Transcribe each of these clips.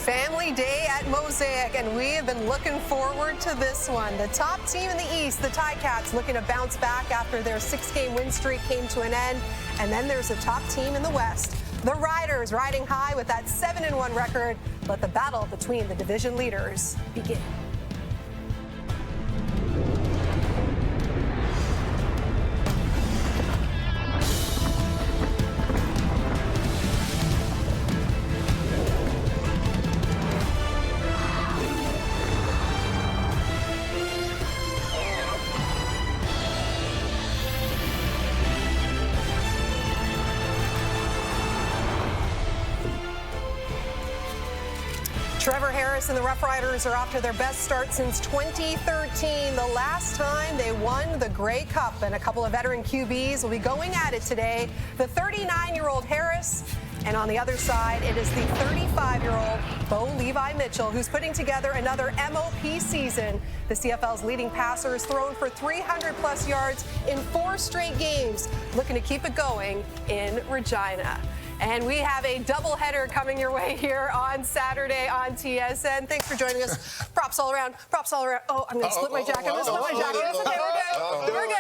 Family Day at Mosaic, and we have been looking forward to this one. The top team in the East, the Ticats, looking to bounce back after their 6-game win streak came to an end. And then there's a top team in the West, the Riders, riding high with that 7-1 record. Let the battle between the division leaders begin. Trevor Harris and the Roughriders are off to their best start since 2013, the last time they won the Grey Cup. And a couple of veteran QBs will be going at it today. The 39-year-old Harris, and on the other side, it is the 35-year-old Bo Levi Mitchell, who's putting together another MOP season. The CFL's leading passer has thrown for 300-plus yards in 4 straight games, looking to keep it going in Regina. And we have a doubleheader coming your way here on Saturday on TSN. Thanks for joining us. Props all around. Props all around. Oh, I'm going to split my jacket. I'm going to split my jacket. It's okay. We're good.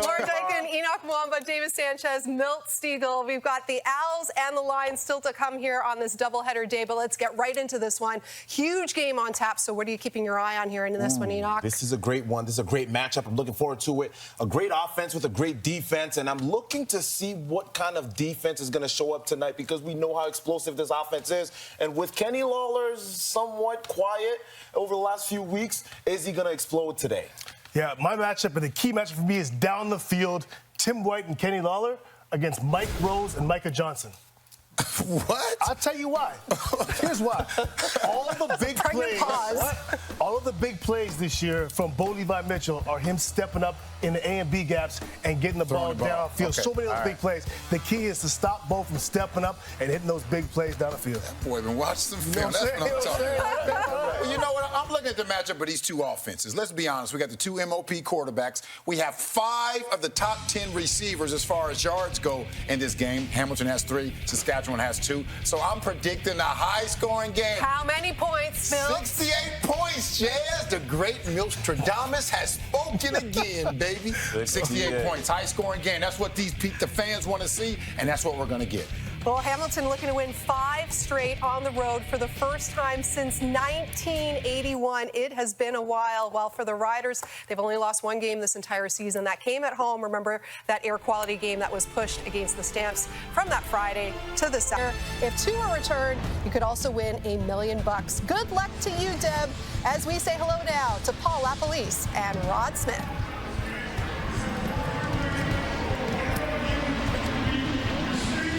Laura Dykin, Enoch Mwamba, David Sanchez, Milt Stiegel. We've got the Owls and the Lions still to come here on this doubleheader day, but let's get right into this one. Huge game on tap. So what are you keeping your eye on here in this one, Enoch? This is a great one. This is a great matchup. I'm looking forward to it. A great offense with a great defense, and I'm looking to see what kind of defense is going to show up tonight, because we know how explosive this offense is. And with Kenny Lawler somewhat quiet over the last few weeks, is he going to explode today? Yeah, my matchup, and the key matchup for me, is down the field, Tim White and Kenny Lawler against Mike Rose and Micah Johnson. What? I'll tell you why. Here's why. All of the big plays this year from Bo Levi Mitchell are him stepping up in the A and B gaps and getting the ball downfield. Okay. So many of those big plays. The key is to stop Bo from stepping up and hitting those big plays down the field. That boy been watching some film. That's what I'm talking about. You know what? I'm looking at the matchup of these two offenses. Let's be honest. We got the 2 MOP quarterbacks. We have 5 of the top 10 receivers as far as yards go in this game. Hamilton has 3. Saskatchewan has 2. So I'm predicting a high-scoring game. How many points, Milt? 68 points, Jazz. The great Milstradamus has spoken again, baby. 68 points, high-scoring game. That's what the fans want to see, and that's what we're going to get. Well, Hamilton looking to win 5 straight on the road for the first time since 1981. It has been a while. While for the Riders, they've only lost 1 game this entire season. That came at home. Remember that air quality game that was pushed against the Stamps from that Friday to the Saturday. If 2 are returned, you could also win $1 million. Good luck to you, Deb, as we say hello now to Paul LaPolice and Rod Smith.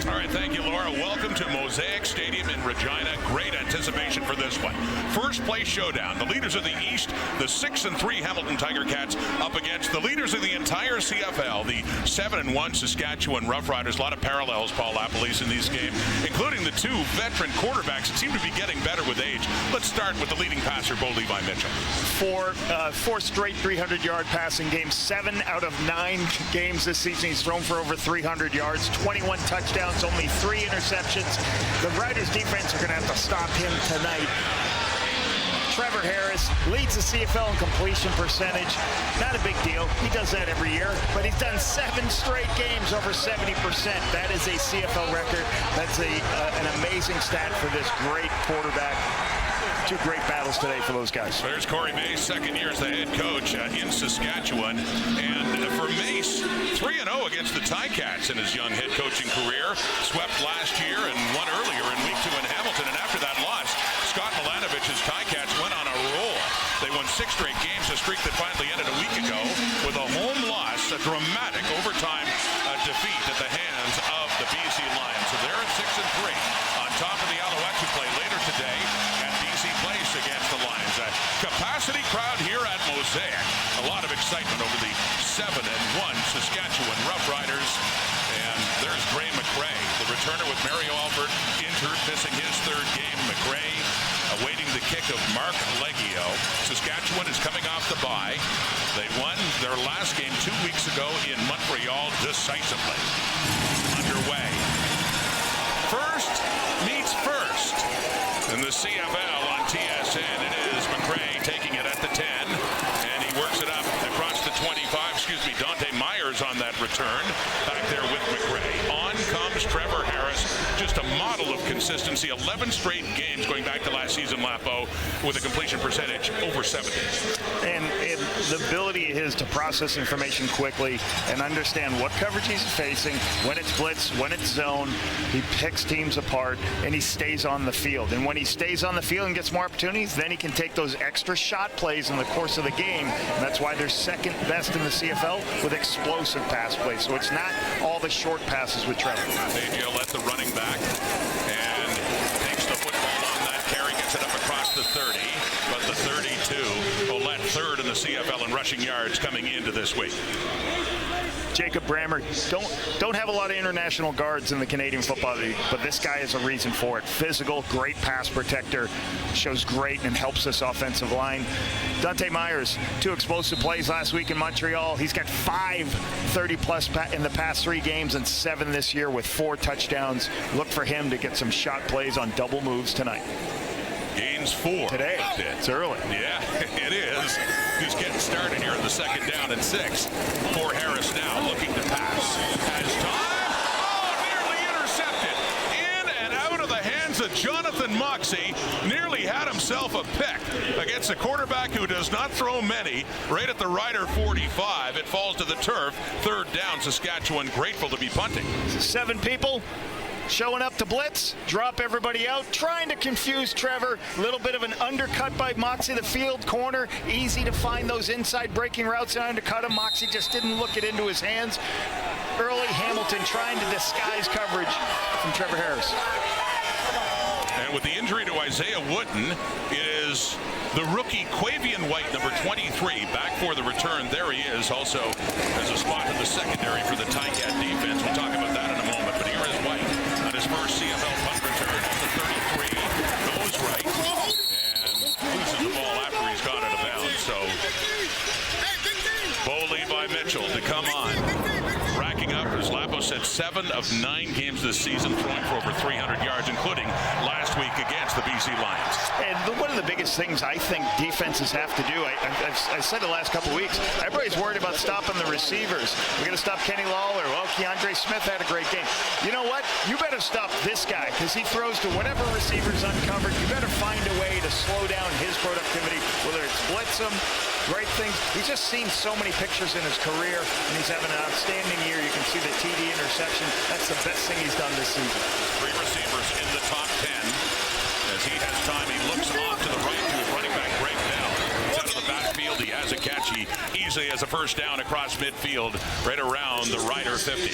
All right, thank you, Laura. Welcome to Mosaic Stadium in Regina. Great anticipation for this one. First place showdown. The leaders of the East, the 6-3 Hamilton Tiger Cats, up against the leaders of the entire CFL, the 7-1 Saskatchewan Roughriders. A lot of parallels, Paul LaPolice, in these games, including the 2 veteran quarterbacks that seem to be getting better with age. Let's start with the leading passer, Bo Levi Mitchell. 4 straight 300-yard passing games. 7 out of 9 games this season he's thrown for over 300 yards. 21 touchdowns. Only 3 interceptions. The Riders defense are going to have to stop him tonight. Trevor Harris leads the CFL in completion percentage. Not a big deal. He does that every year. But he's done 7 straight games over 70%. That is a CFL record. That's an amazing stat for this great quarterback. 2 great battles today for those guys. There's Corey Mace, second year as the head coach in Saskatchewan. And for Mace, 3-0 against the Ticats in his young head coaching career. Swept last year and won earlier in week 2 in Hamilton. And after that loss, Scott Milanovich's Ticats went on a roll. They won 6 straight games, a streak that finally ended a week ago with a home loss, a dramatic overtime defeat at the hands of the BC Lions. So they're at 6-3 on top of the Alouettes, who play later today. Place against the Lions. A capacity crowd here at Mosaic. A lot of excitement over the 7-1 Saskatchewan Roughriders. And there's Gray McRae, the returner with Mario Alford injured, missing his 3rd game. McRae awaiting the kick of Mark Leggio. Saskatchewan is coming off the bye. They won their last game 2 weeks ago in Montreal decisively. Underway. First meets first in the CFL on TSN. It is McRae taking it at the 10, and he works it up across the 25. Dante Myers on that return. Back there with McRae. On comes Trevor Harris. Just a model of consistency. 11 straight games going back to last season, Lapo, with a completion percentage over 70. And the ability is to process information quickly and understand what coverage he's facing, when it's blitz, when it's zone. He picks teams apart, and he stays on the field. And when he stays on the field and gets more opportunities, then he can take those extra shot plays in the course of the game. And that's why they're second best in the CFL with explosive pass plays. So it's not all the short passes with Trevor. AJ let the running back and takes the football on that carry, gets it up across the 30, but the 32 will let third in the CFL in rushing yards coming into this week. Jacob Brammer don't have a lot of international guards in the Canadian Football League, but this guy is a reason for it. Physical, great pass protector, shows great and helps this offensive line. Dante Myers, 2 explosive plays last week in Montreal. He's got 5 30-plus in the past 3 games and 7 this year with 4 touchdowns. Look for him to get some shot plays on double moves tonight. Gains 4 today. It's early. Yeah, it is. He's getting started here in the second down and 6. For Harris now looking to pass. Has time. Oh, nearly intercepted. In and out of the hands of Jonathan Moxey. Nearly had himself a pick against a quarterback who does not throw many. Right at the Rider 45. It falls to the turf. Third down, Saskatchewan grateful to be punting. 7 people showing up to blitz, drop everybody out, trying to confuse Trevor. A little bit of an undercut by Moxey, the field corner. Easy to find those inside breaking routes and undercut him. Moxey just didn't look it into his hands. Early Hamilton trying to disguise coverage from Trevor Harris. And with the injury to Isaiah Wooden, it is the rookie Quavian White, number 23, back for the return. There he is. Also as a spot in the secondary for the Ticat defense. We'll talk about that in a moment. But here is White on his first CFL punt return at the 33. Goes right and loses the ball after he's gone out of bounds. So Bo Levi Mitchell to come on. Racking up, as Lapo said, 7 of 9 games this season, throwing for over 300 yards, including last week against the BC Lions. And one of the biggest things I think defenses have to do, I've said the last couple of weeks, everybody's worried about stopping the receivers. We're going to stop Kenny Lawler. Well, Keandre Smith had a great game. You know what? You better stop this guy because he throws to whatever receiver's uncovered. You better find a way to slow down his productivity, whether it's blitz him, great things. He's just seen so many pictures in his career, and he's having an outstanding year. You can see the TD interception. That's the best thing he's done this season. 3 receivers in the top 10. As he has time, he looks off to the right to his running back, Greg Bell. Out of the backfield, he has a catch. He easily has a first down across midfield, right around the Rider 50.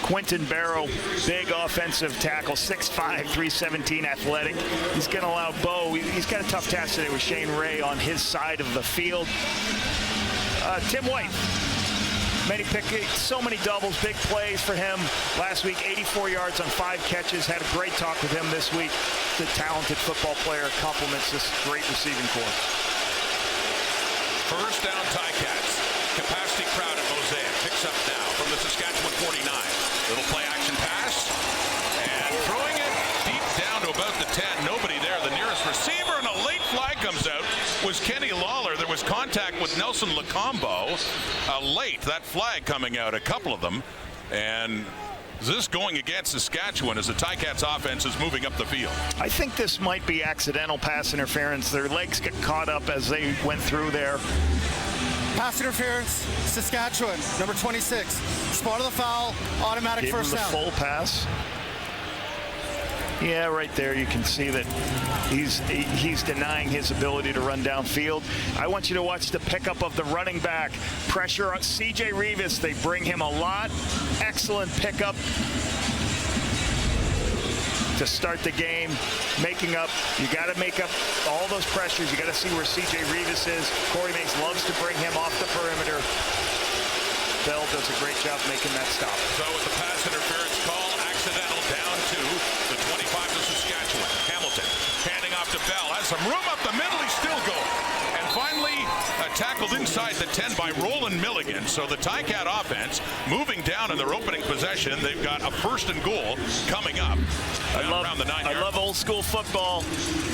Quentin Barrow, big offensive tackle, 6'5", 317 athletic. He's going to allow Bo. He's got a tough task today with Shane Ray on his side of the field. Tim White. So many doubles, big plays for him. Last week, 84 yards on 5 catches. Had a great talk with him this week. The talented football player complements this great receiving corps. First down, Ticats. Capacity crowd at Mosaic. Picks up now from the Saskatchewan 49. Little play action pass. And throwing it deep down to about the 10. Nobody there. The nearest receiver, and a late flag comes out, was Kenny Lawler. There was contact with Nelson Lacombo. Late, that flag coming out, a couple of them. And this going against Saskatchewan as the Ticats offense is moving up the field. I think this might be accidental pass interference. Their legs get caught up as they went through there. Pass interference, Saskatchewan, number 26. Spot of the foul, automatic Give first him down. The full pass. Yeah, right there you can see that he's denying his ability to run downfield. I want you to watch the pickup of the running back. Pressure on CJ Rivas. They bring him a lot. Excellent pickup to start the game. Making up, you got to make up all those pressures. You got to see where CJ Rivas is. Corey Mace loves to bring him off the perimeter. Bell does a great job making that stop. So with the pass interference call, accidental down to the 25 of Saskatchewan. Hamilton handing off to Bell. Has some room up the middle. He's still going. And finally tackled inside inside the 10 by Roland Milligan. So the Ticat offense moving down in their opening possession. They've got a 1st and goal coming up around the 9 yard. I love old school football.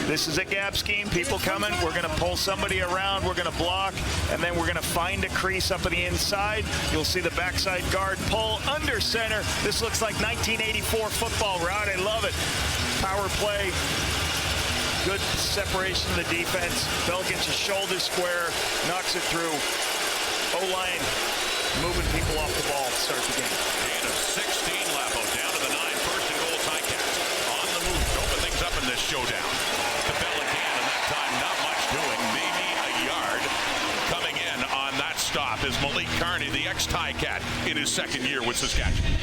This is a gap scheme. People coming. We're going to pull somebody around. We're going to block, and then we're going to find a crease up on the inside. You'll see the backside guard pull under center. This looks like 1984 football route. I love it. Power play. Good separation of the defense. Bell gets his shoulder square, knocks it through. O-line moving people off the ball to start the game. Gain of 16, Lapo down to the 9, 1st and goal. Ticats on the move to open things up in this showdown. To Bell again, and that time not much doing, maybe a yard. Coming in on that stop is Malik Carney, the ex-Ticat, in his 2nd year with Saskatchewan.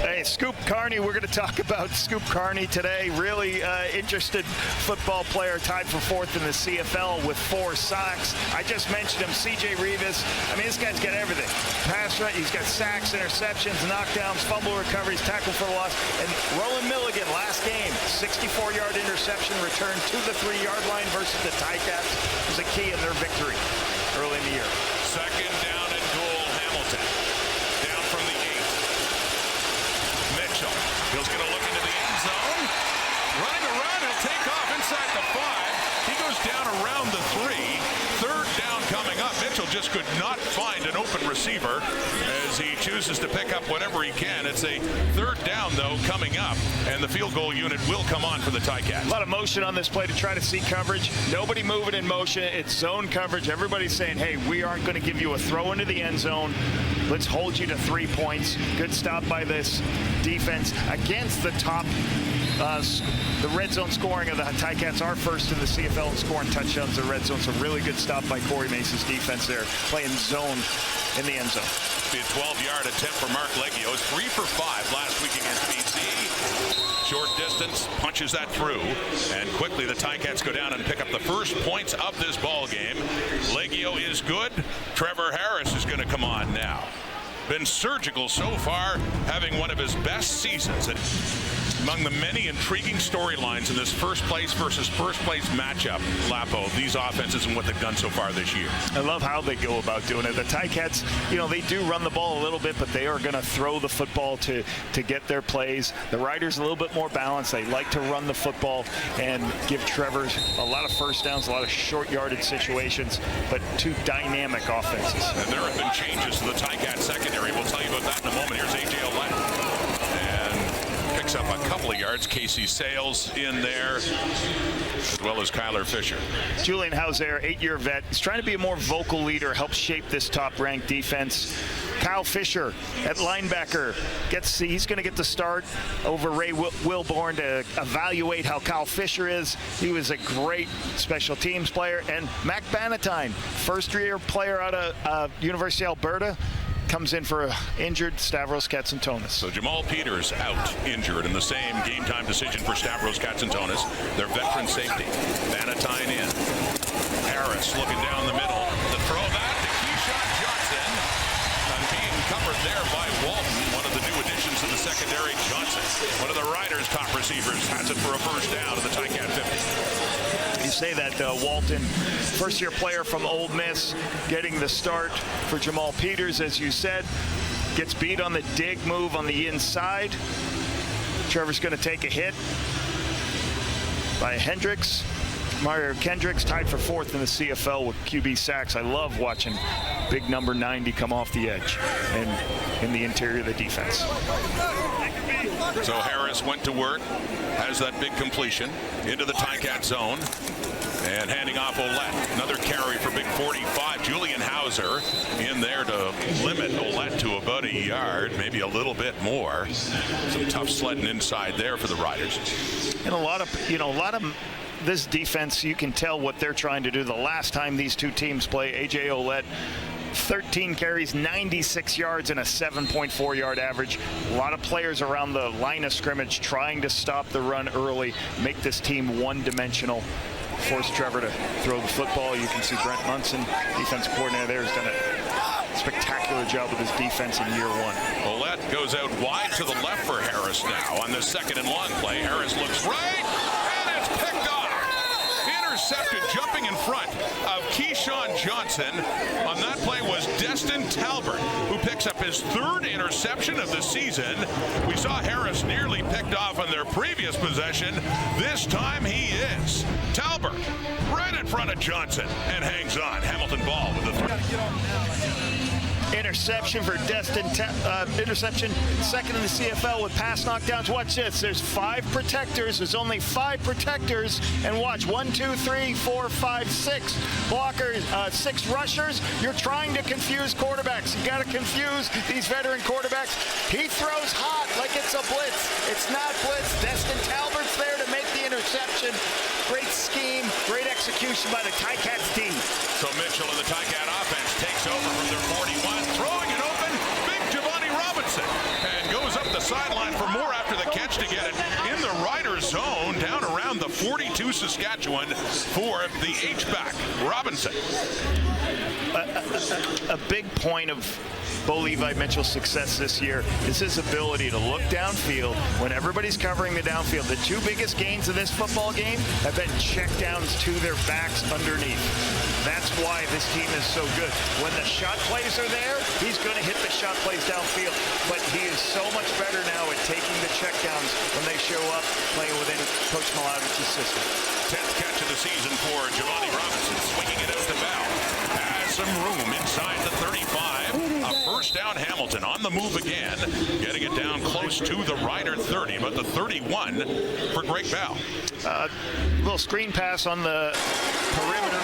Hey, Scoop Carney, we're going to talk about Scoop Carney today. Really interested football player, tied for 4th in the CFL with 4 sacks. I just mentioned him, C.J. Rivas. I mean, this guy's got everything. Pass rush, he's got sacks, interceptions, knockdowns, fumble recoveries, tackle for loss. And Roland Milligan, last game, 64-yard interception return to the 3-yard line versus the Ticats was a key in their victory early in the year. 2nd down and goal, Hamilton. Down from the 8. Mitchell. He's going to look into the end zone. Running around, he'll take off inside the 5. He goes down around the 3. 3rd down coming up. Mitchell just could not find an open receiver as he chooses to pick up whatever he can. It's a 3rd down, though, coming up, and the field goal unit will come on for the Ticats. A lot of motion on this play to try to see coverage. Nobody moving in motion. It's zone coverage. Everybody's saying, hey, we aren't going to give you a throw into the end zone. Let's hold you to 3 points. Good stop by this defense against the top. The red zone scoring of the Ticats are 1st in the CFL in scoring touchdowns. The red zone, so really good stop by Corey Mace's defense there, playing zone in the end zone. Be a 12-yard attempt for Mark Leggio. 3 for 5 last week against BC. Short distance, punches that through, and quickly the Ticats go down and pick up the 1st points of this ball game. Leggio is good. Trevor Harris is going to come on now. Been surgical so far, having one of his best seasons. And among the many intriguing storylines in this 1st place versus 1st place matchup, Lapo, these offenses and what they've done so far this year. I love how they go about doing it. The Ticats, you know, they do run the ball a little bit, but they are going to throw the football to get their plays. The Riders a little bit more balanced. They like to run the football and give Trevor a lot of 1st downs, a lot of short yardage situations, but 2 dynamic offenses. And there have been changes to the Ticat secondary. We'll tell you about that in a moment. Here's A.J. Olette. And picks up a couple of yards. Casey Sales in there, as well as Kyler Fisher. Julian Hauser, 8-year vet. He's trying to be a more vocal leader, help shape this top-ranked defense. Kyle Fisher at linebacker he's going to get the start over Ray Wilborn to evaluate how Kyle Fisher is. He was a great special teams player. And Mac Bannatyne, 1st-year player out of University of Alberta, comes in for an injured Stavros Katsantonis. So Jamal Peters out injured in the same game time decision for Stavros Katsantonis. Their veteran safety. Bannatyne in. Harris looking down the middle. The throw back to Keyshawn Johnson. And being covered there by Walton, one of the new additions to the secondary. Johnson, one of the Riders' top receivers, has it for a 1st down to the Ticat 50. You say that Walton, 1st-year player from Ole Miss, getting the start for Jamal Peters, as you said, gets beat on the dig move on the inside. Trevor's going to take a hit by Hendricks. Mario Kendricks tied for 4th in the CFL with QB sacks. I love watching big number 90 come off the edge and in the interior of the defense. So Harris went to work, has that big completion into the Ticat zone, and handing off Olette. Another carry for big 45. Julian Hauser in there to limit Olette to about a yard, maybe a little bit more. Some tough sledding inside there for the Riders. And a lot of this defense, you can tell what they're trying to do. The last time these two teams play, A.J. Olette, 13 carries, 96 yards, and a 7.4-yard average. A lot of players around the line of scrimmage trying to stop the run early, make this team one-dimensional, force Trevor to throw the football. You can see Brent Munson, defensive coordinator there, has done a spectacular job with his defense in year 1. Olette goes out wide to the left for Harris now on the 2nd and long play. Harris looks right, and it's picked off. intercepted, jumping in front of Keyshawn Johnson. On that play was Destin Talbert, who picks up his 3rd interception of the season. We saw Harris nearly picked off on their previous possession. This time he is. Talbert right in front of Johnson and hangs on. Hamilton ball with the 3. Interception for Destin. Interception, 2nd in the CFL with pass knockdowns. Watch this. There's 5 protectors. There's only 5 protectors. And watch, 1, 2, 3, 4, 5, 6 blockers, 6 rushers. You're trying to confuse quarterbacks. You got to confuse these veteran quarterbacks. He throws hot like it's a blitz. It's not blitz. Destin Talbert's there to make the interception. Great scheme, great execution by the Ticats D. So Mitchell and the Ticat offense takes over from their 41, throwing it open. Big Giovanni Robinson, and goes up the sideline for more after the catch to get it in the Riders zone, down around the 42 Saskatchewan for the H-back, Robinson. A big point of Bo Levi Mitchell's success this year is his ability to look downfield when everybody's covering the downfield. The 2 biggest gains of this football game have been checkdowns to their backs underneath. That's why this team is so good. When the shot plays are there, he's going to hit the shot plays downfield. But he is so much better now at taking the checkdowns when they show up playing within Coach Milavich's system. 10th catch of the season for Giovanni Robinson, swinging it out to Bell. Has some room inside the 35. A first down, Hamilton on the move again, getting it down close to the Rider 30, but the 31 for Greg Bell. Little screen pass on the perimeter.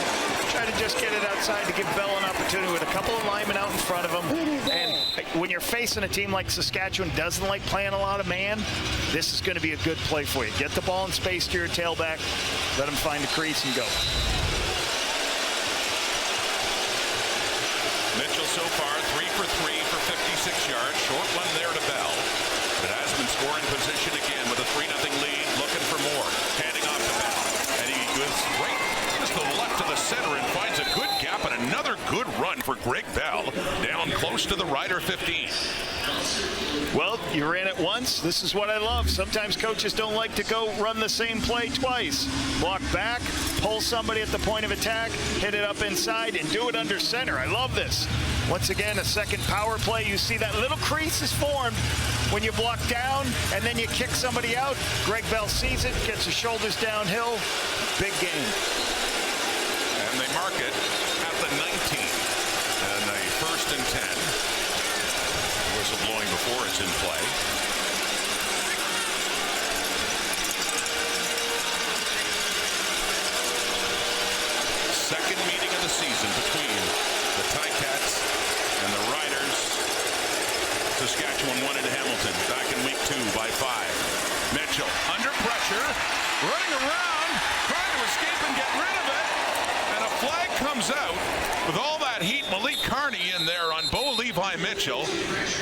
Try to just get it outside to give Bell an opportunity with a couple of linemen out in front of him. And when you're facing a team like Saskatchewan doesn't like playing a lot of man, this is going to be a good play for you. Get the ball in space to your tailback, let him find the crease and go. Mitchell so far 3 for 3 for 56 yards. Short one there to Bell. But has been scoring position again with a 3-0 lead, looking for more. Handing off to Bell. And he goes right just to the left of the center and finds a good gap and another good run for Greg Bell. Down close to the Rider 15. Well, you ran it once. This is what I love. Sometimes coaches don't like to go run the same play twice. Block back, pull somebody at the point of attack, hit it up inside, and do it under center. I love this. Once again, a second power play. You see that little crease is formed when you block down and then you kick somebody out. Greg Bell sees it, gets his shoulders downhill. Big game. And they mark it at the 19. And a 1st and 10. Whistle blowing before it's in play. Second meeting of the season between the Ticats and the Riders. Saskatchewan won in Hamilton back in week 2 by 5. Mitchell under pressure, running around, trying to escape and get rid of it. And a flag comes out with all that heat. Malik Carney in there on Bo Levi Mitchell,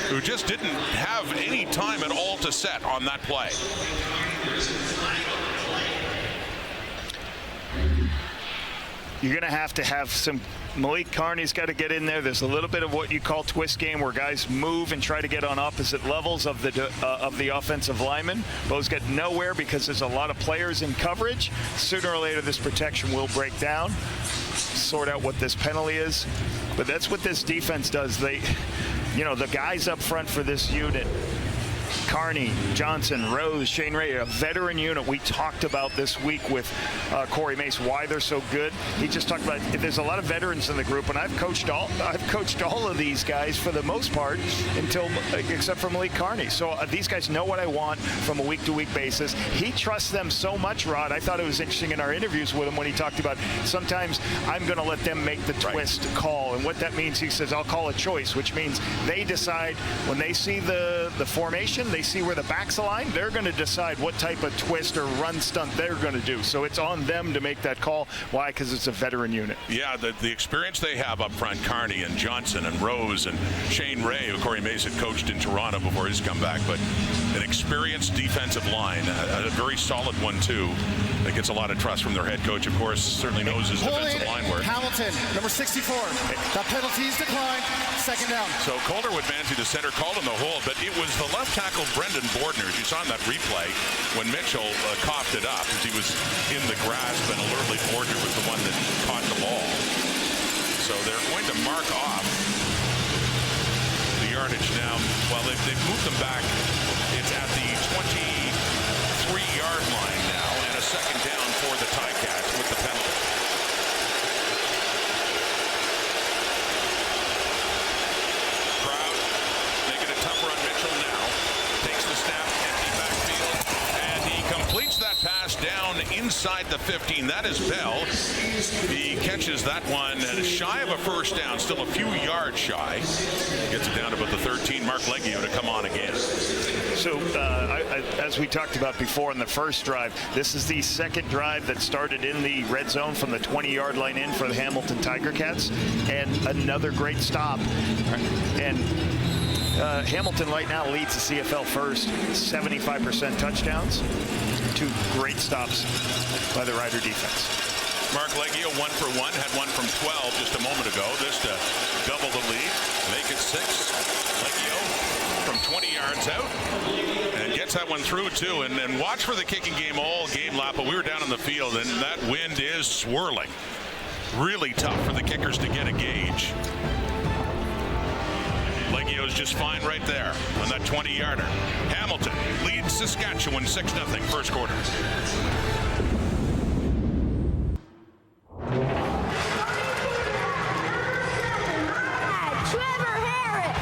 who just didn't have any time at all to set on that play. You're going to have some. Malik Carney's got to get in there. There's a little bit of what you call twist game where guys move and try to get on opposite levels of the offensive lineman. Bo's got nowhere because there's a lot of players in coverage. Sooner or later, this protection will break down. Sort out what this penalty is. But that's what this defense does. They, the guys up front for this unit, Carney, Johnson, Rose, Shane Ray, a veteran unit. We talked about this week with Corey Mace why they're so good. He just talked about there's a lot of veterans in the group, and I've coached all of these guys for the most part except for Malik Carney. So these guys know what I want from a week-to-week basis. He trusts them so much, Rod. I thought it was interesting in our interviews with him when he talked about sometimes I'm going to let them make the twist call, and what that means, he says, I'll call a choice, which means they decide when they see the formation. They see where the back's aligned, they're going to decide what type of twist or run stunt they're going to do. So it's on them to make that call. Why? Because it's a veteran unit. Yeah, the experience they have up front, Carney and Johnson and Rose and Shane Ray, who Corey Mace had coached in Toronto before his comeback. But an experienced defensive line, a very solid one too, that gets a lot of trust from their head coach. Of course, certainly knows his defensive line work. Hamilton, number 64. That penalty's declined. Second down. So Calder-Wood Manzi, the center, called in the hold, but it was the left tackle Brendan Bordner, as you saw in that replay, when Mitchell coughed it up as he was in the grasp, and alertly Bordner was the one that caught the ball. So they're going to mark off the yardage now. Well, they've moved them back. It's at the 23-yard line now, and a second down for the Ticats with the penalty. Crowd making it tougher on Mitchell now. Takes the snap, empty backfield, and he completes that pass down inside the 15. That is Bell. He catches that one shy of a first down, still a few yards shy. Gets it down to about the 13. Mark Leggio to come on again. So, as we talked about before in the first drive, this is the second drive that started in the red zone from the 20-yard line in for the Hamilton Tiger Cats, and another great stop. And Hamilton right now leads the CFL first, 75% touchdowns. Two great stops by the Rider defense. Mark Leggio 1 for 1, had 1 from 12 just a moment ago. This to double the lead, make it 6. Leggio from 20 yards out and gets that one through too. And watch for the kicking game all game, Lapa. We were down in the field and that wind is swirling. Really tough for the kickers to get a gauge. Leggio's just fine right there on that 20-yarder. Hamilton leads Saskatchewan 6-0 first quarter. Trevor Harris.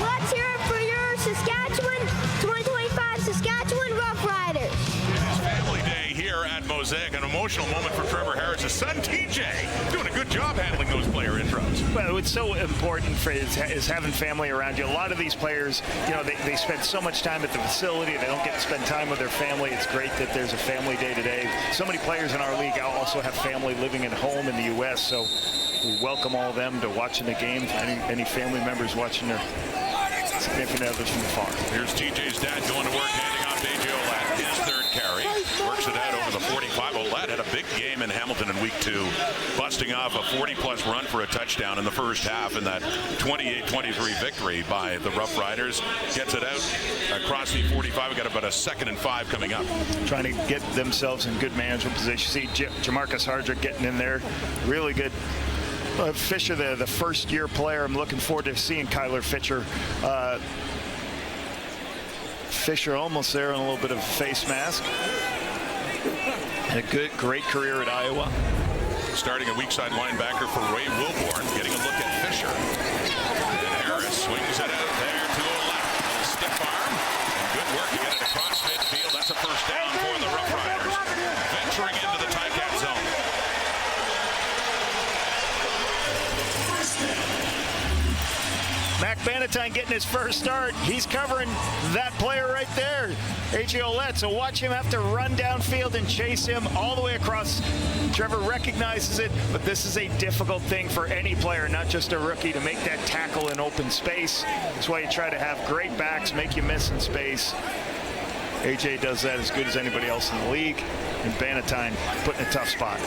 Let's hear it for your Saskatchewan 2025 Saskatchewan Roughriders. It is family day here at Mosaic. An emotional moment for Trevor Harris. His son TJ doing a good job handling those player intros. Well, it's so important for is having family around you. A lot of these players, you know, they spend so much time at the facility. They don't get to spend time with their family. It's great that there's a family day today. So many players in our league also have family living at home in the U.S., so we welcome all of them to watching the game. Any family members watching their significant others from afar. Here's TJ's dad going to work, handing off to AJ Olat. His third carry. Works it out over the 45. Olat had a big game in Hamilton in week 2, busting off a 40-plus run for a touchdown in the first half in that 28-23 victory by the Rough Riders. Gets it out across the 45. We've got about a 2nd and 5 coming up. Trying to get themselves in good management position. See Jamarcus Hardrick getting in there. Really good. Fisher, the first-year player. I'm looking forward to seeing Kyler Fisher. Fisher almost there on a little bit of a face mask. And a great career at Iowa. Starting a weak side linebacker for Ray Wilborn. Getting a look at Fisher. And Harris swings it out there to a left. Stiff arm. And good work to get it across midfield. That's a first down for the Rough Riders. Venturing into the Ticat zone. Mac Bannatyne getting his first start. He's covering that player right there, AJ Olet. So watch him have to run downfield and chase him all the way across. Trevor recognizes it, but this is a difficult thing for any player, not just a rookie, to make that tackle in open space. That's why you try to have great backs, make you miss in space. AJ does that as good as anybody else in the league, and Bannatyne put in a tough spot.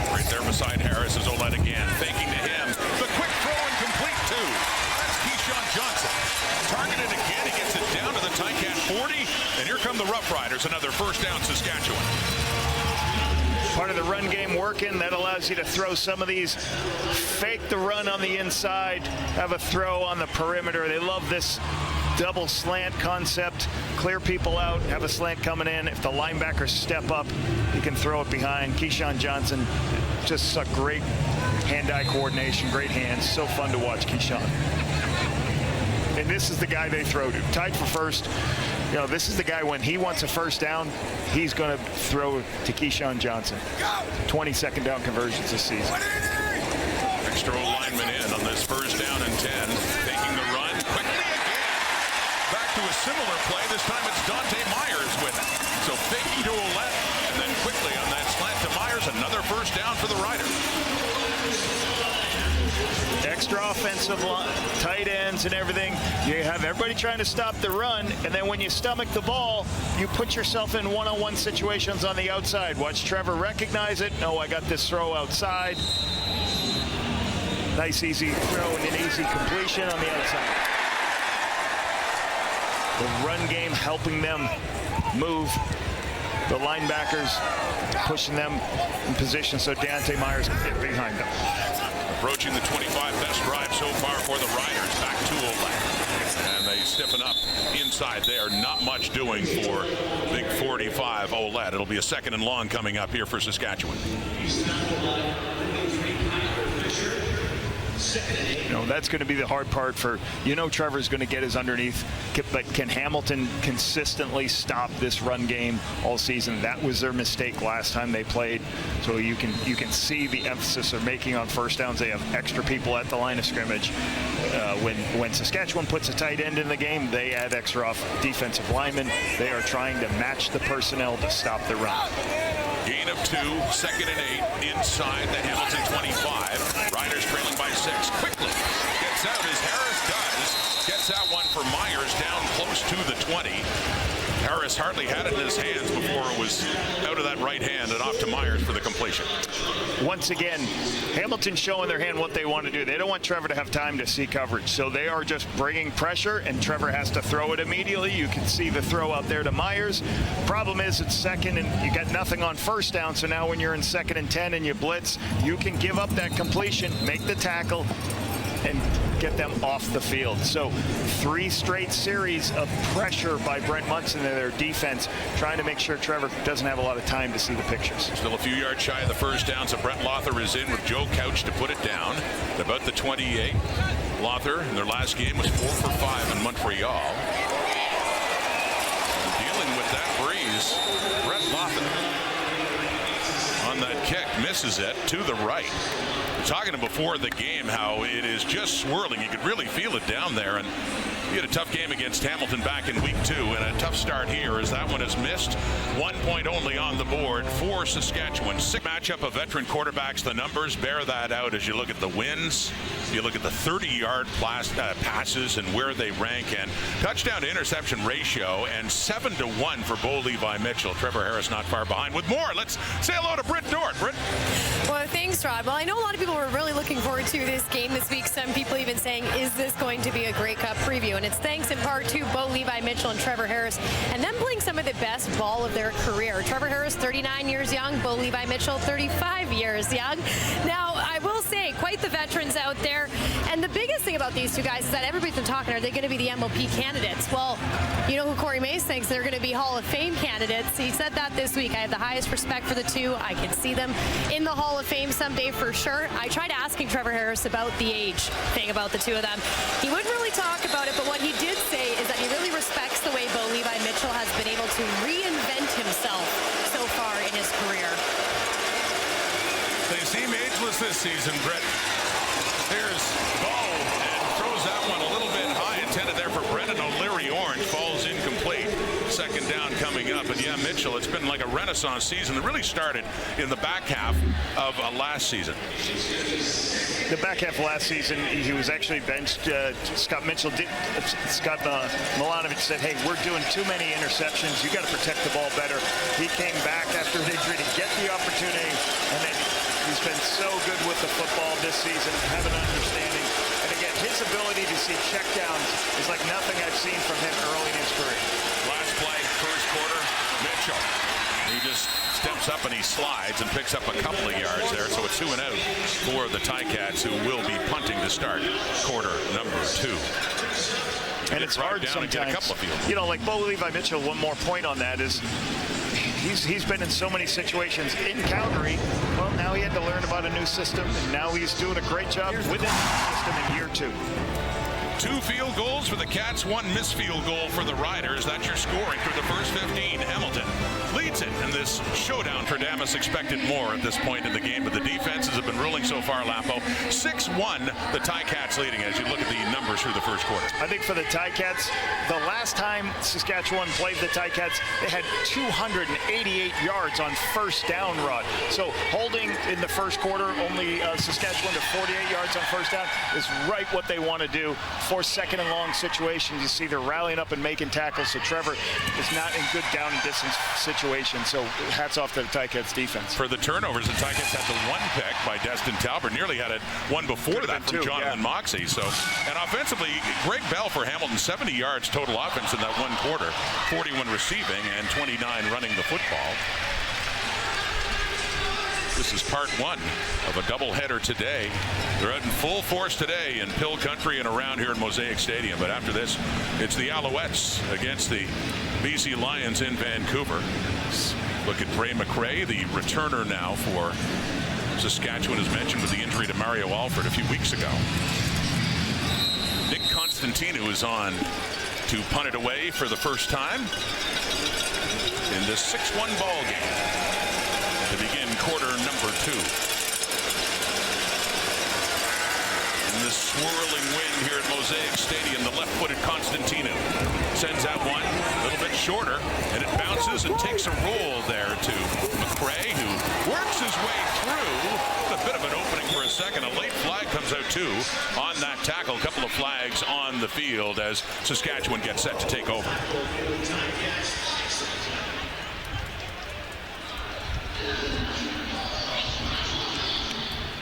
Right there beside Harris is Olet again, faking to him. The quick throw and complete too. That's Keyshawn Johnson. Targeted again, he gets it down to the Ticat 40, and here come the Rough Riders, another first down Saskatchewan. Part of the run game working, that allows you to throw some of these, fake the run on the inside, have a throw on the perimeter. They love this double slant concept, clear people out, have a slant coming in. If the linebackers step up, you can throw it behind. Keyshawn Johnson, just a great hand-eye coordination, great hands. So fun to watch Keyshawn. And this is the guy they throw to. Tied for first. You know, this is the guy when he wants a first down, he's going to throw to Keyshawn Johnson. 20 second down conversions this season. Extra lineman in on this first down and 10. Taking the run quickly again. Back to a similar play. This time it's Dante Myers with it. So faking to Olet, and then quickly on that slant to Myers. Another first down for the Riders. extra offensive line, tight ends and everything. You have everybody trying to stop the run, and then when you stomach the ball, you put yourself in one-on-one situations on the outside. Watch Trevor recognize it. No, I got this throw outside. Nice easy throw and an easy completion on the outside. The run game helping them move. The linebackers pushing them in position so Dante Myers can get behind them. Approaching the 25 best drive so far for the Riders. Back to Olette. And they stiffen up inside there. Not much doing for big 45 Olette. It'll be a 2nd and long coming up here for Saskatchewan. You know, that's going to be the hard part for, Trevor's going to get his underneath, but can Hamilton consistently stop this run game all season? That was their mistake last time they played. So you can see the emphasis they're making on first downs. They have extra people at the line of scrimmage. When Saskatchewan puts a tight end in the game, they add extra defensive linemen. They are trying to match the personnel to stop the run. Gain of 2, 2nd and 8 inside the Hamilton 25. Riders trailing by 6. Quickly gets out as Harris does. Gets out one for Myers down close to the 20. Harris hardly had it in his hands before it was out of that right hand and off to Myers for the completion. Once again, Hamilton showing their hand what they want to do. They don't want Trevor to have time to see coverage. So they are just bringing pressure, and Trevor has to throw it immediately. You can see the throw out there to Myers. Problem is it's 2nd and you got nothing on first down. So now when you're in 2nd and 10 and you blitz, you can give up that completion, make the tackle, and get them off the field. So 3 straight series of pressure by Brent Munson and their defense, trying to make sure Trevor doesn't have a lot of time to see the pictures. Still a few yards shy of the first down, so Brent Lothar is in with Joe Couch to put it down. They're about the 28. Lothar in their last game was 4 for 5 in Montreal. And dealing with that breeze, Brent Lothar on that kick misses it to the right. Talking to him before the game how it is just swirling. You could really feel it down there. And he had a tough game against Hamilton back in week 2, and a tough start here as that one is missed. 1 point only on the board for Saskatchewan. 6 matchup of veteran quarterbacks. The numbers bear that out as you look at the wins. You look at the 30-yard passes and where they rank, and touchdown to interception ratio, and 7-1 for Bo Levi Mitchell. Trevor Harris not far behind. With more, let's say hello to Britt Dort. Britt. Well, thanks, Rod. Well, I know a lot of people were really looking forward to this game this week. Some people even saying, is this going to be a Grey Cup preview? And it's thanks in part to Bo Levi Mitchell and Trevor Harris, and them playing some of the best ball of their career. Trevor Harris, 39 years young. Bo Levi Mitchell, 35 years young. Now, I will say, quite the veterans out there. And the biggest thing about these two guys is that everybody's been talking, are they going to be the MOP candidates? Well, you know who Corey Mace thinks they're going to be Hall of Fame candidates. He said that this week. I have the highest respect for the two. I can see them in the Hall of Fame someday for sure. I tried asking Trevor Harris about the age thing about the two of them. He wouldn't really talk about it, but what he did say is that he really respects the way Bo Levi Mitchell has been able to reinvent himself so far in his career. They seem ageless this season, Brett. Here's Bo, and throws that one a little bit high. Intended there for Brendan O'Leary. Orange falls incomplete. 2nd down coming up. And yeah, Mitchell, it's been like a renaissance season that really started in the back half of last season. The back half of last season, he was actually benched. Scott Milanovic said, hey, we're doing too many interceptions. You got to protect the ball better. He came back after an injury to get the opportunity, and then he's been so good with the football this season, have an understanding. And again, his ability to see checkdowns is like nothing I've seen from him early in his career. Last play, first quarter, Mitchell. He just steps up and he slides and picks up a couple of yards there. So it's 2 and out for the Ticats, who will be punting to start quarter number 2. And it's hard sometimes. You know, like Bo Levi Mitchell, one more point on that is he's been in so many situations in Calgary. Well, now he had to learn about a new system, and now he's doing a great job within the system in year 2. 2 field goals for the Cats, 1 missed field goal for the Riders. That's your scoring through the first 15. Hamilton leads it in the this showdown for Damas expected more at this point in the game, but the defenses have been ruling so far, Lapo. 6-1, the Ticats leading as you look at the numbers through the first quarter. I think for the Ticats, the last time Saskatchewan played the Ticats, they had 288 yards on first down, Rod. So holding in the first quarter only Saskatchewan to 48 yards on first down is right what they want to do for second and long situations. You see they're rallying up and making tackles, so Trevor is not in good down and distance situations. So hats off to the Ticats defense. For the turnovers, the Ticats had the one pick by Destin Talbert. Nearly had one before that from Jonathan Moxey. So, and offensively, Greg Bell for Hamilton, 70 yards total offense in that one quarter, 41 receiving and 29 running the football. This is part one of a doubleheader today. They're out in full force today in Pill Country and around here in Mosaic Stadium. But after this, it's the Alouettes against the BC Lions in Vancouver. Look at Bray McRae, the returner now for Saskatchewan, as mentioned, with the injury to Mario Alford a few weeks ago. Nick Constantino is on to punt it away for the first time in this 6-1 ball game to begin quarter number 2. In this swirling wind here at Mosaic Stadium, the left-footed Constantino sends out one, a little bit shorter, and it bounces and takes a roll there to McRae, who works his way through. A bit of an opening for a second. A late flag comes out too on that tackle. A couple of flags on the field as Saskatchewan gets set to take over.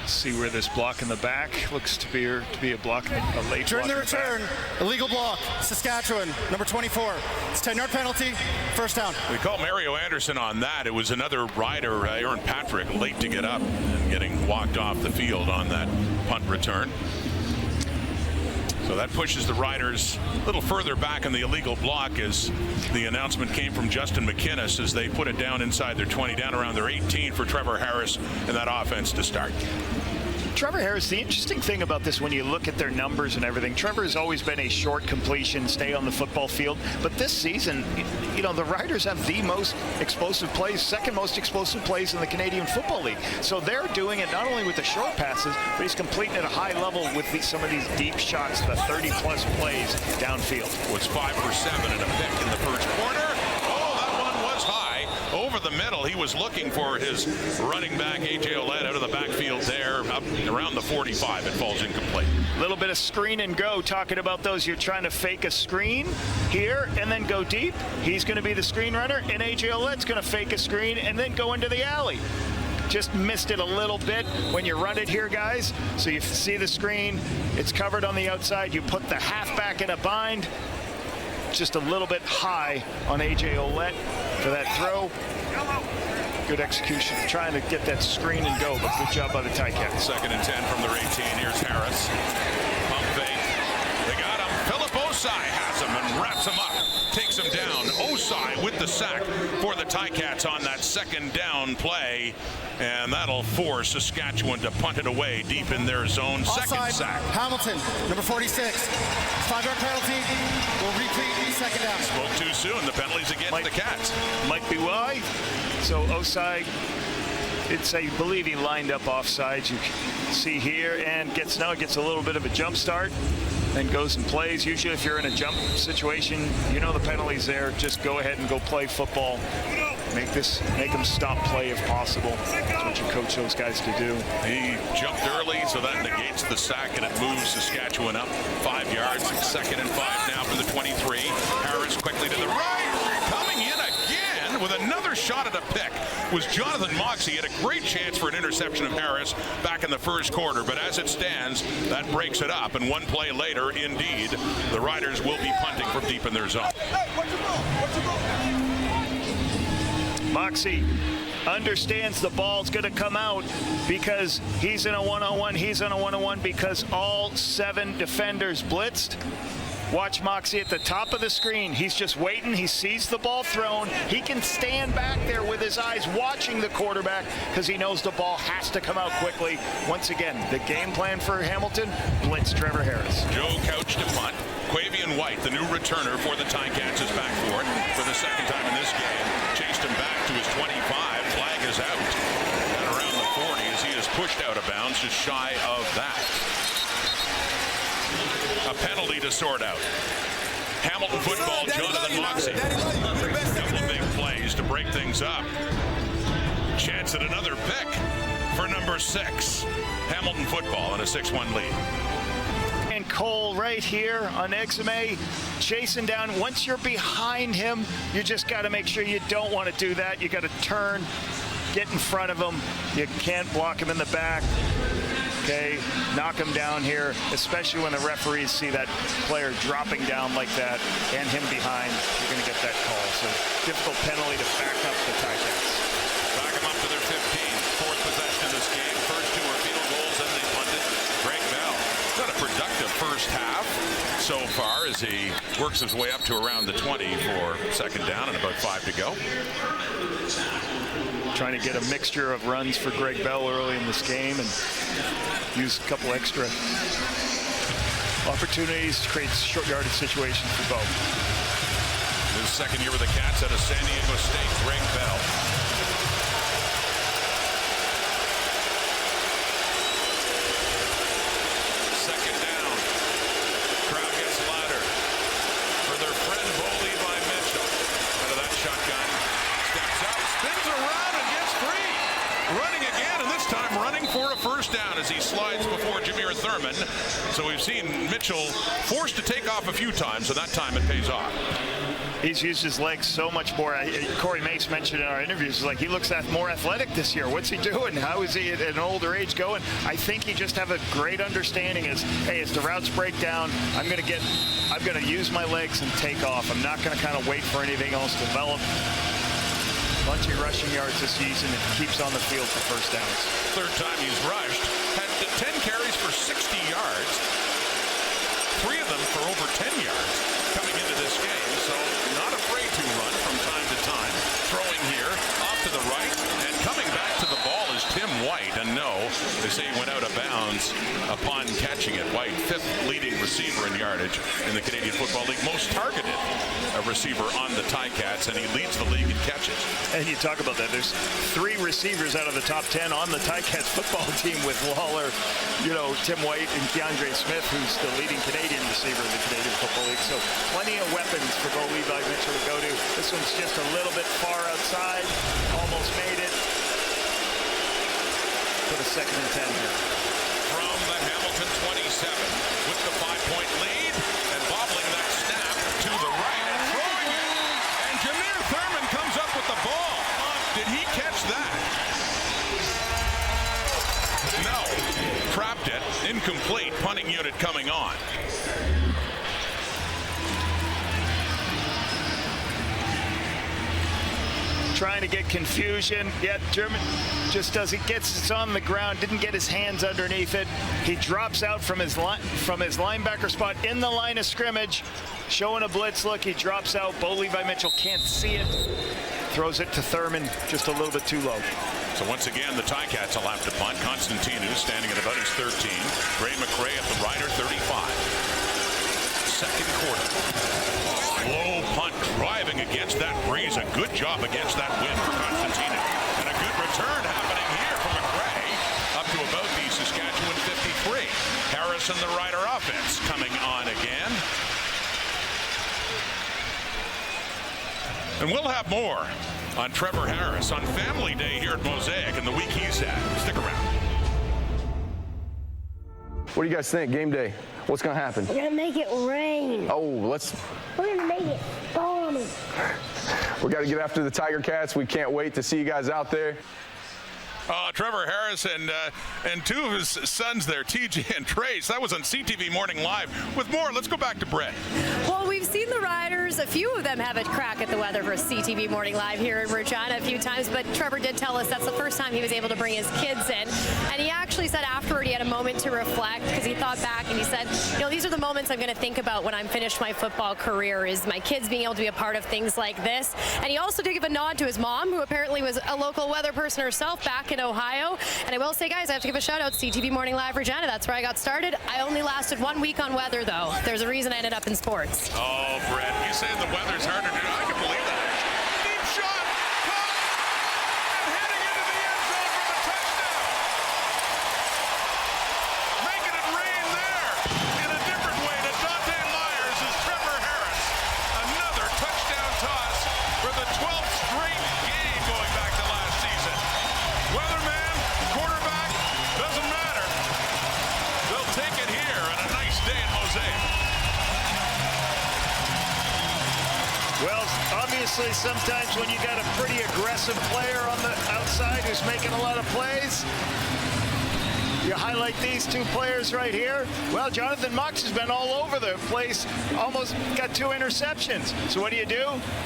See where this block in the back looks to be a block, a late During block the return, illegal block, Saskatchewan, number 24. It's 10-yard penalty, first down. We call Mario Anderson on that. It was another rider, Aaron Patrick, late to get up and getting walked off the field on that punt return. So that pushes the Riders a little further back in the illegal block as the announcement came from Justin McInnes as they put it down inside their 20, down around their 18 for Trevor Harris and that offense to start. Trevor Harris, the interesting thing about this when you look at their numbers and everything, Trevor has always been a short completion, stay on the football field. But this season, you know, the Riders have the most explosive plays, second most explosive plays in the Canadian Football League. So they're doing it not only with the short passes, but he's completing at a high level with some of these deep shots, the 30-plus plays downfield. Was 5 for 7 and a pick in the first quarter. Over the middle, he was looking for his running back, A.J. Olette, out of the backfield there, up around the 45. It falls incomplete. A little bit of screen and go, talking about those. You're trying to fake a screen here and then go deep. He's going to be the screen runner, and A.J. Olette's going to fake a screen and then go into the alley. Just missed it a little bit when you run it here, guys. So you see the screen. It's covered on the outside. You put the halfback in a bind. Just a little bit high on A.J. Olette for that throw. Good execution, trying to get that screen and go, but good job by the Ticats. 2nd and 10 from their 18. Here's Harris. Pump fake. They got him. Philip Osai has him and wraps him up. Takes him down. Osai with the sack for the Ticats on that second down play. And that'll force Saskatchewan to punt it away deep in their zone. Second Offside, sack. Hamilton, number 46. 5-yard penalty. Will repeat second down. Spoke too soon. The penalties against the Cats. Might be why. So Osai, I believe he lined up offsides. You can see here and gets a little bit of a jump start. Then goes and plays. Usually if you're in a jump situation, you know the penalty's there. Just go ahead and go play football. Make them stop play if possible. That's what you coach those guys to do. He jumped early, so that negates the sack, and it moves Saskatchewan up 5 yards. 2nd and 5 now for the 23. Harris quickly to the right. Coming in again with another shot at a pick was Jonathan Moxey. He had a great chance for an interception of Harris back in the first quarter, but as it stands, that breaks it up. And one play later, indeed, the Riders will be punting from deep in their zone. Moxey understands the ball's going to come out because he's in a one-on-one. He's in a one-on-one because all 7 defenders blitzed. Watch Moxey at the top of the screen. He's just waiting. He sees the ball thrown. He can stand back there with his eyes watching the quarterback because he knows the ball has to come out quickly. Once again, the game plan for Hamilton, blitz Trevor Harris. Joe Couch to punt. Quavian White, the new returner for the Ticats, is back for it for the second time in this game. Chased him back to his 25. seconds just shy of that. A penalty to sort out. Hamilton football, Jonathan Moxey. A couple of big plays to break things up. Chance at another pick for number 6. Hamilton football in a 6-1 lead. And Cole right here on Exame, chasing down. Once you're behind him, you just got to make sure you don't want to do that. You got to turn, get in front of him. You can't block him in the back. Okay, knock him down here, especially when the referees see that player dropping down like that and him behind. You're going to get that call. So difficult penalty to back up the Ticats. Back them up to their 15. Fourth possession of this game. First 2 are field goals, and they punted. Greg Bell got a productive first half so far as he works his way up to around the 20 for second down and about 5 to go. Trying to get a mixture of runs for Greg Bell early in this game and use a couple extra opportunities to create short yardage situations for both. His second year with the Cats out of San Diego State, Greg Bell. Second down. Crowd gets louder for their friend Bo Levi Mitchell. Out of that shotgun. Steps up, spins around and gets free. Running again, and this time running for a first down as he slides before Jameer Thurman. So we've seen Mitchell forced to take off a few times, so that time it pays off. He's used his legs so much more. Corey Mace mentioned in our interviews, like he looks more athletic this year. What's he doing? How is he at an older age going? I think he just have a great understanding as, hey, as the routes break down, I'm going to use my legs and take off. I'm not going to kind of wait for anything else to develop. Bunch of rushing yards this season and keeps on the field for first downs. Third time he's rushed. Had 10 carries for 60 yards. 3 of them for over 10 yards coming into this game. So not afraid to run from time to time. Throwing here off to the right and coming back to the ball is Tim White. And no, they say he went out of bounds upon catching it. White, 5th leading receiver in yardage in the Canadian Football League. Most targeted receiver on the Ticats, and he leads the league in catches. And you talk about that. There's 3 receivers out of the top 10 on the Ticats football team with Lawler, Tim White, and Keandre Smith, who's the leading Canadian receiver in the Canadian Football League. So plenty of weapons for Bo Levi Mitchell to go to. This one's just a little bit far outside. Almost made it. Put a 2nd and 10 here. From the Hamilton 27 with the 5-point lead and bobbling that snap to the right and throwing it. And Jameer Thurman comes up with the ball. Did he catch that? No. Trapped it. Incomplete. Punting unit coming on. Trying to get confusion. Yet German just does it. It's on the ground. Didn't get his hands underneath it. He drops out from his linebacker spot in the line of scrimmage, showing a blitz look. He drops out. Bo Levi Mitchell can't see it. Throws it to Thurman just a little bit too low. So once again, the Ticats will have to punt. Constantinu standing at about his 13. Ray McRae at the Rider 35. Second quarter. Slow punt driving against that breeze. A good job against that wind for Constantinu. And a good return happening here from McRae up to about the Saskatchewan 53. Harris and the Rider offense coming on again. And we'll have more on Trevor Harris on Family Day here at Mosaic and the week he's had. Stick around. What do you guys think? Game day. What's going to happen? We're going to make it rain. Oh, We're going to make it bomb. We got to get after the Tiger Cats. We can't wait to see you guys out there. Trevor Harris and 2 of his sons there, TJ and Trace. That was on CTV Morning Live. With more, let's go back to Brett. Well, we've seen the Riders, a few of them have a crack at the weather for CTV Morning Live here in Regina a few times, but Trevor did tell us that's the first time he was able to bring his kids in. And he actually said afterward he had a moment to reflect because he thought back and he said, these are the moments I'm going to think about when I'm finished my football career, is my kids being able to be a part of things like this. And he also did give a nod to his mom, who apparently was a local weather person herself back in Ohio. And I will say, guys, I have to give a shout out to CTV Morning Live Regina. That's where I got started. I only lasted 1 week on weather, though. There's a reason I ended up in sports. Oh, Brett, you saying the weather's harder to do? I can believe that. Deep shot, caught, and heading into the end zone for the touchdown. 12th straight game going back to last season. Weatherman, quarterback, doesn't matter. They'll take it here on a nice day in Mosaic. Well, obviously, sometimes when you got a pretty aggressive player on the outside who's making a lot of plays, you highlight these two players right here. Well, Jonathan Mox has been all over the place, almost got 2 interceptions. So what do?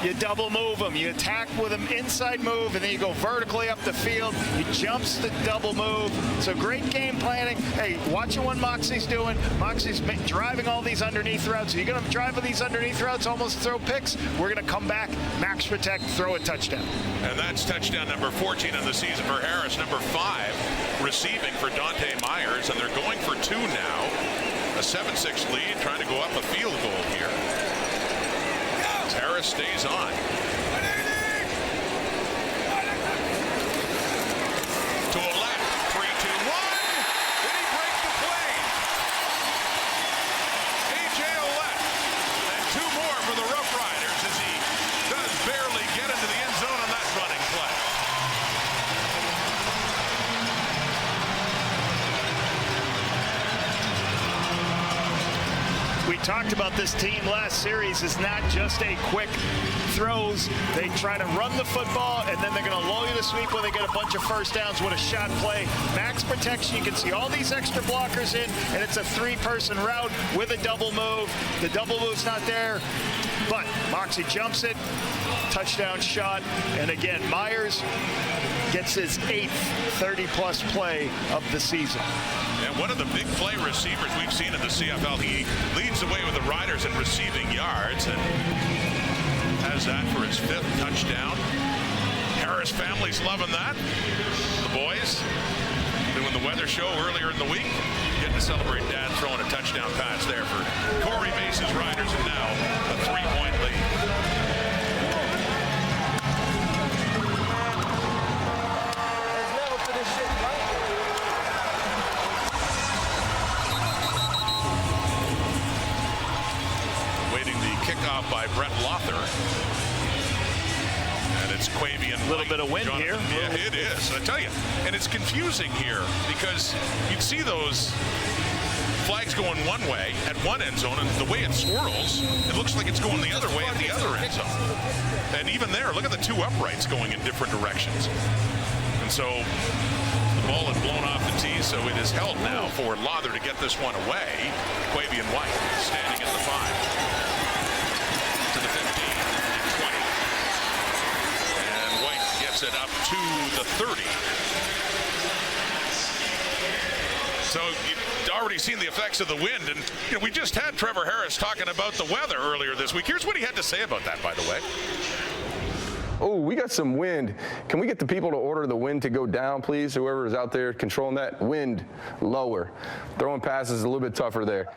You double move him. You attack with him inside move, and then you go vertically up the field. He jumps the double move. So great game planning. Hey, watching what Moxie's doing. Moxie's driving all these underneath routes. You're going to drive with these underneath routes, almost throw picks. We're going to come back, max protect, throw a touchdown. And that's touchdown number 14 of the season for Harris. Number 5 receiving for Dante Myers, and they're going for 2 now. A 7-6 lead, trying to go up a field goal here. As Harris stays on. To a left, 3-2-1. Did he break the plane? A.J. Ouellette. And 2 more for the Roughriders as he does barely get into the end zone on that running play. We talked about this team last series. It's not just a quick throws. They try to run the football, and then they're going to lull you this week when they get a bunch of first downs with a shot play. Max protection. You can see all these extra blockers in, and it's a 3-person route with a double move. The double move's not there, but Moxie jumps it. Touchdown shot. And again, Myers gets his 8th 30-plus play of the season. And one of the big play receivers we've seen in the CFL. He leads the way with the Riders in receiving yards and has that for his 5th touchdown. Harris family's loving that. The boys doing the weather show earlier in the week. Getting to celebrate Dad throwing a touchdown pass there for Corey Mace's Riders, and now a 3-point lead. Kickoff by Brett Lother. And it's Quavian. A little bit of wind here. Yeah, it is. I tell you. And it's confusing here because you'd see those flags going one way at one end zone, and the way it swirls, it looks like it's going the other way at the other end zone. And even there, look at the 2 uprights going in different directions. And so the ball is blown off the tee, so it is held now for Lother to get this one away. Quavian White standing at the 5. To the 15, 20. And White gets it up to the 30. So you've already seen the effects of the wind. And we just had Trevor Harris talking about the weather earlier this week. Here's what he had to say about that, by the way. Oh, we got some wind. Can we get the people to order the wind to go down, please? Whoever is out there controlling that. Wind lower. Throwing passes is a little bit tougher there.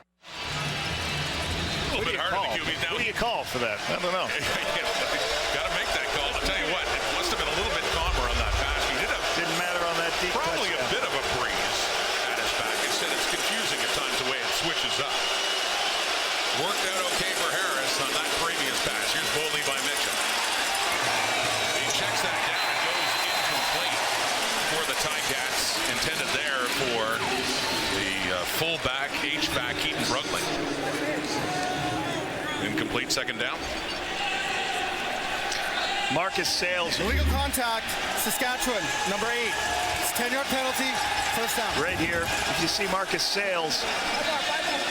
A little bit harder to QB. Who do you call for that? I don't know. Got to make that call. I'll tell you what, it must have been a little bit calmer on that pass. He didn't matter on that deep probably touchdown. A bit of a breeze at his back. Instead, it's confusing at times the way it switches up. Worked out okay for Harris on that previous pass. Here's Bo Levi Mitchell. He checks that down and goes incomplete for the Ticats. Intended there for the fullback, H-back, Keaton Brugling. Incomplete, 2nd down. Marcus Sales. Illegal contact, Saskatchewan, number 8. It's 10-yard penalty, 1st down. Right here, if you see Marcus Sales,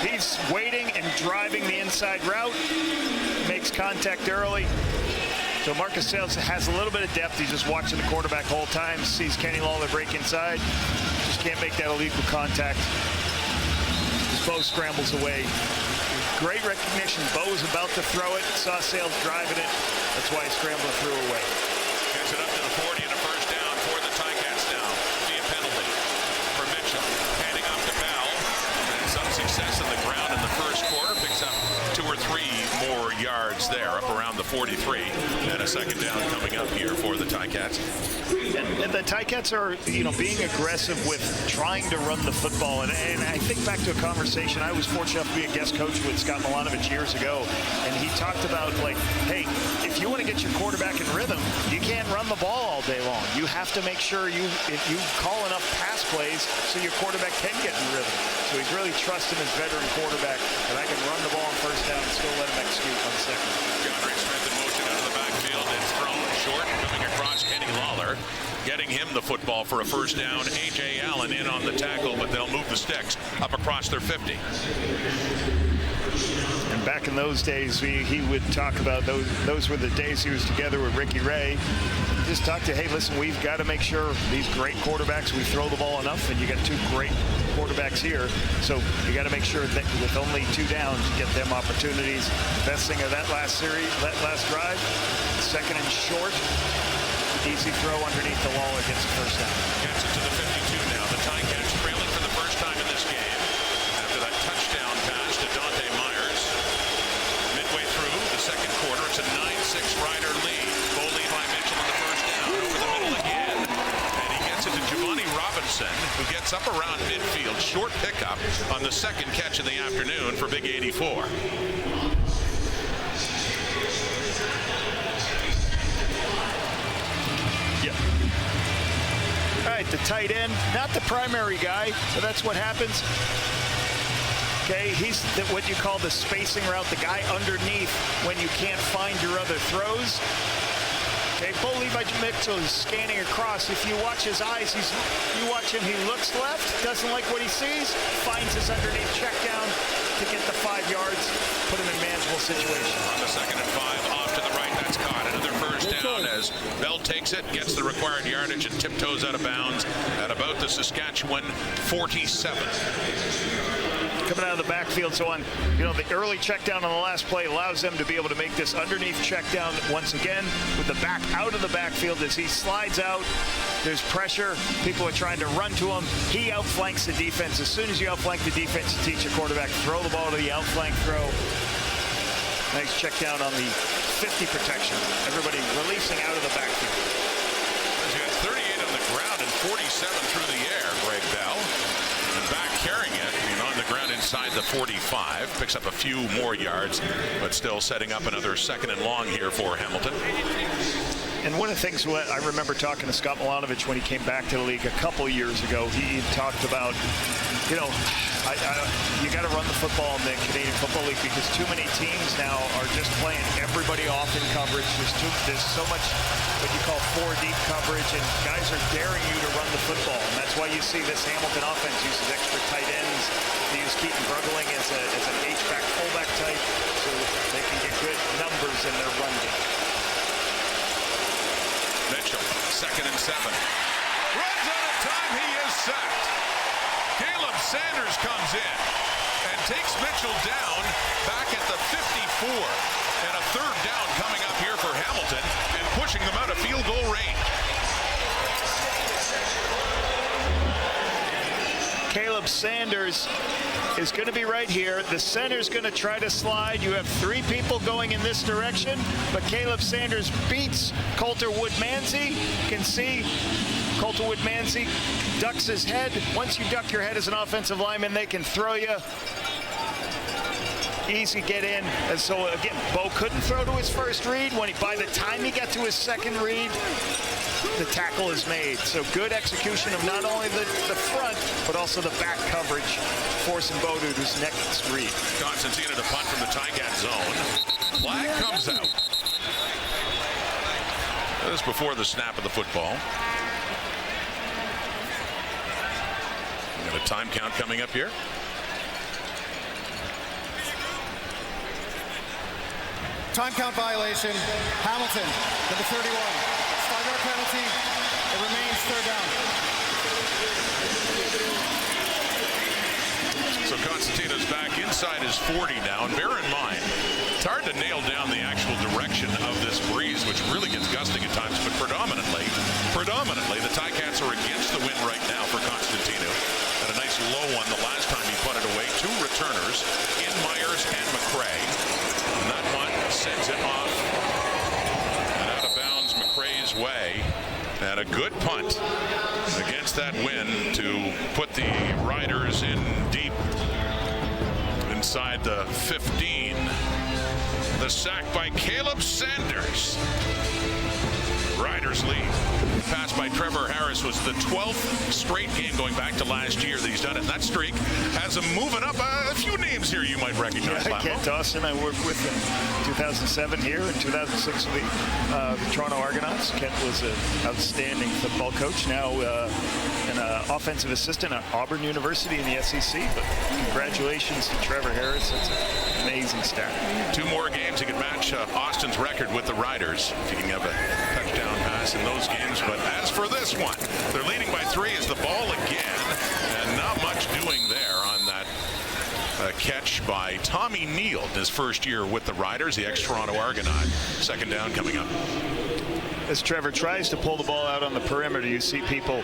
he's waiting and driving the inside route. Makes contact early. So Marcus Sales has a little bit of depth. He's just watching the quarterback the whole time. Sees Kenny Lawler break inside. Just can't make that illegal contact. As Bo scrambles away. Great recognition. Bo was about to throw it. Saw Sales driving it. That's why he scrambled and threw away. Gets it up to the 40 and a 1st down for the Ticats now. Via penalty for Mitchell. Handing off to Bell. And some success on the ground in the 1st quarter. Picks up 2 or 3 more yards there, up around the 43. And a 2nd down coming up here for the Ticats. And the Ticats are, being aggressive with trying to run the football. And I think back to a conversation. I was fortunate enough to be a guest coach with Scott Milanovic years ago. And he talked about, hey, if you want to get your quarterback in rhythm, you can't run the ball all day long. You have to make sure if you call enough pass plays so your quarterback can get in rhythm. So he's really trusting his veteran quarterback that I can run the ball on first down and still let him execute on second. DeAndre Smith in motion out of the backfield. It's thrown short, coming across Kenny Lawler. Getting him the football for a first down. A.J. Allen in on the tackle, but they'll move the sticks up across their 50. And back in those days, he would talk about those were the days he was together with Ricky Ray. Just talk to, hey, listen, we've got to make sure these great quarterbacks, we throw the ball enough, and you got two great quarterbacks here. So you got to make sure that with only 2 downs, you get them opportunities. Best thing of that last drive, second and short. Easy throw underneath the wall, it gets the first down. Gets it to the 52 now. The Ticats trailing for the first time in this game after that touchdown pass to Dante Myers. Midway through the second quarter, it's a 9-6 Rider lead. Bo Levi Mitchell on the first down. Over the middle again. And he gets it to Giovanni Robinson, who gets up around midfield. Short pickup on the second catch of the afternoon for Big 84. All right, the tight end, not the primary guy, so that's what happens. Okay, he's what you call the spacing route, the guy underneath when you can't find your other throws. Okay, Bo Levi Mitchell is scanning across. If you watch his eyes, you watch him, he looks left, doesn't like what he sees, finds his underneath check down to get the 5 yards, put him in manageable situation. On the second and 5, off to the right, that's caught. Another first down as Bell takes it, gets the required yardage, and tiptoes out of bounds at about the Saskatchewan 47. Coming out of the backfield, so on, the early check down on the last play allows them to be able to make this underneath check down once again with the back out of the backfield as he slides out. There's pressure. People are trying to run to him. He outflanks the defense. As soon as you outflank the defense, you teach your quarterback to throw the ball to the outflank throw. Nice check down on the 50 protection. Everybody releasing out of the backfield. He's got 38 on the ground and 47 through the air, Greg Bell. And back carrying it, on the ground inside the 45. Picks up a few more yards, but still setting up another second and long here for Hamilton. And one of the things I remember talking to Scott Milanovic when he came back to the league a couple years ago, he talked about, you got to run the football in the Canadian Football League because too many teams now are just playing everybody off in coverage. There's so much what you call 4 deep coverage, and guys are daring you to run the football. And that's why you see this Hamilton offense uses extra tight ends. They use Keaton Bruggeling as an H-back, fullback type, so they can get good numbers in their run game. Mitchell, second and 7. Runs out of time, he is sacked. Caleb Sanders comes in and takes Mitchell down back at the 54. And a third down coming up here for Hamilton and pushing them out of field goal range. Caleb Sanders is going to be right here. The center's going to try to slide. You have 3 people going in this direction, but Caleb Sanders beats Coulter Woodmansey. You can see Coulter Woodmansey ducks his head. Once you duck your head as an offensive lineman, they can throw you. Easy get in. And so again, Bo couldn't throw to his first read. By the time he got to his second read, the tackle is made. So good execution of not only the front, but also the back coverage, forcing Bo to his next read. Constantine to punt from the Ticat zone. Flag comes out. This is before the snap of the football. We got a time count coming up here. Time count violation. Hamilton, number 31. 5-yard penalty. It remains third down. So Constantino's back inside his 40 now. And bear in mind, it's hard to nail down the actual direction of this breeze, which really gets gusting at times. But predominantly, the Ticats are against the wind right now for Constantino. Had a nice low one the last time he put it away. 2 returners in Myers and McCray. And that one sends it off and out of bounds McCray's way. And a good punt against that wind to put the Riders in deep inside the 15. The sack by Caleb Sanders. Riders lead. Pass by Trevor Harris was the 12th straight game going back to last year that he's done it. And that streak has him moving up. A few names here you might recognize. Yeah, Kent Dawson, I worked with in 2007 here. In 2006 with the Toronto Argonauts. Kent was an outstanding football coach. Now an offensive assistant at Auburn University in the SEC. But congratulations to Trevor Harris. That's an amazing stat. 2 more games he could match Austin's record with the Riders if he can have a touchdown pass in those games. But as for this one, they're leading by 3 as the ball again, and not much doing there on that catch by Tommy Neal in his first year with the Riders, the ex-Toronto Argonaut. 2nd down coming up. As Trevor tries to pull the ball out on the perimeter, you see people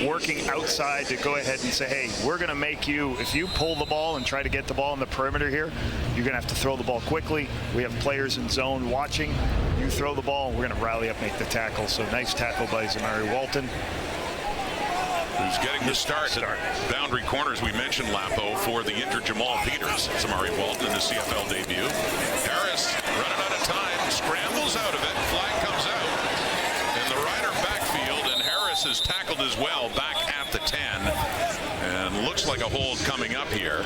working outside to go ahead and say, hey, we're going to make you, if you pull the ball and try to get the ball in the perimeter here, you're going to have to throw the ball quickly. We have players in zone watching. You throw the ball, and we're going to rally up, make the tackle. So nice tackle by Zamari Walton. Who's getting the start at boundary corners. We mentioned Lapo for the injured Jamal Peters. Zamari Walton in the CFL debut. Harris running out of time, scrambles out of it, flag comes out. In the Rider backfield, and Harris is tackled as well back at the 10. And looks like a hold coming up here.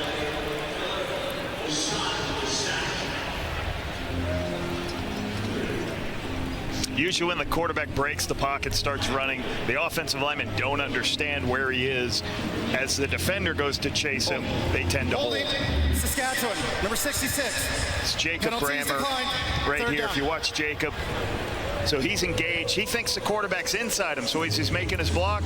Usually when the quarterback breaks, the pocket starts running. The offensive linemen don't understand where he is. As the defender goes to chase him, they tend to hold. Saskatchewan, number 66. It's Jacob Brammer right here. If you watch Jacob, so he's engaged. He thinks the quarterback's inside him, so he's making his block.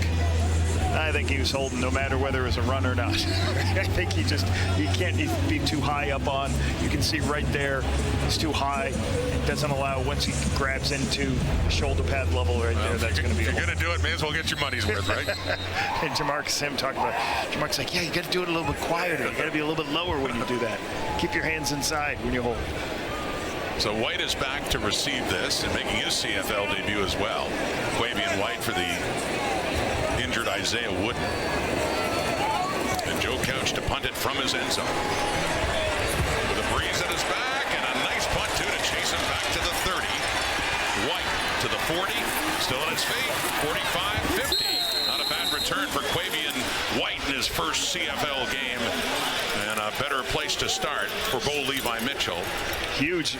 I think he was holding no matter whether it was a run or not. I think he can't be too high up on. You can see right there, he's too high. It doesn't allow, once he grabs into shoulder pad level right there, that's going to be If you're going to do it, may as well get your money's worth, right? And Jamarcus Ham talked about it. Jamarcus like, yeah, you got to do it a little bit quieter. You got to be a little bit lower when you do that. Keep your hands inside when you hold. So White is back to receive this and making his CFL debut as well. Quavian White for the injured Isaiah Wooden. And Joe Couch to punt it from his end zone. With a breeze at his back and a nice punt too to chase him back to the 30. White to the 40, still on his feet, 45, 50. Not a bad return for Quavian White in his first CFL game. And a better place to start for Bo Levi Mitchell. Huge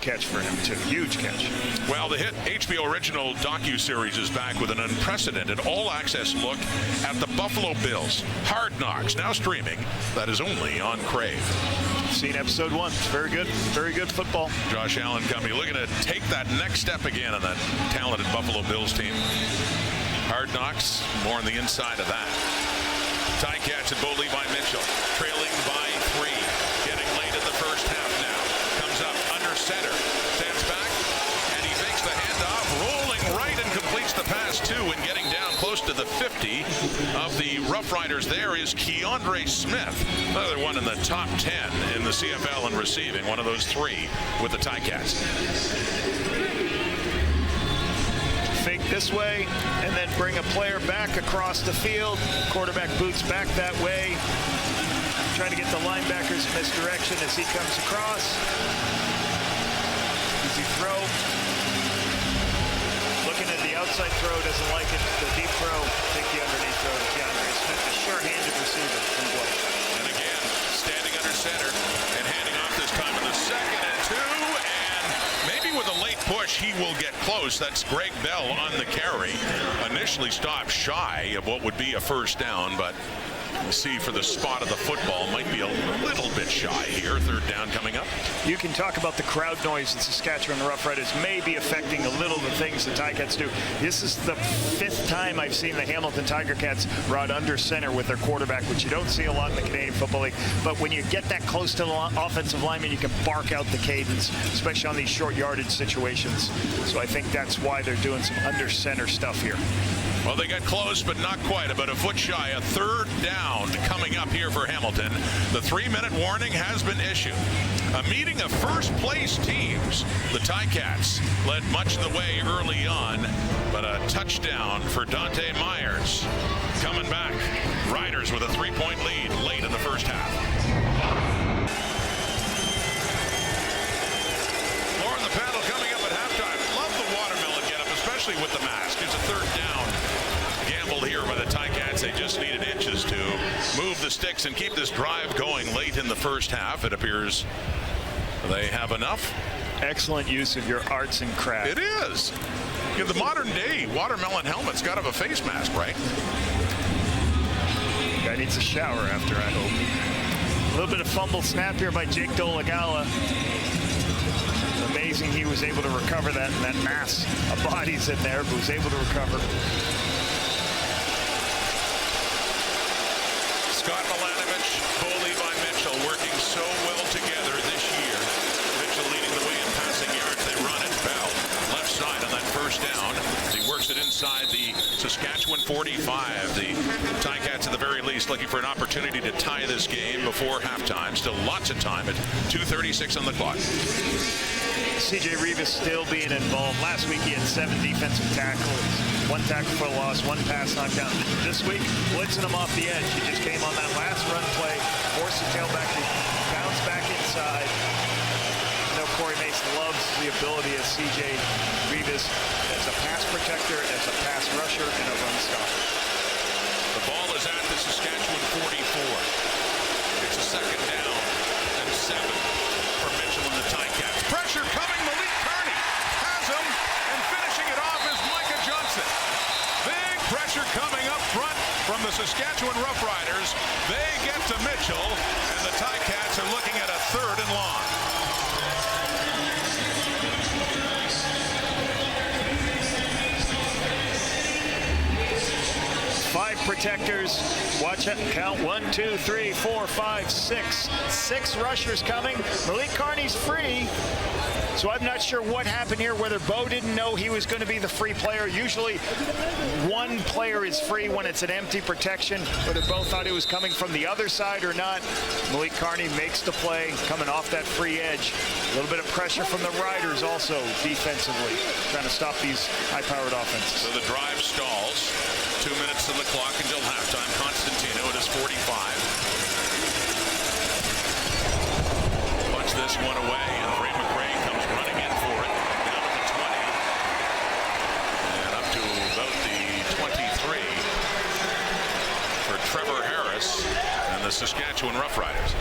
catch for him, too. Huge catch. Well, the hit HBO original docuseries is back with an unprecedented all-access look at the Buffalo Bills. Hard Knocks, now streaming. That is only on Crave. Seen episode 1. It's very good football. Josh Allen Company looking to take that next step again on that talented Buffalo Bills team. Hard Knocks, more on the inside of that. Tie catch and Bo Levi Mitchell trailing by 3. Getting late in the first half now. Comes up under center. Stands back and he fakes the handoff. Rolling right and completes the pass too, and getting down close to the 50 of the Roughriders there is Keandre Smith. Another one in the top 10 in the CFL in receiving. One of those 3 with the Ticats. Fake this way and then bring a player back across the field. Quarterback boots back that way. Trying to get the linebackers in misdirection as he comes across. Easy throw. Looking at the outside throw, doesn't like it. The deep throw, take the underneath throw to Keandre Smith, the sure-handed receiver from Blake. And again, standing under center and handing off this time in the 2nd and 2. And maybe with a late push, he will get close. That's Greg Bell on the carry. Initially stopped shy of what would be a first down, but we'll see for the spot of the football. Might be a little bit shy here. 3rd down coming up. You can talk about the crowd noise in Saskatchewan. The Roughriders may be affecting a little the things the Ticats do. This is the 5th time I've seen the Hamilton Tiger Cats run under center with their quarterback, which you don't see a lot in the Canadian Football League. But when you get that close to the offensive lineman, you can bark out the cadence, especially on these short yardage situations. So I think that's why they're doing some under center stuff here. Well, they got close, but not quite. About a foot shy. A 3rd down coming up here for Hamilton. The 3-minute warning has been issued. A meeting of first-place teams. The Ticats led much of the way early on, but a touchdown for Dante Myers. Coming back, Riders with a 3-point lead late in the first half. Lauren, the paddle coming up at halftime. Love the watermelon get up, especially with the mask. It's a third down. Gamble here by the Ticats. They just needed inches to move the sticks and keep this drive going late in the first half. It appears they have enough. Excellent use of your arts and crafts. It is. You know, the modern day watermelon helmet's got to have a face mask, right? Guy needs a shower after, I hope. A little bit of fumble snap here by Jake Dolegala. Amazing he was able to recover that, and that mass of bodies in there, but was able to recover. Scott Milanovich, Bo Levi Mitchell working so well together this year. Mitchell leading the way in passing yards. They run it. Bell, left side on that first down. He works it inside the Saskatchewan 45. The Ticats at the very least looking for an opportunity to tie this game before halftime. Still lots of time at 2:36 on the clock. CJ Rivas still being involved. Last week he had 7 defensive tackles, 1 tackle for a loss, 1 pass knockdown. This week, blitzing him off the edge. He just came on that last run play, forced the tailback to bounce back inside. You know, Corey Mace loves the ability of CJ Rivas as a pass protector, as a pass rusher, and a run stopper. The ball is at the Saskatchewan 44. It's a second down and 7 for Mitchell and the Ticats. Pressure coming. Malik Carney has him, and finishing it off is Micah Johnson. Big pressure coming up front from the Saskatchewan Roughriders. They get to Mitchell, and the Ticats are looking at a 3rd and long. Five protectors. Watch it. Count 1, 2, 3, 4, 5, 6. 6 rushers coming. Malik Carney's free. So I'm not sure what happened here, whether Bo didn't know he was going to be the free player. Usually one player is free when it's an empty protection, whether Bo thought it was coming from the other side or not. Malik Carney makes the play, coming off that free edge. A little bit of pressure from the Riders also defensively, trying to stop these high-powered offenses. So the drive stalls. 2 minutes to the clock until halftime. Constantino at his 45. Punch this one away, and Ray McRae comes running in for it. Down at the 20. And up to about the 23 for Trevor Harris and the Saskatchewan Roughriders.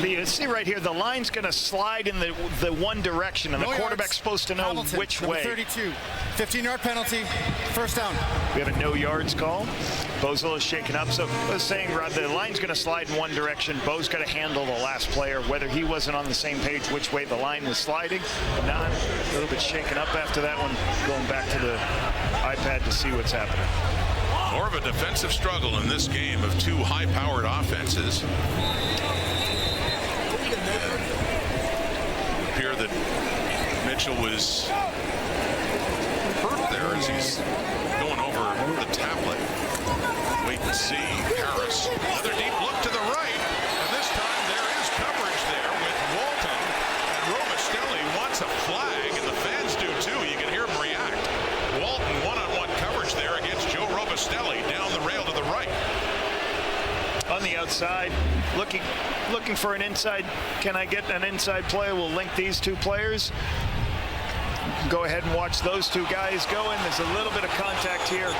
You see right here, the line's going to slide in the one direction, and the quarterback's supposed to know Hamilton, which number way. 32, 15-yard penalty, first down. We have a no yards call. Bozo is shaken up. So I was saying, Rod, the line's going to slide in one direction. Bo's got to handle the last player, whether he wasn't on the same page which way the line was sliding or not. A little bit shaken up after that one, going back to the iPad to see what's happening. More of a defensive struggle in this game of 2 high-powered offenses. It appeared that Mitchell was hurt there as he's going over the tablet. Wait and see. Harris. Another deep look to the right. And this time there is coverage there with Walton. And Robistelli wants a flag, and the fans do too. You can hear him react. Walton one-on-one coverage there against Joe Robistelli down the rail to the right. On the outside, looking for an inside. Can I get an inside play? We'll link these 2 players. Go ahead and watch those 2 guys go in. There's a little bit of contact here.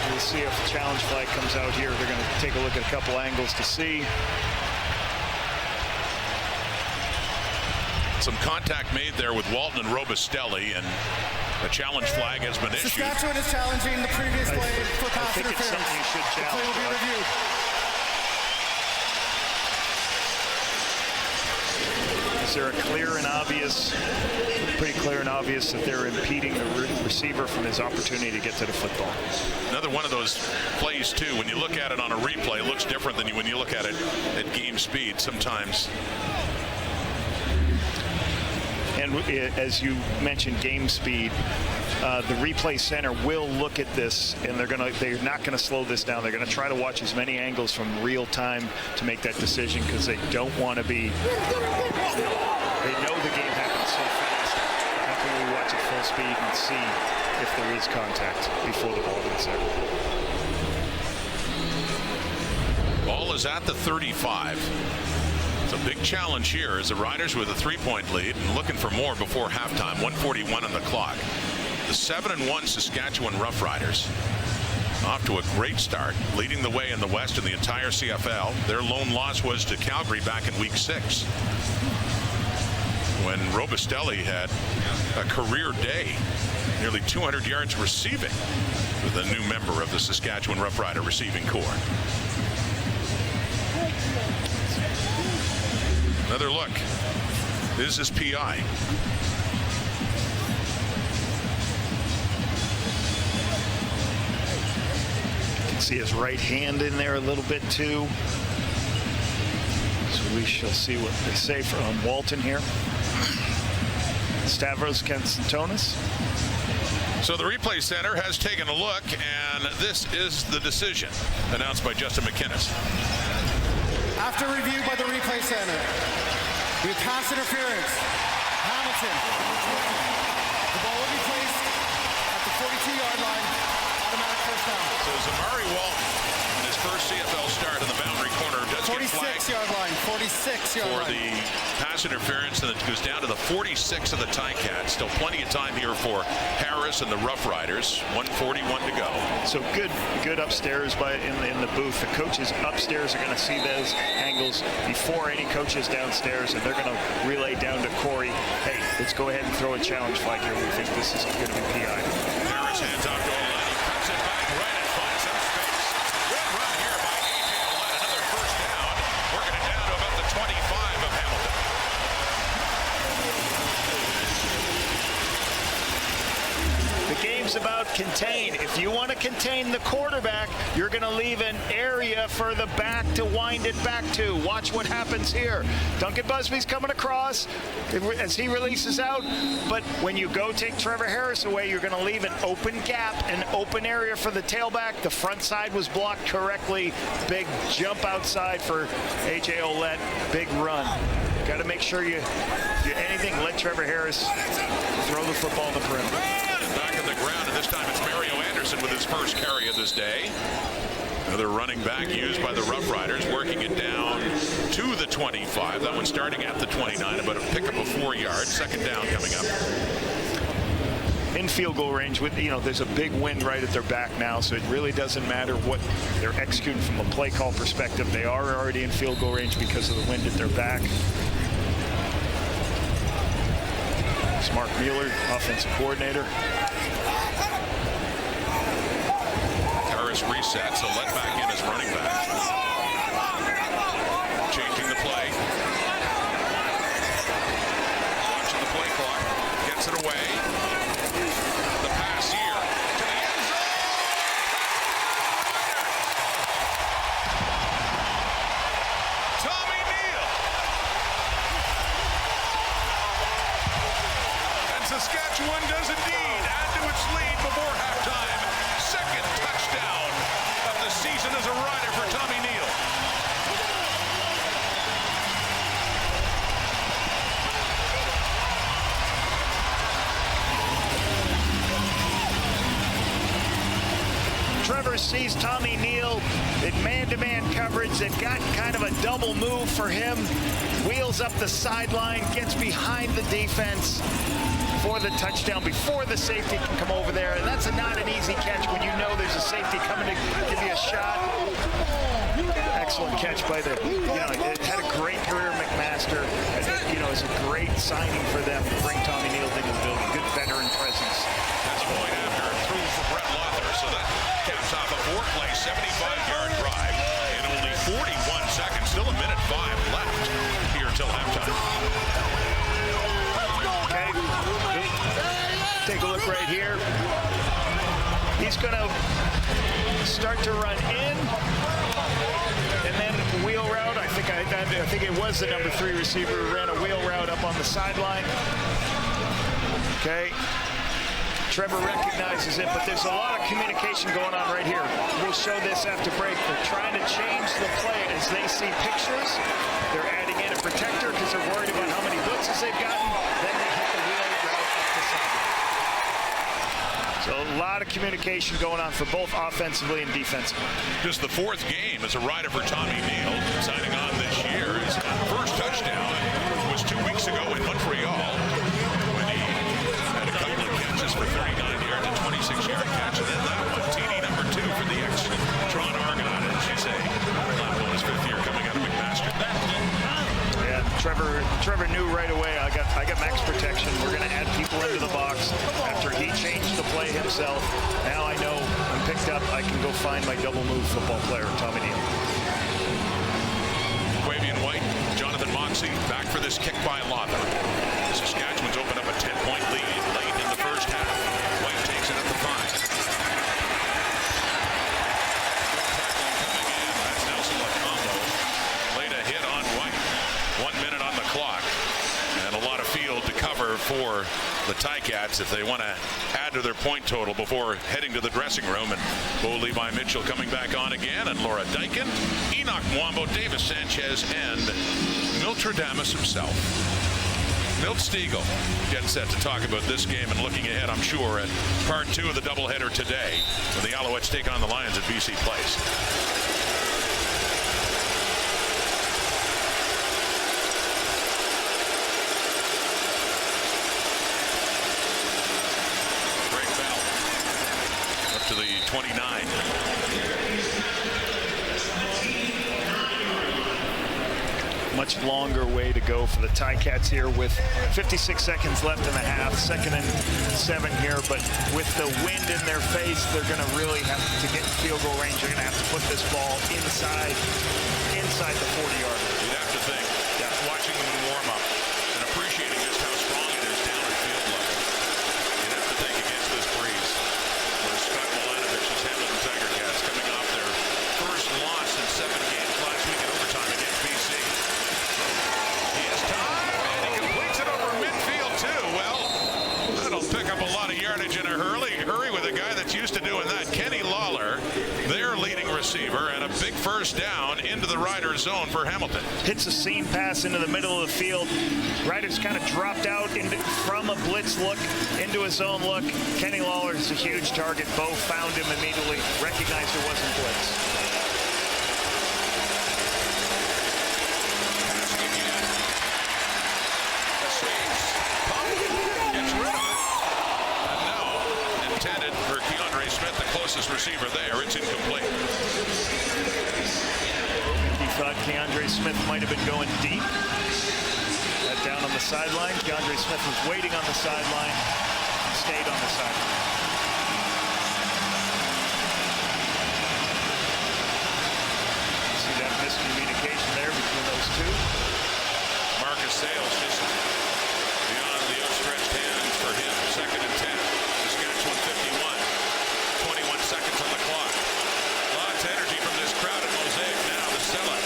We'll see if the challenge flag comes out here. They're going to take a look at a couple angles to see. Some contact made there with Walton and Robistelli, and a challenge flag has been issued. Saskatchewan is challenging the previous play for pass I think it's something you should challenge. The play will be reviewed. Is there a pretty clear and obvious that they're impeding the receiver from his opportunity to get to the football? Another one of those plays, too. When you look at it on a replay, it looks different than when you look at it at game speed sometimes. And as you mentioned, game speed, the replay center will look at this, and they're not going to slow this down. They're going to try to watch as many angles from real time to make that decision, because they don't want to be. They know the game happens so fast, and full speed and see if there is contact before the ball gets there. Ball is at the 35. It's a big challenge here as the Riders with a 3-point lead and looking for more before halftime. 1:41 on the clock. The 7-1 Saskatchewan Roughriders off to a great start, leading the way in the West in the entire CFL. Their lone loss was to Calgary back in Week 6 when Robustelli had a career day, nearly 200 yards receiving with a new member of the Saskatchewan Roughrider receiving corps. Another look. This is PI. See his right hand in there a little bit too. So we shall see what they say from Walton here. Stavros Konstantonis. So the replay center has taken a look, and this is the decision announced by Justin McInnes. After review by the replay center, with pass interference, Hamilton. The ball will be placed at the 42-yard line. Automatic first down. So Zamari Walton, in his first CFL start in the boundary corner, does get flagged 46-yard line, 46-yard line. for the pass interference, and it goes down to the 46 of the Ticats. Still plenty of time here for Harris and the Roughriders. 1:41 to go. So good upstairs in the booth. The coaches upstairs are going to see those angles before any coaches downstairs, and they're going to relay down to Corey, hey, let's go ahead and throw a challenge flag here. We think this is going to be PI. Harris hands off to Olette. He cuts it back right and finds some space. Good run here by A.J. Olette. Another first down. Working it down to about the 25 of Hamilton. The game's about contain. If you want to contain the quarterback, you're going to leave an area for the back to wind it back to. Watch what happens here. Duncan Busby's coming across as he releases out, but when you go take Trevor Harris away, you're going to leave an open gap, an open area for the tailback. The front side was blocked correctly. Big jump outside for A.J. Olette. Big run. Got to make sure you do anything. Let Trevor Harris throw the football in the perimeter. Back in the ground, and this time it's Mario Anderson with his first carry of this day. Another running back used by the Roughriders, working it down to the 25. That one starting at the 29, about a pickup of 4 yards. Second down coming up. In field goal range, with there's a big wind right at their back now, so it really doesn't matter what they're executing from a play call perspective. They are already in field goal range because of the wind at their back. It's Mark Mueller, offensive coordinator. Harris resets, so let back in as running back. Changing the play. Watching the play clock. Gets it away. The pass here to the end zone. Tommy Neal. And Saskatchewan does indeed add to its lead before halftime. Second touchdown of the season as a Rider for Tommy Neal. Trevor sees Tommy Neal in man-to-man coverage. They've got kind of a double move for him. Wheels up the sideline, gets behind the defense for the touchdown before the safety can come over there. And that's not an easy catch when you know there's a safety coming to give you a shot. Excellent catch by it had a great career, McMaster. And, it's a great signing for them to bring Tommy Neal into the building. Good veteran presence. That's point after through for Brett Lother. So that caps off a 4-play, 75-yard drive in only 41 seconds. Still a minute 5 left here till halftime. Okay. Take a look right here. He's going to start to run in and then wheel route. I think it was the number 3 receiver who ran a wheel route up on the sideline. Okay. Trevor recognizes it, but there's a lot of communication going on right here. We'll show this after break. They're trying to change the play as they see pictures. They're adding in a protector because they're worried about how many blitzes they've gotten. Then they hit the wheel route up the sideline. So a lot of communication going on for both offensively and defensively. Just the fourth game as a rider for Tommy Neal, signing on this year. His first touchdown was 2 weeks ago in Montreal when he had a couple of catches for 39 yards, a 26-yard catch, and then that one, TD number 2 for the ex-Toronto Argonaut, as you say. Lambo, his 5th year coming out of McMaster. Yeah, Trevor knew right away, I got max protection. We're going to add people into the box. After he changed the play himself, now I know I'm picked up. I can go find my double move football player, Tommy Neal. Quavian White, Jonathan Moxey back for this kick by Lother. Saskatchewan's opened up a 10-point lead late in the first half. White takes it at the 5. Coming in, that's Nelson Lacombo. Laid a hit on White. 1 minute on the clock. And a lot of field to cover for the Ticats if they want to add to their point total before heading to the dressing room. And Bo Levi Mitchell coming back on again, and Laura Dykin, Enoch Mwambo, Davis Sanchez, and Miltradamus himself. Milt Stiegel getting set to talk about this game and looking ahead, I'm sure, at part 2 of the doubleheader today when the Alouettes take on the Lions at BC Place. To the 29. Much longer way to go for the Ticats here with 56 seconds left in the half. 2nd and 7 here, but with the wind in their face, they're going to really have to get in field goal range. They're going to have to put this ball inside the 40-yard line. You'd have to think, watching them warm up and appreciating just how strong it is down in field level. You'd have to think against this breeze. Scott Milanovic has handled the Tiger Cats coming off their first loss in 7 games last week in overtime against BC. He has time, and he completes it over midfield, too. Well, that'll pick up a lot of yardage in a hurry with a guy that's used to doing that. Kenny Lawler, their leading receiver, and a big first down into the Riders zone for Hamilton. Hits a seam pass into the middle of the field. Riders kind of dropped out from a blitz look into a zone look. Kenny Lawler is a huge target. Bo found him immediately, recognized it wasn't blitz. Passing again. Gets rid of it. And now, intended for Keandre Smith, the closest receiver there. It's incomplete. He thought Keandre Smith might have been going deep. That down on the sideline. Keandre Smith was waiting on the sideline. Stayed on the sideline. See that miscommunication there between those two. Marcus Sales just beyond the outstretched hand for him. 2nd and 10. Saskatchewan 51. 21 seconds on the clock. Lots of energy from this crowd at Mosaic now. The sellout.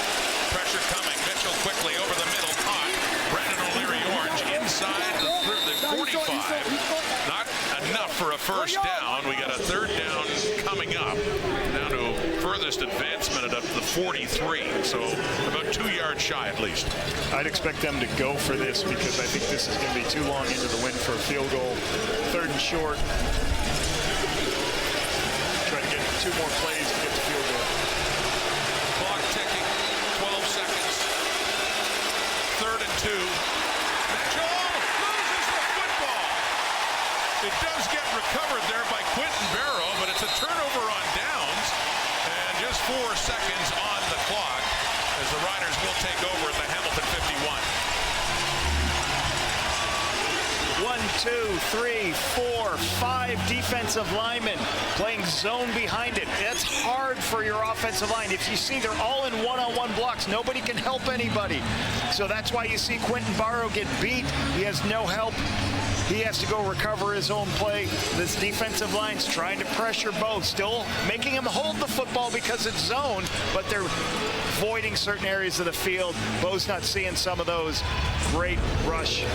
Pressure coming. Mitchell quickly over the middle. Caught. Brandon O'Leary Orange inside the 45. Not enough for a first down. We got a 3rd down coming up. Down to furthest advancement at up to the 43. So about 2 yards shy at least. I'd expect them to go for this because I think this is going to be too long into the wind for a field goal. 3rd and short. Try to get 2 more plays to get the field goal. Clock ticking. 12 seconds. 3rd and 2. Mitchell loses the football. It does get recovered there by Quentin Barrow, but it's a turnover on downs. And just 4 seconds on the clock as the Riders will take over at the Hamilton 51. 1, 2, 3, 4, 5 defensive linemen playing zone behind it. That's hard for your offensive line. If you see they're all in one-on-one blocks, nobody can help anybody. So that's why you see Quentin Barrow get beat. He has no help. He has to go recover his own play. This defensive line's trying to pressure both, still making him hold the football because it's zone, but they're voiding certain areas of the field. Bo's not seeing some of those. Great rush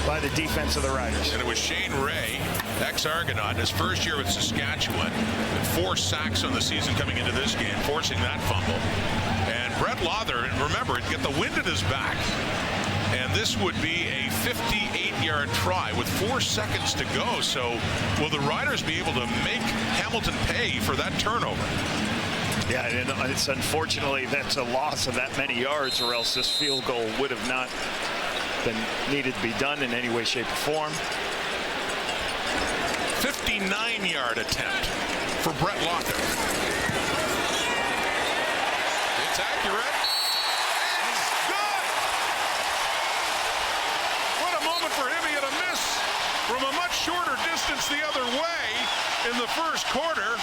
by the defense of the Riders. And it was Shane Ray, ex-Argonaut, in his first year with Saskatchewan, with 4 sacks on the season coming into this game, forcing that fumble. And Brett Lawther, remember, get the wind at his back. And this would be a 58 58-yard try with 4 seconds to go. So will the Riders be able to make Hamilton pay for that turnover? Yeah, and it's unfortunately that's a loss of that many yards, or else this field goal would have not been needed to be done in any way, shape, or form. 59-yard attempt for Brett Locker. It's accurate. It's good. What a moment for him. He had a miss from a much shorter distance the other way in the first quarter.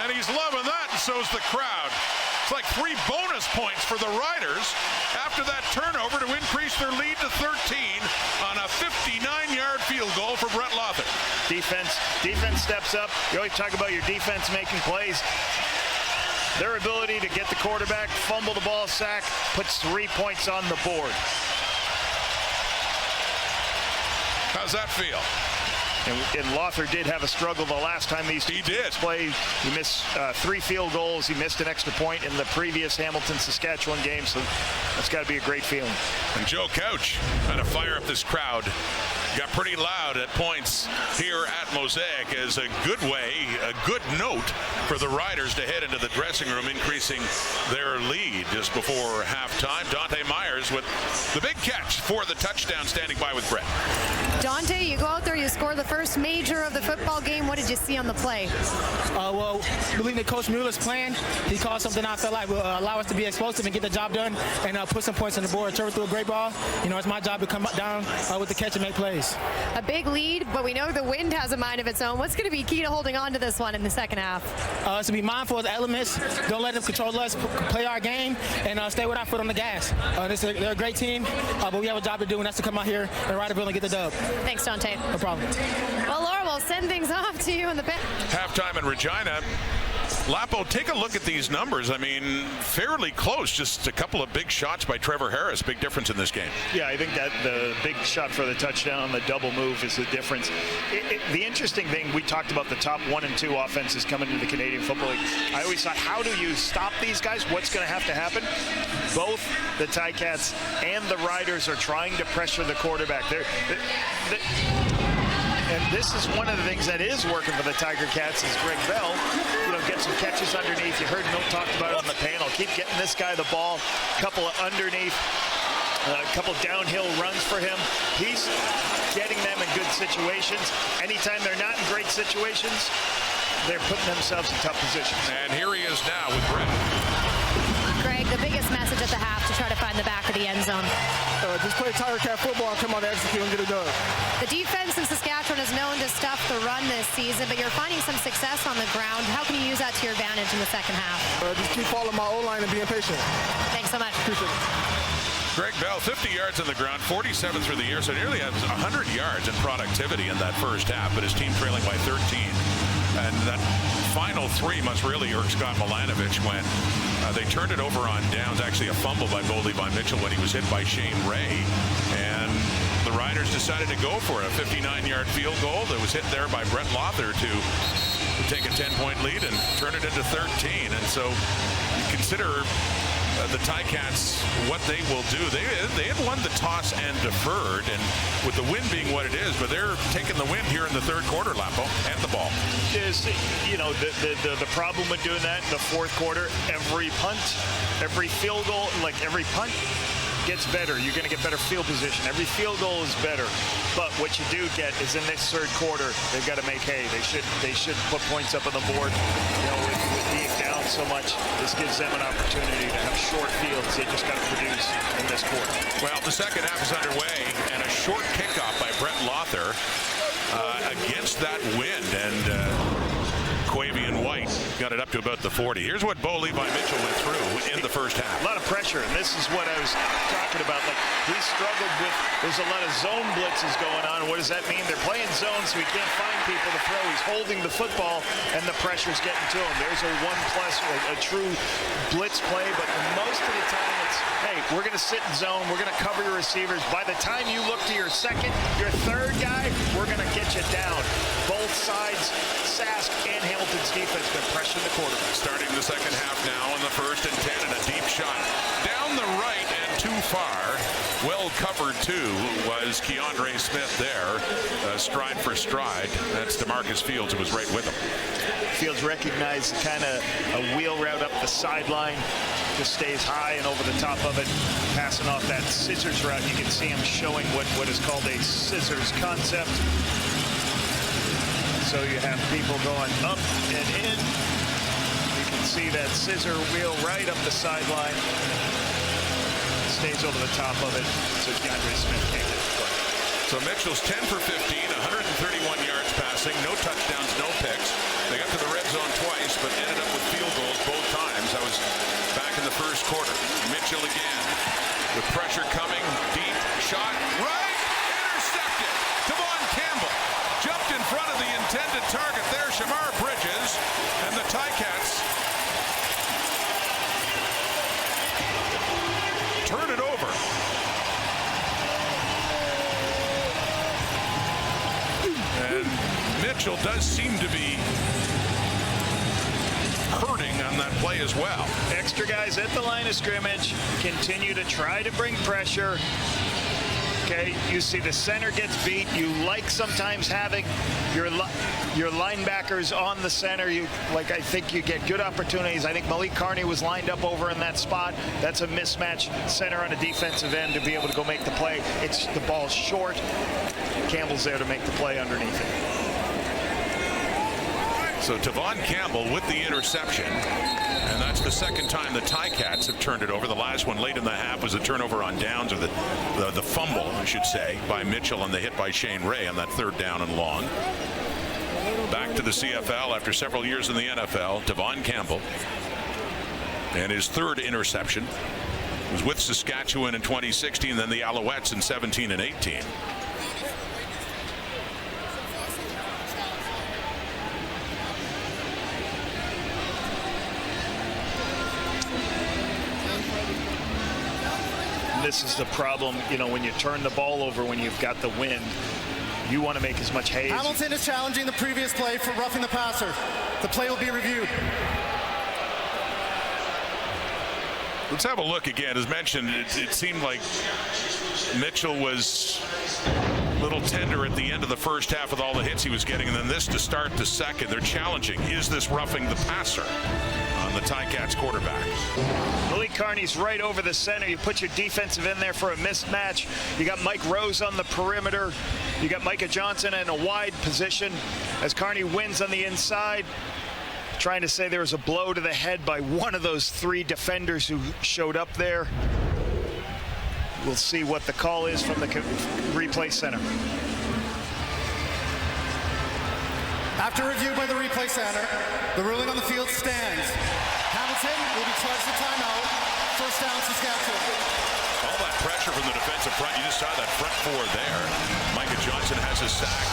And he's loving that, and so's the crowd. It's like 3 bonus points for the Riders after that turnover to increase their lead to 13 on a 59-yard field goal for Brett Lothar. Defense steps up. You always talk about your defense making plays. Their ability to get the quarterback, fumble the ball, sack, puts 3 points on the board. How's that feel? And Lothar did have a struggle the last time these teams played. He missed 3 field goals. He missed an extra point in the previous Hamilton-Saskatchewan game, so that's got to be a great feeling. And Joe Couch trying to fire up this crowd. Got pretty loud at points here at Mosaic as a good way, a good note for the Riders to head into the dressing room, increasing their lead just before halftime. Dante Myers with the big catch for the touchdown, standing by with Brett. Dante, you go out there, you score the first major of the football game. What did you see on the play? Well, believing that Coach Mueller's plan, he called something I felt like will allow us to be explosive and get the job done and put some points on the board. Trevor threw a great ball. You know, it's my job to come down with the catch and make plays. A big lead, but we know the wind has a mind of its own. What's going to be key to holding on to this one in the second half? To be mindful of the elements. Don't let them control us. Play our game and stay with our foot on the gas. They're a great team, but we have a job to do, and that's to come out here and ride a bill and get the dub. Thanks, Dante. No problem. Well, Laura, we'll send things off to you in the pen. Halftime in Regina. Lapo, take a look at these numbers. I mean, fairly close. Just a couple of big shots by Trevor Harris. Big difference in this game. Yeah, I think that the big shot for the touchdown, the double move is the difference. The interesting thing, we talked about the top 1 and 2 offenses coming into the Canadian Football League. I always thought, how do you stop these guys? What's going to have to happen? Both the Ticats and the Riders are trying to pressure the quarterback. And this is one of the things that is working for the Tiger Cats is Greg Bell, get some catches underneath. You heard Milt talked about it on the panel. Keep getting this guy the ball. A couple of underneath, a couple downhill runs for him. He's getting them in good situations. Anytime they're not in great situations, they're putting themselves in tough positions. And here he is now with Brett. Greg, the biggest message at the half to try to find the back of the end zone. Just play Tiger Cat football and come out and execute and get it done. The defense in Saskatchewan is known to stuff the run this season, but you're finding some success on the ground. How can you use that to your advantage in the second half? Just keep following my O-line and being patient. Thanks so much. Appreciate it. Greg Bell, 50 yards on the ground, 47 through the year, so nearly has 100 yards in productivity in that first half, but his team trailing by 13. And that final 3 must really irk Scott Milanovic when they turned it over on downs. Actually, a fumble by Bo Levi Mitchell when he was hit by Shane Ray. And the Riders decided to go for it. A 59-yard field goal that was hit there by Brett Lothar to take a 10-point lead and turn it into 13. And so you consider the Ticats, what they will do. They had won the toss and deferred, and with the wind being what it is, but they're taking the wind here in the third quarter, Lapo, and the ball. The problem with doing that in the fourth quarter, every punt, every field goal, like every punt gets better. You're going to get better field position. Every field goal is better. But what you do get is in this third quarter, they've got to make hay. They should put points up on the board. With being down so much, this gives them an opportunity to have short fields. They just got to produce in this quarter. Well, the second half is underway, and a short kickoff by Brett Lothar against that wind, and Quavian White got it up to about the 40. Here's what Bo Levi Mitchell went through in the first half. A lot of pressure, and this is what I was talking about. Like, he struggled with, there's a lot of zone blitzes going on. What does that mean? They're playing zone, so he can't find people to throw. He's holding the football, and the pressure's getting to him. There's a 1+, a true blitz play, but most of the time it's, hey, we're going to sit in zone. We're going to cover your receivers. By the time you look to your second, your third guy, we're going to get you down. Both sides, Sask and Hamilton's defense been pressuring the quarterback. Starting the second half now on the 1st and 10, and a deep shot down the right and too far. Well covered, too, was Keandre Smith there, stride for stride. That's DeMarcus Fields, who was right with him. Fields recognized kind of a wheel route up the sideline. Just stays high and over the top of it, passing off that scissors route. You can see him showing what is called a scissors concept. So you have people going up and in. You can see that scissor wheel right up the sideline. Stays over the top of it, so Keandre Smith can't get the play. So Mitchell's 10 for 15, 131 yards passing, no touchdowns, no picks. They got to the red zone twice, but ended up with field goals both times. That was back in the first quarter. Mitchell again, with pressure coming, deep shot, right, intercepted. Devon Campbell jumped in front of the intended target there, Shamar Bridges, and the Ticats turn it over. And Mitchell does seem to be hurting on that play as well. Extra guys at the line of scrimmage continue to try to bring pressure. Okay, you see the center gets beat. You like sometimes having your linebackers on the center. I think you get good opportunities. I think Malik Carney was lined up over in that spot. That's a mismatch center on a defensive end to be able to go make the play. It's the ball's short. Campbell's there to make the play underneath it. So Devon Campbell with the interception, and that's the second time the Ticats have turned it over. The last one late in the half was a turnover on downs, or the fumble, I should say, by Mitchell and the hit by Shane Ray on that third down and long. Back to the CFL after several years in the NFL, Devon Campbell, and his third interception was with Saskatchewan in 2016, then the Alouettes in 17 and 18. This is the problem, when you turn the ball over when you've got the wind. You want to make as much hay. Hamilton is challenging the previous play for roughing the passer. The play will be reviewed. Let's have a look again. As mentioned, it seemed like Mitchell was a little tender at the end of the first half with all the hits he was getting, and then this to start the second. They're challenging. Is this roughing the passer on the Ticats quarterback? Malik Carney's right over the center. You put your defensive in there for a mismatch. You got Mike Rose on the perimeter. You got Micah Johnson in a wide position as Carney wins on the inside. Trying to say there was a blow to the head by one of those three defenders who showed up there. We'll see what the call is from the replay center. After review by the replay center, the ruling on the field stands. Hamilton will be charged with timeout. First down, Saskatchewan. All that pressure from the defensive front. You just saw that front four there. Micah Johnson has a sack.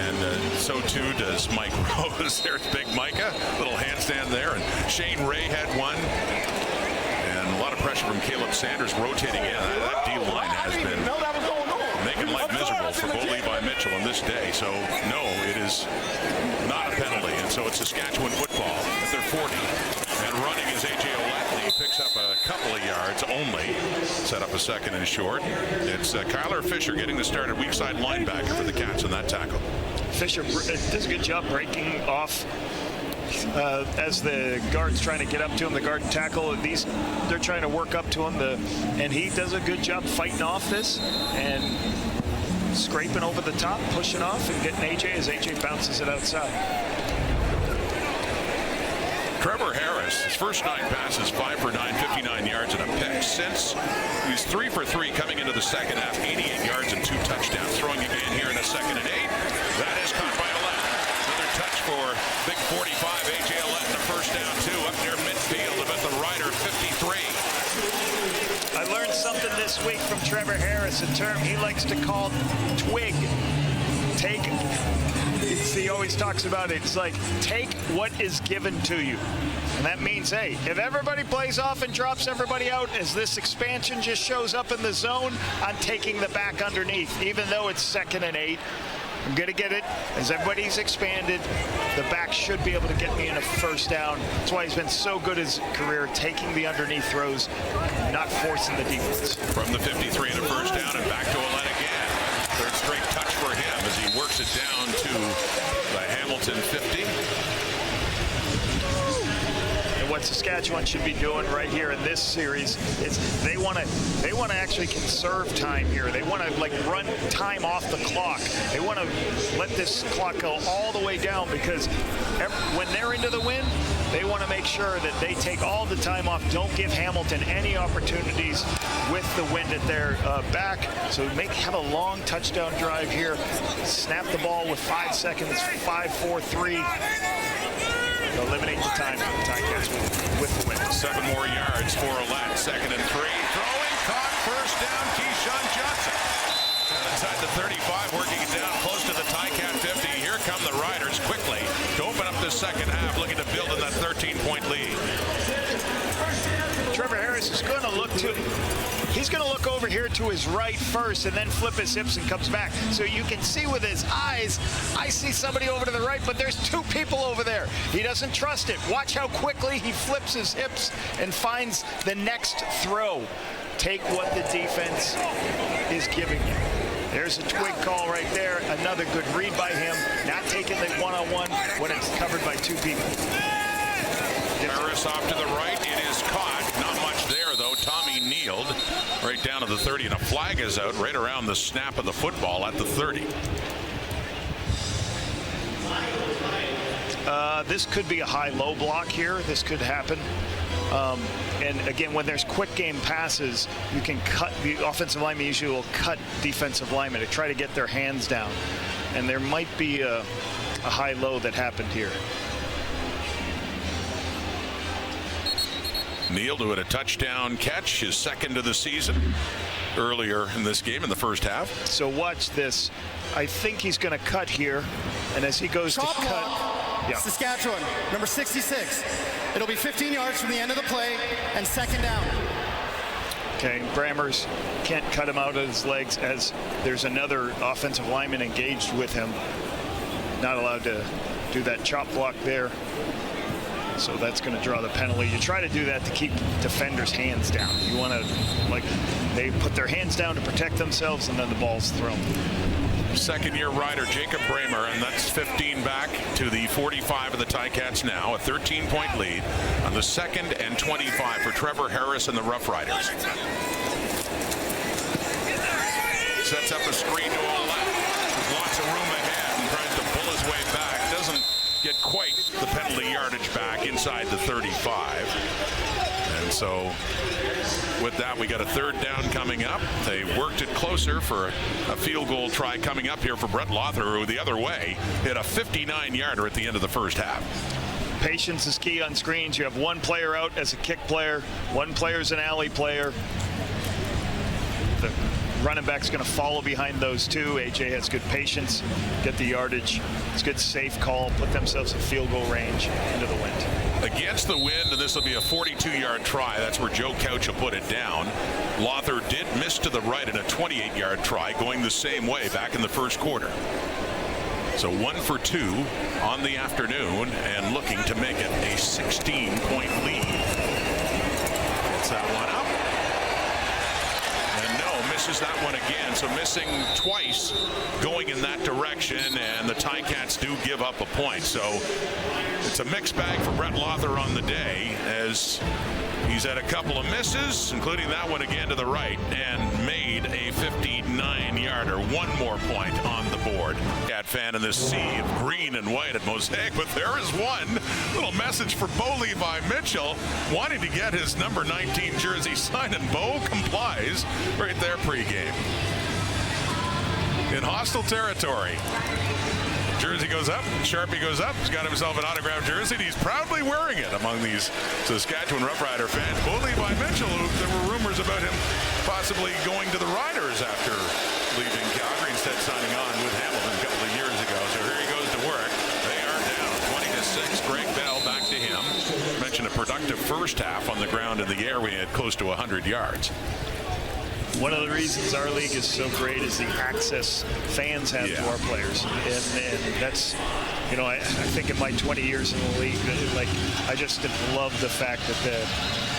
And so too does Mike Rose. There's big Micah. Little handstand there. And Shane Ray had one. And a lot of pressure from Caleb Sanders rotating in. That D-line has been making life miserable for Bo Levi Mitchell on this day. So, no, it is not a penalty. And so it's Saskatchewan football at their 40. And running is A.J. O'Latley. Picks up a couple of yards only. Set up a second and short. It's Kyler Fisher getting the start at weak side linebacker for the Cats in that tackle. Fisher does a good job breaking off as the guard's trying to get up to him. The guard and tackle, they're trying to work up to him. And he does a good job fighting off this and scraping over the top, pushing off, and getting A.J. as A.J. bounces it outside. Trevor Harris, his first 9 passes, 5 for 9, 59 yards and a pick. Since he's 3 for 3 coming into the second half, 88 yards and 2 touchdowns. Throwing again here in a 2nd and 8. That is caught by Alette. Another touch for big 45, A.J. Alette, and a first down, 2 up near midfield about the Rider 53. I learned something this week from Trevor Harris, a term he likes to call twig. He always talks about it. It's like, take what is given to you. And that means, hey, if everybody plays off and drops everybody out, as this expansion just shows up in the zone, I'm taking the back underneath. Even though it's 2nd and 8, I'm going to get it. As everybody's expanded, the back should be able to get me in a first down. That's why he's been so good his career, taking the underneath throws, not forcing the defense. From the 53 and a first down and back to Ouellette again. Third straight touch for him as he works it down to the Hamilton 50. And what Saskatchewan should be doing right here in this series is they want to actually conserve time here. They want to like run time off the clock. They want to let this clock go all the way down because when they're into the wind, they want to make sure that they take all the time off. Don't give Hamilton any opportunities with the wind at their back. So have a long touchdown drive here. Snap the ball with 5 seconds, 5, 4, 3. Eliminate the time for the Ticats with the win. 7 more yards for Ouellette. 2nd and 3. Throwing, caught, first down, Keyshawn Johnson. Inside the 35, working it down close to the Ticat 50. Here come the Riders quickly to open up the second half, looking to build in that 13-point lead. Trevor Harris is going to look to... He's going to look over here to his right first and then flip his hips and comes back. So you can see with his eyes, I see somebody over to the right, but there's 2 people over there. He doesn't trust it. Watch how quickly he flips his hips and finds the next throw. Take what the defense is giving you. There's a twig call right there. Another good read by him. Not taking the one-on-one when it's covered by 2 people. Harris off to the right. It is caught. Not much there, though. Tommy kneeled right down to the 30, and a flag is out right around the snap of the football at the 30. This could be a high-low block here. This could happen. And again, when there's quick game passes, you can cut. The offensive lineman usually will cut defensive linemen to try to get their hands down. And there might be a high-low that happened here. Neal doing a touchdown catch, his 2nd of the season, earlier in this game in the first half. So watch this. I think he's going to cut here, and as he goes to cut, yeah. Saskatchewan, number 66. It'll be 15 yards from the end of the play and 2nd down. Okay, Brammers can't cut him out of his legs as there's another offensive lineman engaged with him. Not allowed to do that chop block there. So that's going to draw the penalty. You try to do that to keep defenders' hands down. You want to, they put their hands down to protect themselves, and then the ball's thrown. 2nd-year rider Jacob Bramer, and that's 15 back to the 45 of the Ticats now. A 13-point lead on the 2nd and 25 for Trevor Harris and the Roughriders. Sets up a screen to Ouellette. Lots of room ahead and tries to pull his way back. Doesn't get quite the penalty yardage back inside the 35. And so with that, we got a 3rd down coming up. They worked it closer for a field goal try coming up here for Brett Lother, who the other way hit a 59-yarder at the end of the first half. Patience is key on screens. You have 1 player out as a kick player. 1 player is an alley player. The running back's going to follow behind those 2. AJ has good patience, get the yardage. It's a good safe call, put themselves in field goal range into the wind. Against the wind, and this will be a 42-yard try. That's where Joe Couch will put it down. Lother did miss to the right in a 28-yard try, going the same way back in the first quarter. So 1 for 2 on the afternoon and looking to make it a 16-point lead. Gets that one up. And no, misses that one again. So missing twice going in that direction, and the Ticats do give up a point. So it's a mixed bag for Brett Lother on the day, as he's had a couple of misses, including that one again to the right, and made a 59-yarder. 1 more point on the board. Cat fan in this sea of green and white at Mosaic, but there is one little message for Bo Levi Mitchell, wanting to get his number 19 jersey signed, and Bo complies right there pregame. In hostile territory. Jersey goes up, Sharpie goes up, he's got himself an autographed jersey, and he's proudly wearing it among these Saskatchewan Roughrider fans. Bo Levi Mitchell, there were rumors about him possibly going to the Riders after leaving Calgary, instead signing on with Hamilton a couple of years ago. So here he goes to work. They are down 20-6. Greg Bell back to him. Mentioned a productive first half on the ground in the air. We had close to 100 yards. One of the reasons our league is so great is the access fans have to our players. And that's, you know, I think in my 20 years in the league, like, I just love the fact that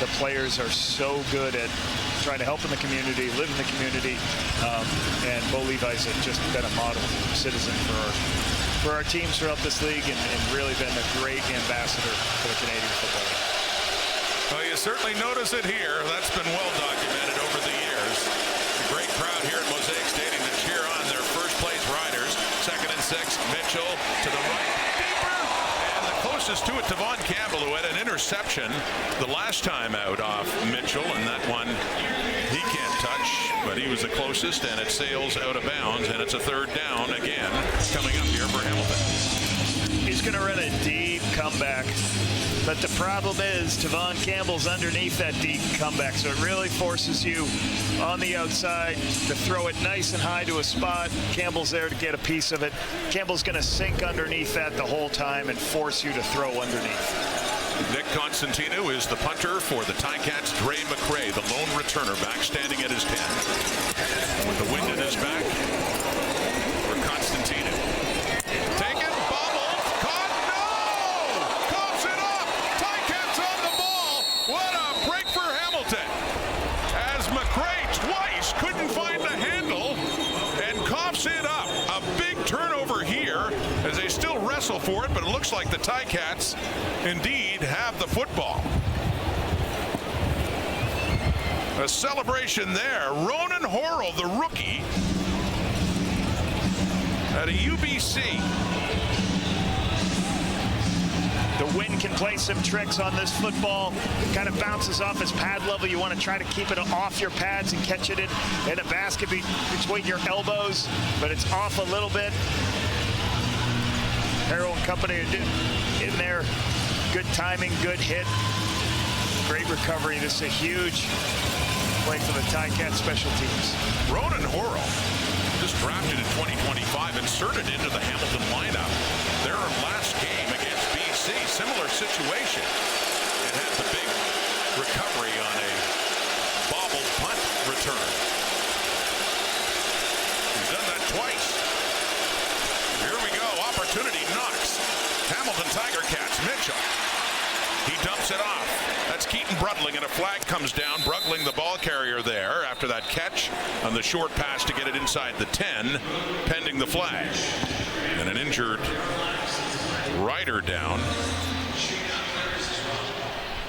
the players are so good at trying to help in the community, live in the community. And Bo Levi's has just been a model citizen for our teams throughout this league and really been a great ambassador for the Canadian Football League. Well, you certainly notice it here. That's been well documented over the years. A great crowd here at Mosaic Stadium to cheer on their first place Riders. 2nd and 6, Mitchell to the right. Deeper. And the closest to it, Devon Campbell, who had an interception the last time out off Mitchell. And that one he can't touch, but he was the closest, and it sails out of bounds. And it's a 3rd down again coming up here for Hamilton. He's going to run a deep comeback. But the problem is Devon Campbell's underneath that deep comeback, so it really forces you on the outside to throw it nice and high to a spot. Campbell's there to get a piece of it. Campbell's going to sink underneath that the whole time and force you to throw underneath. Nick Constantino is the punter for the Ticats. Dre McRae, the lone returner, back standing at his 10. With the wind in his back for Constantino. Taken, bobbled, caught, no! Coughs it up! Ticats on the ball! What a break for Hamilton! As McRae twice couldn't find the handle and coughs it up. A big turnover here as they still wrestle for it, but it looks like the Ticats indeed have the football. A celebration there. Ronan Horrell, the rookie, at a UBC. The wind can play some tricks on this football. It kind of bounces off its pad level. You want to try to keep it off your pads and catch it in a basket between your elbows, but it's off a little bit. Harrow and company are in there. Good timing, good hit. Great recovery. This is a huge play for the Ticats special teams. Ronan Horrell, just drafted in 2025, inserted into the Hamilton lineup. Their last game against BC, similar situation. It had the big recovery on a bobbled punt return. He's done that twice. Here we go. Opportunity knocks. Hamilton Tiger Cats. Mitchell. He dumps it off. That's Keaton Brudling, and a flag comes down. Brudling, the ball carrier there after that catch on the short pass to get it inside the 10, pending the flag. And an injured rider down.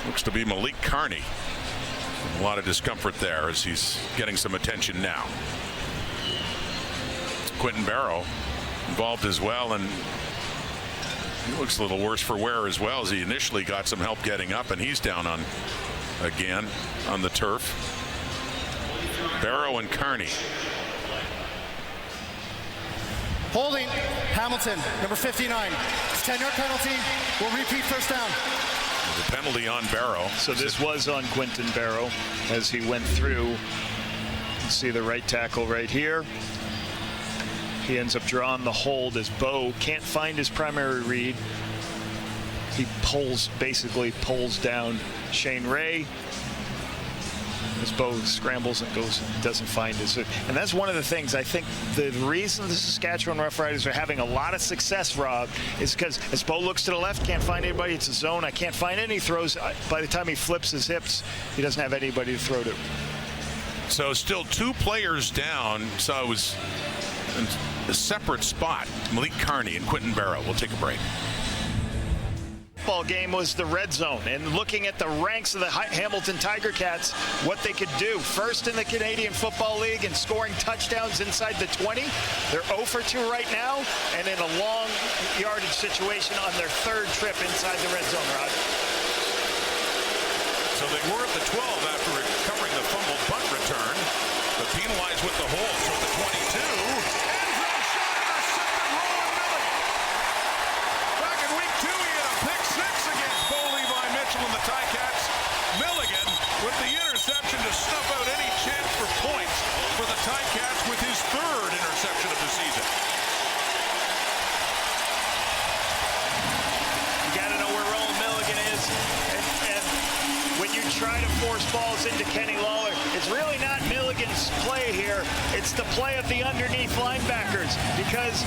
Looks to be Malik Carney. A lot of discomfort there as he's getting some attention now. Quentin Barrow involved as well, and he looks a little worse for wear as well, as he initially got some help getting up, and he's down on again on the turf. Barrow and Carney. Holding Hamilton, number 59. It's 10-yard penalty. We'll repeat first down. The penalty on Barrow. So this was on Quentin Barrow as he went through. You can see the right tackle right here. He ends up drawing the hold as Bo can't find his primary read. He basically pulls down Shane Ray as Bo scrambles and doesn't find his. And that's one of the things, I think the reason the Saskatchewan Roughriders are having a lot of success, Rob, is because as Bo looks to the left, can't find anybody. It's a zone. I can't find any throws. By the time he flips his hips, he doesn't have anybody to throw to. So still 2 players down. So it was a separate spot. Malik Carney and Quentin Barrow. We'll take a break. Ball game was the red zone, and looking at the ranks of the Hamilton Tiger Cats, what they could do. First in the Canadian Football League in scoring touchdowns inside the 20. They're 0 for 2 right now, and in a long yardage situation on their 3rd trip inside the red zone, Rod. So they were at the 12 after recovering the fumbled punt return, but penalized with the hold for the 22. And the Ticats, Milligan with the interception to snuff out any chance for points for the Ticats with his 3rd interception of the season. You got to know where Roland Milligan is, and when you try to force balls into Kenny Lawler, it's really not Milligan's play here. It's the play of the underneath linebackers, because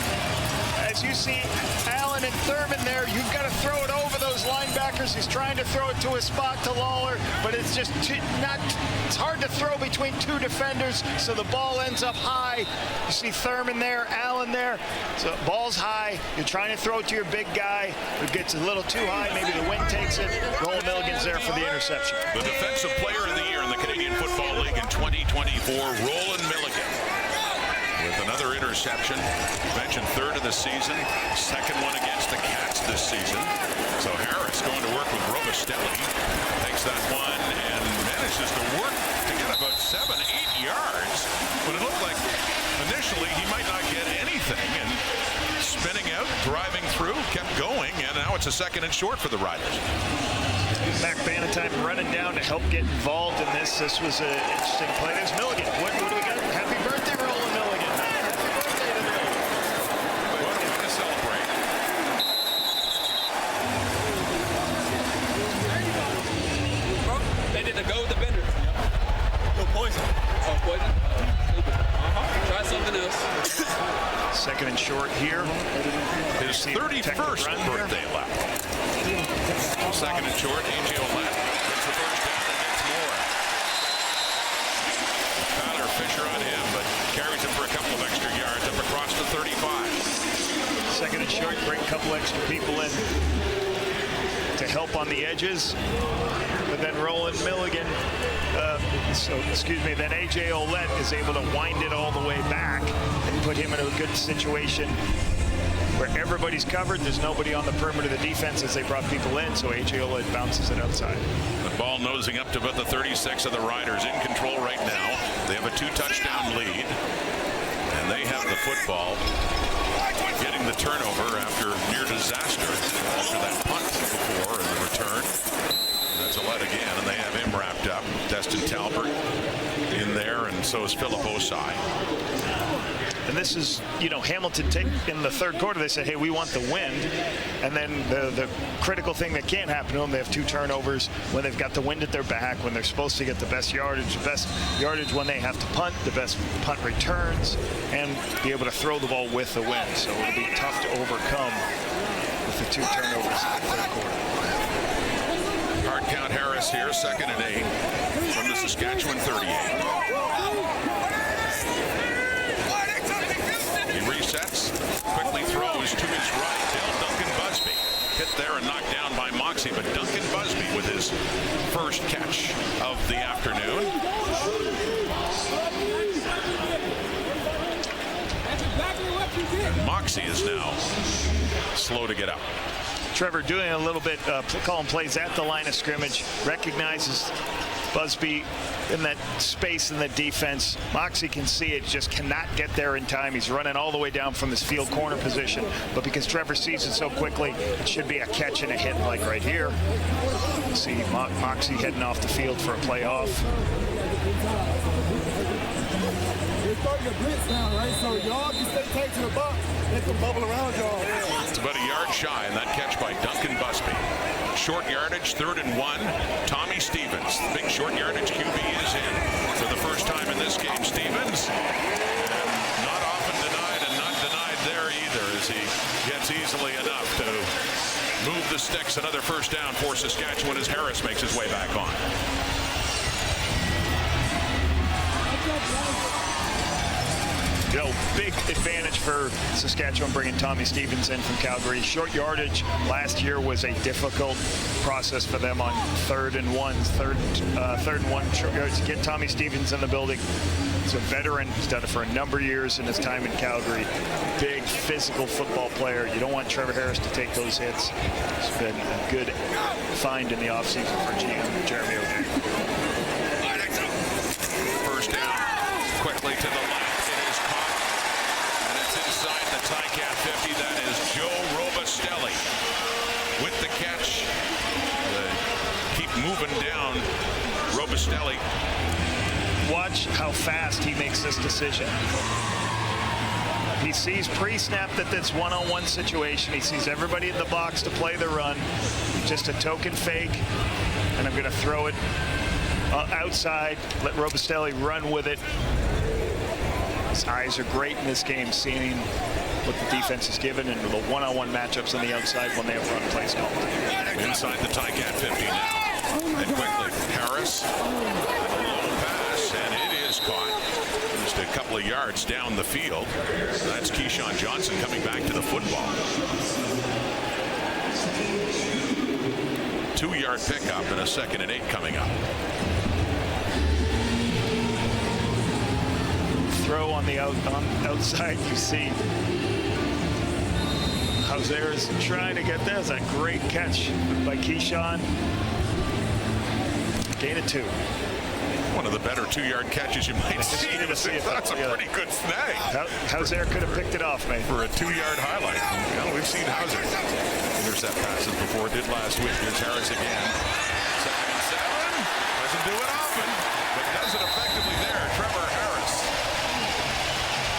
as you see Allen and Thurman there, you've got to throw it over those linebackers. He's trying to throw it to a spot to Lawler, but it's just it's hard to throw between two defenders, so the ball ends up high. You see Thurman there, Allen there, so ball's high. You're trying to throw it to your big guy. It gets a little too high, maybe the wind takes it. Roland Milligan's there for the interception. The Defensive Player of the Year in the Canadian Football League in 2024, Roland Milligan, with another interception. Mentioned third of the season, second one against the Cats this season. So Harris going to work with Robustelli, takes that one and manages to work to get about 7-8 yards. But it looked like initially he might not get anything, and spinning out, driving through, kept going, and now it's a 2nd and short for the Riders. Mac Bannatyne running down to help get involved in this. This was an interesting play. There's Milligan. What do we got? Happy birthday, Roland Milligan. Happy birthday to Milligan. What are we going to celebrate? They did the go with the bender. Go poison. Oh, poison? Try something else. 2nd and short here. His 31st birthday lap. 2nd and short, A.J. Olette gets the first down and gets more. Tyler Fisher on him, but carries him for a couple of extra yards up across the 35. 2nd and short, bring a couple extra people in to help on the edges. But then Roland Milligan, then A.J. Olette is able to wind it all the way back and put him in a good situation where everybody's covered. There's nobody on the perimeter of the defense as they brought people in, so A.J. Olette bounces it outside. The ball nosing up to about the 36 of the Riders, in control right now. They have a 2-touchdown lead, and they have the football, getting the turnover after near disaster after that punt before in the return. That's Olette again, and they have him wrapped up. Destin Talbert in there, and so is Philip Osai. And this is, Hamilton in the third quarter, they said, hey, we want the wind. And then the critical thing that can't happen to them, they have 2 turnovers when they've got the wind at their back, when they're supposed to get the best yardage when they have to punt, the best punt returns, and be able to throw the ball with the wind. So it'll be tough to overcome with the 2 turnovers in the third quarter. Hard count Harris here, 2nd and 8 from the Saskatchewan 38. He resets, quickly throws to his right. Duncan Busby hit there and knocked down by Moxie, but Duncan Busby with his first catch of the afternoon. And Moxie is now slow to get up. Trevor doing a little bit, calling plays at the line of scrimmage, recognizes Busby in that space in the defense. Moxie can see it, just cannot get there in time. He's running all the way down from his field corner position, but because Trevor sees it so quickly, it should be a catch and a hit like right here. You see Moxie heading off the field for a playoff. They're starting to blitz now, right? So y'all just stay tight to the box. Let them bubble around y'all. It's about a yard shy, and that catch by Duncan Busby. Short yardage, 3rd and 1. Tommy Stevens, the big short yardage QB, is in for the first time in this game. Stevens, not often denied and not denied there either, as he gets easily enough to move the sticks. Another first down for Saskatchewan as Harris makes his way back on. Big advantage for Saskatchewan bringing Tommy Stevens in from Calgary. Short yardage last year was a difficult process for them on 3rd and 1 short yards to get Tommy Stevens in the building. He's a veteran. He's done it for a number of years in his time in Calgary. Big physical football player. You don't want Trevor Harris to take those hits. It's been a good find in the offseason for GM Jeremy O'Day. First down, quickly to the left. Inside the Ticat 50, that is Joe Robustelli with the catch. Keep moving down, Robustelli. Watch how fast he makes this decision. He sees pre-snap that this one-on-one situation. He sees everybody in the box to play the run. Just a token fake, and I'm going to throw it outside, let Robustelli run with it. His eyes are great in this game, seeing what the defense is given and the one-on-one matchups on the outside when they have run plays called. Inside the Ticat 50 now. And quickly, Harris. Low pass, and it is caught. Just a couple of yards down the field. That's Keyshawn Johnson coming back to the football. 2-yard pickup and a 2nd and 8 coming up. Throw on the outside, you see Hauser is trying to get there. It's a great catch by Keyshawn. Gain of 2. One of the better 2-yard catches you might see. That's a pretty good snag. Hauser could have picked it off, man. For a 2-yard highlight. Well, we've seen Hauser intercept passes before. Did last week. Here's Harris again. 2nd and 7. Doesn't do it often, but does it effectively there. Trevor Harris,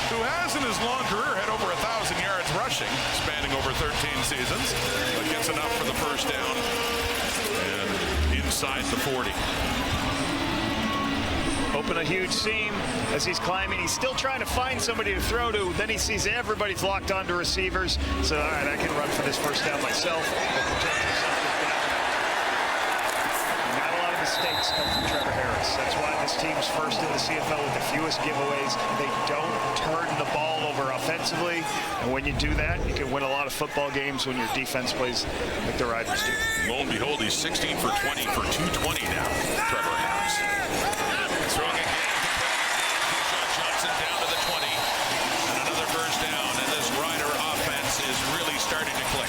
who has in his long career had over 1,000 yards rushing, spanning over 13 seasons, but gets enough for the first down and inside the 40. Open a huge seam as he's climbing. He's still trying to find somebody to throw to. Then he sees everybody's locked onto receivers. So, all right, I can run for this first down myself. Not a lot of mistakes come from Trevor Harris. That's why this team's first in the CFL with the fewest giveaways. They don't turn the ball over offensively. And when you do that, you can win a lot of football games when your defense plays like the Riders do. Lo and behold, he's 16 for 20 for 220 now, Trevor Harris. Throwing again. Keyshawn Johnson down to the 20. And another first down. And this Rider offense is really starting to click.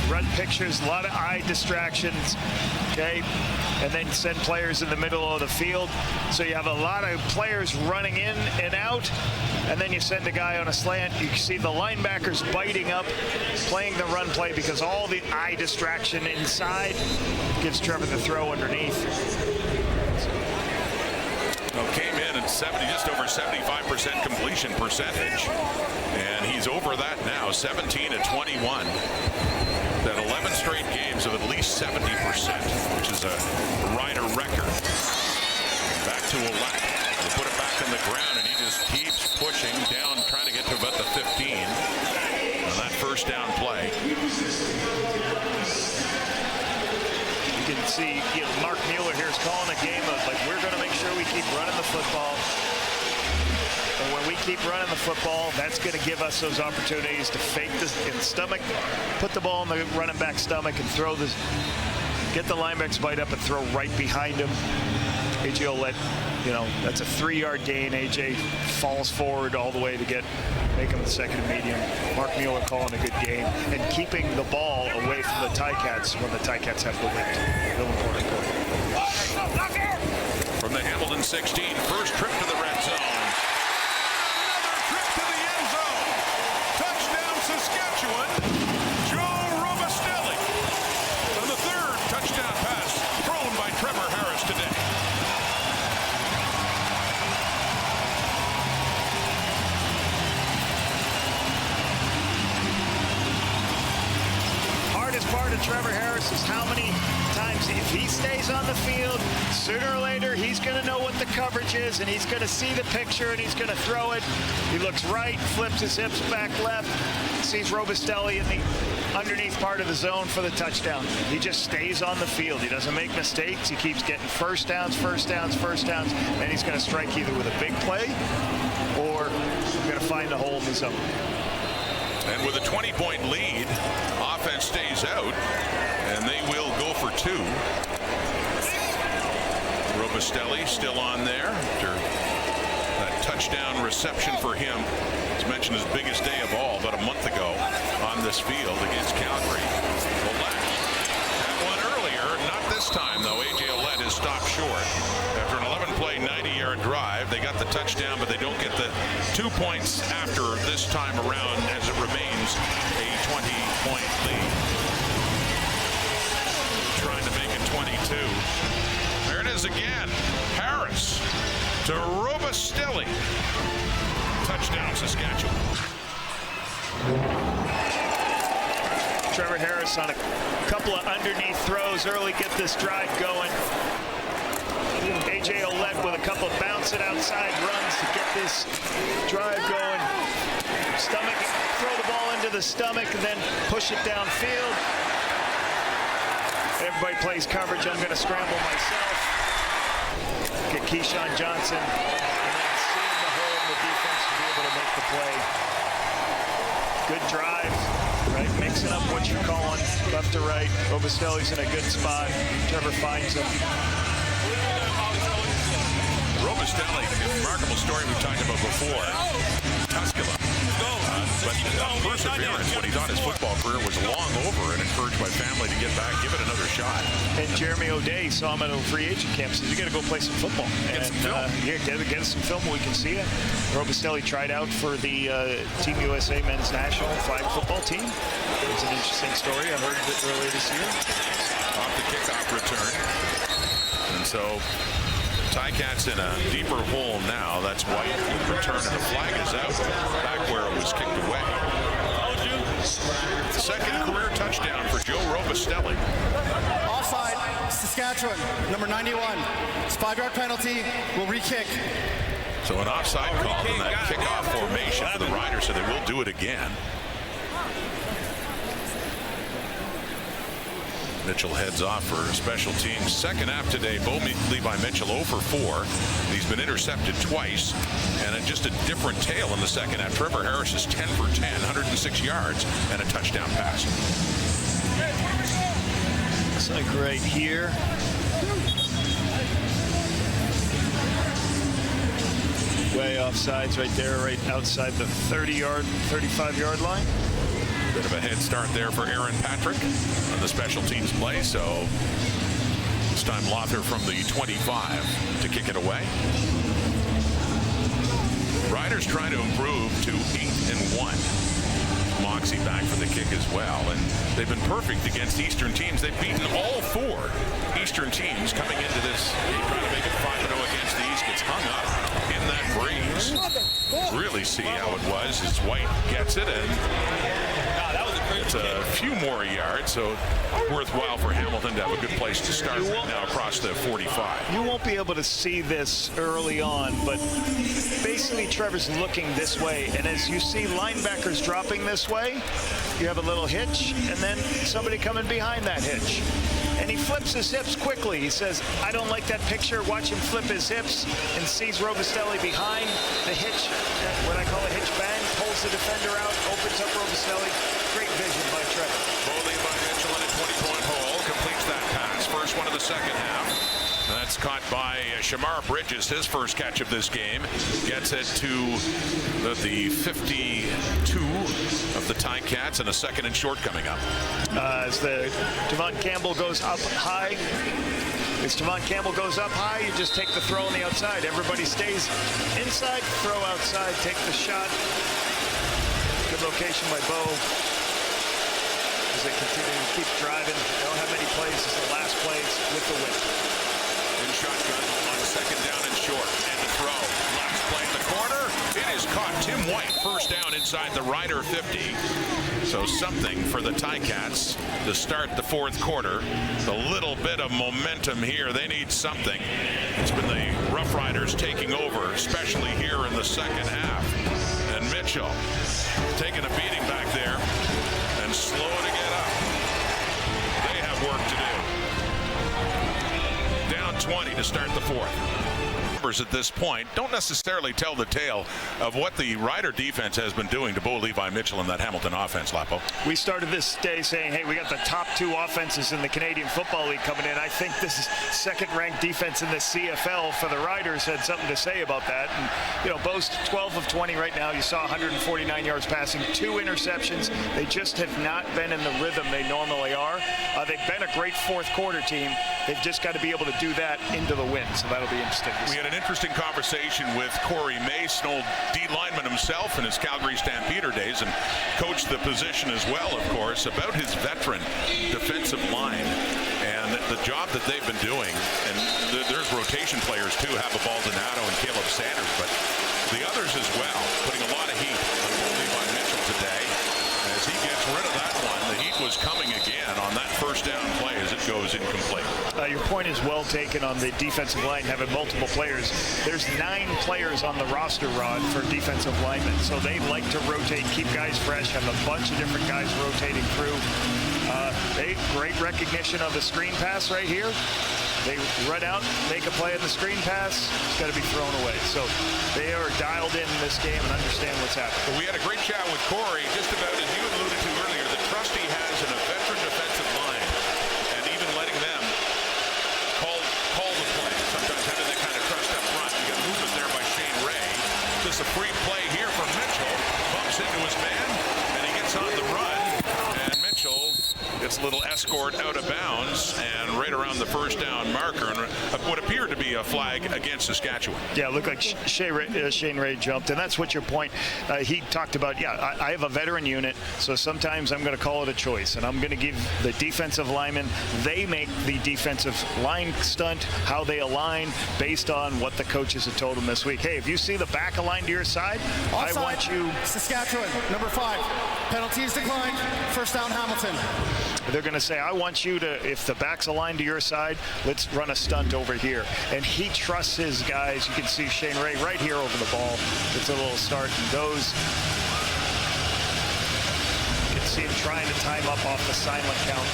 Run pictures, a lot of eye distractions, okay? And then send players in the middle of the field. So you have a lot of players running in and out, and then you send a guy on a slant. You see the linebackers biting up, playing the run play because all the eye distraction inside gives Trevor the throw underneath. Well, came in at 70, just over 75% completion percentage. And he's over that now, 17 of 21. That 11 straight games of at least 70%, which is a Rider record. Back to Ouellette. They put it back on the ground, and he just keeps pushing down, trying to get to about the 15 on that first down play. You can see Mark Mueller here is calling a game of, like, we're going to make sure we keep running the football. And when we keep running the football, that's going to give us those opportunities to fake this in stomach, put the ball in the running back stomach and throw this, get the linebackers bite up and throw right behind him. A.J. Ouellette, that's a 3-yard gain. A.J. falls forward all the way to make him the 2nd and medium. Mark Mueller calling a good game and keeping the ball away from the Ticats when the Ticats have the wind. Real important. From the Hamilton 16, first trip to the red zone. Saskatchewan, Joe Robustelli. And the 3rd touchdown pass thrown by Trevor Harris today. Hardest part of Trevor Harris is how many times, if he stays on the field, sooner or later he's going to know what the coverage is, and he's going to see the picture, and he's going to throw it. He looks right, flips his hips back left, sees Robustelli in the underneath part of the zone for the touchdown. He just stays on the field. He doesn't make mistakes. He keeps getting first downs, and he's going to strike either with a big play or going to find a hole in the zone. And with a 20-point lead, offense stays out, and they will go for 2. Robustelli still on there after that touchdown reception for him. It's mentioned his biggest day of all about a month ago on this field against Calgary. Ouellette had one earlier, not this time though. A.J. Ouellette is stopped short. After an 11-play, 90-yard drive, they got the touchdown, but they don't get the 2 points after this time around as it remains a 20-point lead. Trying to make it 22. There it is again. Harris to Robustelli. Touchdown, Saskatchewan. Trevor Trevor Harris on a couple of underneath throws early, get this drive going. A.J. Ouellette with a couple of bounce it outside runs to get this drive going. Stomach, throw the ball into the stomach and then push it downfield. Everybody plays coverage. I'm going to scramble myself. Get Keyshawn Johnson and then seeing the hole in the defense to be able to make the play. Good drive, right? Mixing up what you're calling left to right. Robustelli's in a good spot. Trevor finds him. Robustelli, remarkable story we've talked about before. Tusculum. But perseverance when he thought his football career was long over and encouraged by family to get back, give it another shot. And Jeremy O'Day saw him at a free agent camp, says, you got to go play some football. Get some film. Get us some film we can see it. Robustelli tried out for the Team USA men's national flag football team. It's an interesting story. I heard it earlier this year. Off the kickoff return. And so Ticats in a deeper hole now. That's White with return, and the flag is out back where it was kicked away. Second career touchdown for Joe Robustelli. Offside, Saskatchewan, number 91. It's a 5-yard penalty. We'll re-kick. So an offside call in that kickoff formation for the Riders, so they will do it again. Mitchell heads off for special teams. Second half today, Bo Levi Mitchell 0 for 4. He's been intercepted twice, and just a different tale in the second half. Trevor Harris is 10 for 10, 106 yards, and a touchdown pass. Looks like right here. Way offsides right there, right outside the 30-yard, 35-yard line. Bit of a head start there for Aaron Patrick on the special teams play. So this time Lother from the 25 to kick it away. Riders trying to improve to 8-1. Moxie back for the kick as well. And they've been perfect against Eastern teams. They've beaten all 4 Eastern teams coming into this. They try to make it 5-0 against the East. Gets hung up in that breeze. Really see how it was as White gets it, and it's a few more yards, so worthwhile for Hamilton to have a good place to start right now across the 45. You won't be able to see this early on, but basically Trevor's looking this way, and as you see linebackers dropping this way, you have a little hitch, and then somebody coming behind that hitch. And he flips his hips quickly. He says, I don't like that picture. Watch him flip his hips and sees Robustelli behind the hitch. What I call a hitch bang, pulls the defender out, opens up Robustelli. Great vision by Trevor. Bo Levi Mitchell in a 20-point hole, completes that pass. First one of the second half. That's caught by Shamar Bridges, his first catch of this game. Gets it to the 52 of the Ticats, and a second and short coming up. As the Devon Campbell goes up high. As Devon Campbell goes up high, you just take the throw on the outside. Everybody stays inside, throw outside, take the shot. Good location by Bo. As they continue to keep driving. They don't have many plays. It's the last plays with the win. In shotgun on second down and short. And the throw. Last play in the corner. It is caught. Tim White, first down inside the Rider 50. So something for the Ticats to start the fourth quarter. A little bit of momentum here. They need something. It's been the Roughriders taking over, especially here in the second half. And Mitchell taking a beating back there and slow to get up. They have work to do. Down 20 to start the fourth. Numbers at this point don't necessarily tell the tale of what the Rider defense has been doing to Bo Levi Mitchell and that Hamilton offense, Lapo. We started this day saying, hey, we got the top 2 offenses in the Canadian Football League coming in. I think this is second-ranked defense in the CFL for the Riders had something to say about that. And, you know, Bo's 12 of 20 right now. You saw 149 yards passing, 2 interceptions. They just have not been in the rhythm they normally are. They've been a great fourth quarter team. They've just got to be able to do that into the win, so that'll be interesting. We had an interesting conversation with Corey Mace, an old D lineman himself in his Calgary Stampeder days, and coached the position as well, of course, about his veteran defensive line and the job that they've been doing. And there's rotation players too, Hava Baldonado and Caleb Sanders, but the others as well, putting a lot of heat on Bo Levi Mitchell today as he gets rid of that one. The heat was coming your point is well taken on the defensive line having multiple players. There's 9 players on the roster, Rod, for defensive linemen. So they like to rotate, keep guys fresh, have a bunch of different guys rotating through. Great recognition of the screen pass right here. They run out, make a play on the screen pass, it's got to be thrown away. So they are dialed in this game and understand what's happening. Well, we had a great chat with Corey, just about as you alluded to earlier, the trust he has in a veteran defensive line, and even letting them call the play. Sometimes how do they kind of trust up front? You got movement there by Shane Ray. Just a free play here from Mitchell. Bumps into his man, and he gets on the run. And Mitchell gets a little escort out of bounds and right around the first down marker, and what appeared to be a flag against Saskatchewan. Yeah, it looked like Shane Ray jumped, and that's what your point. He talked about, I have a veteran unit, so sometimes I'm going to call it a choice, and I'm going to give the defensive linemen, they make the defensive line stunt, how they align based on what the coaches have told them this week. Hey, if you see the back align to your side, Offside, I want you... Saskatchewan, number 5. Penalties declined. First down, Hamilton. They're going to say, I want you to, if the back's aligned to your side, let's run a stunt over here. And he trusts his guys. You can see Shane Ray right here over the ball. It's a little start and goes. You can see him trying to time up off the silent count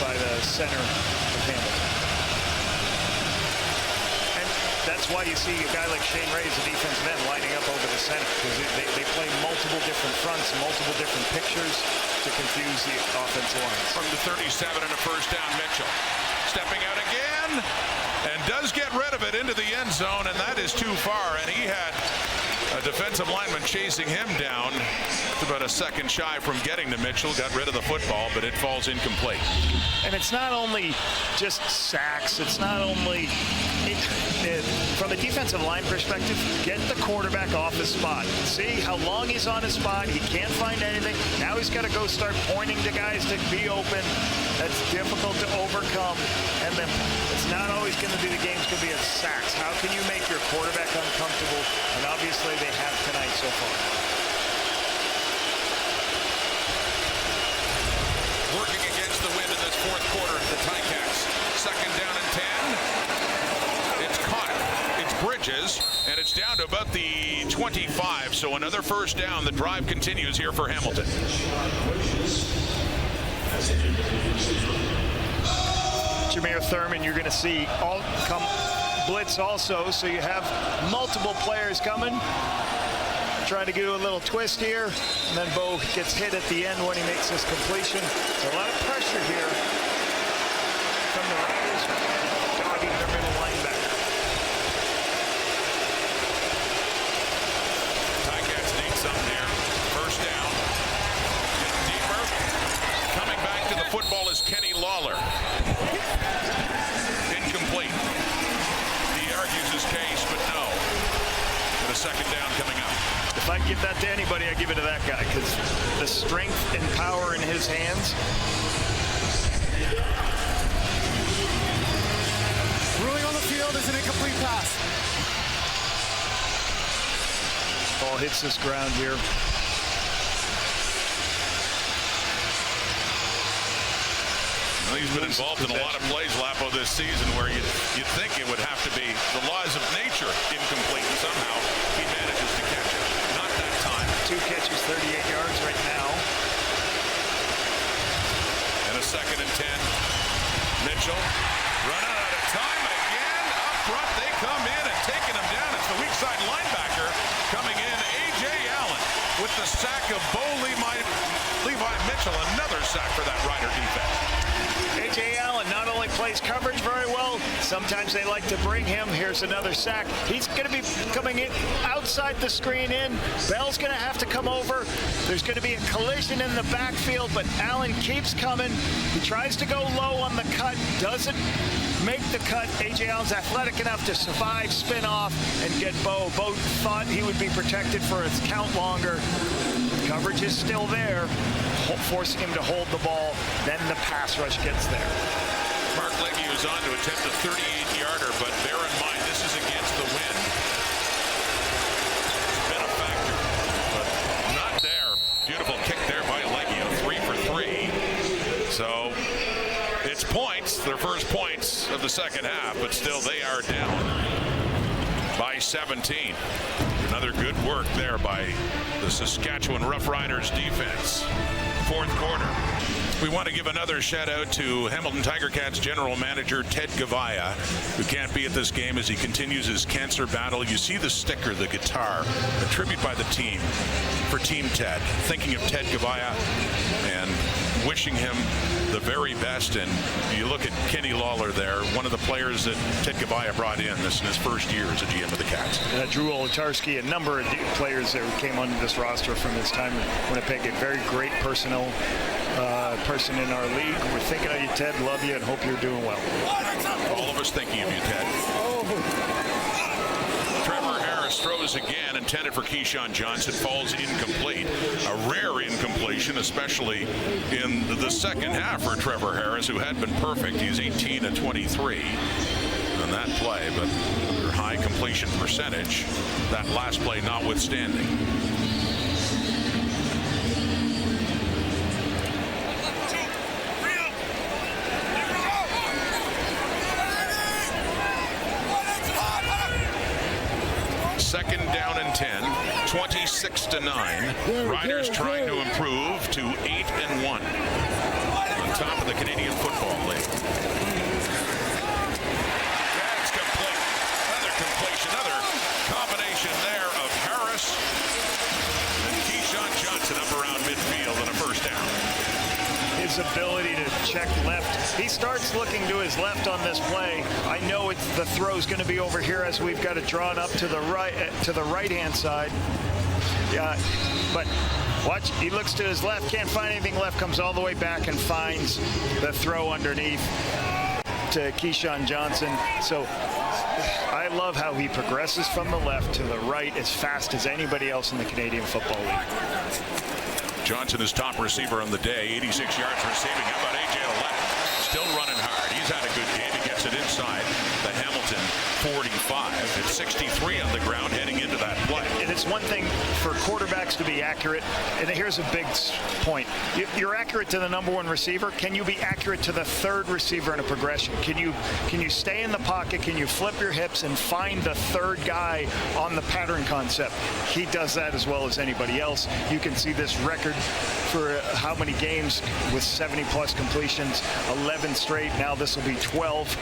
by the center of Hamilton. And that's why you see a guy like Shane Ray as a defensive end lining up over the center, because they play multiple different fronts, multiple different pictures to confuse the offensive line. From the 37 and a first down, Mitchell stepping out again and does get rid of it into the end zone, and that is too far, and he had a defensive lineman chasing him down. It's about a second shy from getting to Mitchell, got rid of the football, but it falls incomplete. And it's not only just sacks, it's not only from a defensive line perspective, get the quarterback off his spot. See how long he's on his spot. He can't find anything. Now he's got to go start pointing to guys to be open. That's difficult to overcome. And then it's not always going to be the game's going to be at sacks. How can you make your quarterback uncomfortable? And obviously they have tonight so far. Working against the wind in this fourth quarter of the Ticats. Second down and 10. It's caught. It's Bridges, and it's down to about the 25. So another first down. The drive continues here for Hamilton. Jameer Thurman, you're going to see all come blitz also, so you have multiple players coming. Trying to do a little twist here, and then Bo gets hit at the end when he makes this completion. So a lot of pressure here from the Riders, dogging their middle linebacker. Ticats need something here. First down. Getting deeper. Coming back to the football is Kenny Lawler. Incomplete. He argues his case, but no. With a second down coming up. If I give that to anybody, I give it to that guy, because the strength and power in his hands. Ruling on the field is an incomplete pass. Ball hits this ground here. Well, he's been involved in a lot of plays, Lapo, this season where you'd think it would have to be the laws of nature incomplete, and somehow he manages to catch it. Not that time. 2 catches, 38 yards right now. And a second and 10. Mitchell running out of time again. Up front, they come in and taking him down. It's the weak side linebacker coming in, A.J. Allen, with the sack of Bo Levi Mitchell. Another sack for that Rider defense. A.J. Allen not only plays coverage very well, sometimes they like to bring him. Here's another sack. He's going to be coming in outside the screen in. Bell's going to have to come over. There's going to be a collision in the backfield, but Allen keeps coming. He tries to go low on the cut, doesn't make the cut. A.J. Allen's athletic enough to survive, spin off, and get Bo. Bo thought he would be protected for his count longer. Coverage is still there, forcing him to hold the ball. Then the pass rush gets there. Mark Leahy was on to attempt a 38-yarder, but bear in mind, this is against the wind. It's been a factor, but not there. Beautiful kick there by Leahy, 3 for 3. So it's points, their first points of the the second half, but still they are down by 17. Another good work there by the Saskatchewan Roughriders defense. Fourth quarter. We want to give another shout out to Hamilton Tiger Cats general manager Ted Gavaya, who can't be at this game as he continues his cancer battle. You see the sticker, the guitar, a tribute by the team for Team Ted, thinking of Ted Gavaya and wishing him the very best. And you look at Kenny Lawler there, one of the players that Ted Gavaya brought in this in his first year as a GM of the Cats. Drew Olatarski, a number of players that came onto this roster from his time in Winnipeg, a very great personnel person in our league. We're thinking of you, Ted. Love you and hope you're doing well. All of us thinking of you, Ted. Trevor Harris throws again, intended for Keyshawn Johnson, falls incomplete. A rare incompletion, especially in the second half for Trevor Harris, who had been perfect. He's 18 of 23 on that play, but their high completion percentage, that last play notwithstanding. Second down and 10, 26-9. Riders trying to improve to 8-1 on top of the Canadian Football League. That's complete. Another completion, another combination there of Harris and Keyshawn Johnson up around midfield and a first down. His ability to check left. He starts looking to his left on this play. I know the throw's going to be over here as we've got it drawn up to the right-hand side. Yeah, but watch. He looks to his left, can't find anything left, comes all the way back and finds the throw underneath to Keyshawn Johnson. So I love how he progresses from the left to the right as fast as anybody else in the Canadian Football League. Johnson is top receiver on the day, 86 yards receiving. How about A.J. Ouellette? Still running hard. He's had a good game. He gets it inside the Hamilton 45. It's 63 on the ground heading into that play. And it's one thing for quarterbacks to be accurate. And here's a big point. You're accurate to the number one receiver. Can you be accurate to the third receiver in a progression? Can you stay in the pocket? Can you flip your hips and find the third guy on the pattern concept? He does that as well as anybody else. You can see this record for how many games with 70-plus completions, 11 straight. Now this will be 12.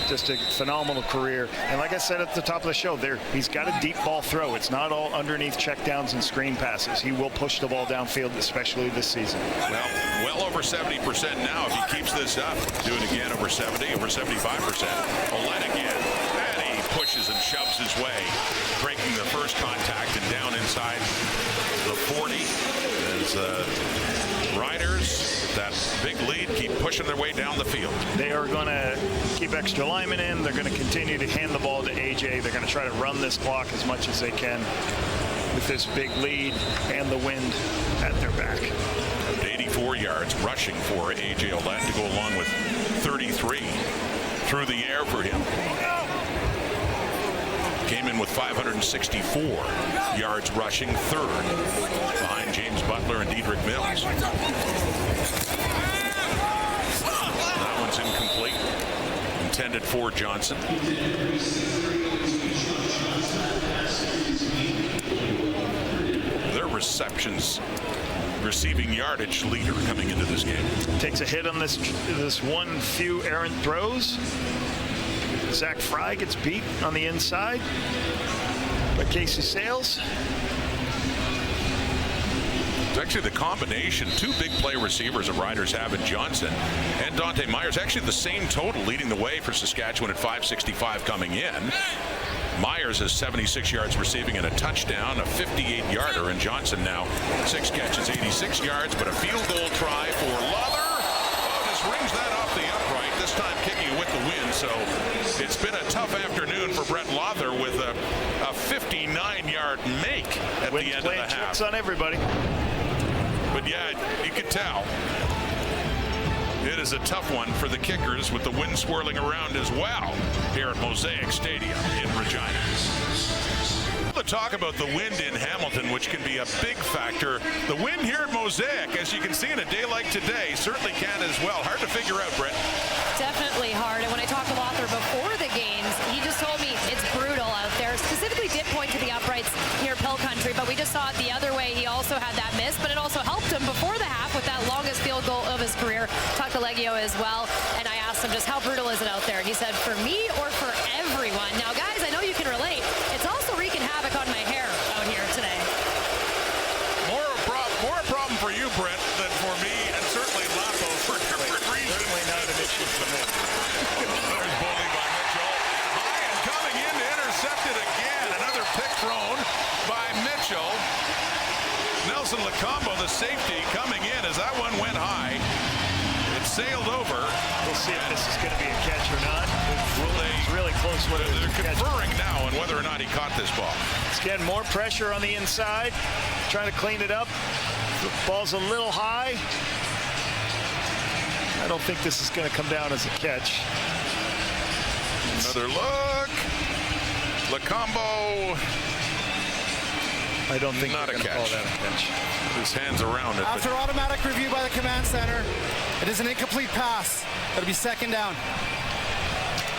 Just a phenomenal career. And like I said at the top of the show, he's got a deep ball throw. It's not all underneath checkdowns and screen passes. He will push the ball downfield, especially this season. Well over 70% now. If he keeps this up, do it again over 70, over 75%. Ouellette again. And he pushes and shoves his way, breaking the first contact and down inside the 40. As Riders, that big lead, keep pushing their way down the field. They are going to keep extra linemen in. They're going to continue to hand the ball to A.J. They're going to try to run this clock as much as they can with this big lead and the wind at their back. 84 yards rushing for A.J. Ouellette to go along with 33 through the air for him. Came in with 564 yards rushing, third behind James Butler and Dedrick Mills. That one's incomplete. Intended for Johnson. Their receiving yardage leader coming into this game. Takes a hit on this few errant throws. Zach Fry gets beat on the inside by Casey Sales. It's actually the combination, two big play receivers the Riders have in Johnson and Dante Myers. Actually the same total leading the way for Saskatchewan at 565 coming in. Myers has 76 yards receiving and a touchdown, a 58-yarder, and Johnson now 6 catches, 86 yards, but a field goal try for Lawler. Oh, just rings that off the upright, this time kicking it with the wind, so it's been a tough afternoon for Brett Lawler with a 59-yard make at the end of the half. Tricks on everybody. But yeah, you could tell. It is a tough one for the kickers with the wind swirling around as well here at Mosaic Stadium in Regina. to talk about the wind in Hamilton, which can be a big factor. The wind here at Mosaic, as you can see in a day like today, certainly can as well. Hard to figure out, Brett. Definitely hard. And when I talked to Lothar before the games, he just told me it's brutal out there. Specifically did point to the uprights near Pill Country, but we just saw it the other way. He also had that miss, but it also helped him before the half with that longest field goal of his career. Talked to Leggio as well, and I asked him just how brutal is it out there, and he said for me or for everyone. Now guys, I know you can relate. It's also wreaking havoc on my hair out here today. More a problem for you, Brett, than for me, and certainly Lapo for different reasons. Certainly not an issue for me. There's bowling by Mitchell. High and coming in to intercept it again. Another pick thrown by Mitchell. Nelson Lacombo, the safety, coming in as that one went high. It sailed over. We'll see if this is going to be a catch or not. It's really close. They're conferring now on whether or not he caught this ball. It's getting more pressure on the inside, trying to clean it up. The ball's a little high. I don't think this is going to come down as a catch. Another look. Lacombo. I don't think not a catch. Call that a catch. His hands around it. After automatic review by the command center, it is an incomplete pass. It'll be second down.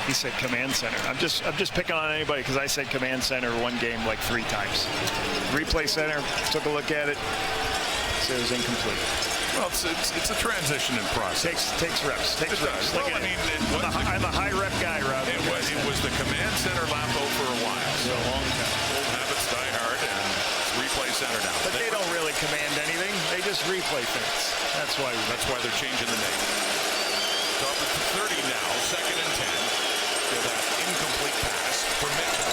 He said command center. I'm just picking on anybody because I said command center one game like 3 times. Replay center took a look at it. Said it was incomplete. Well, it's a transition in process. Takes reps. Takes reps. Well, I mean, I'm a high rep guy, Rob. It was the command center Lapo for a while. For a long time. Old habits die hard, and it's replay center now. But they don't really command anything. They just replay things. That's why they're changing the name. So up to 30 now, second and 10. To that incomplete pass for Mitchell.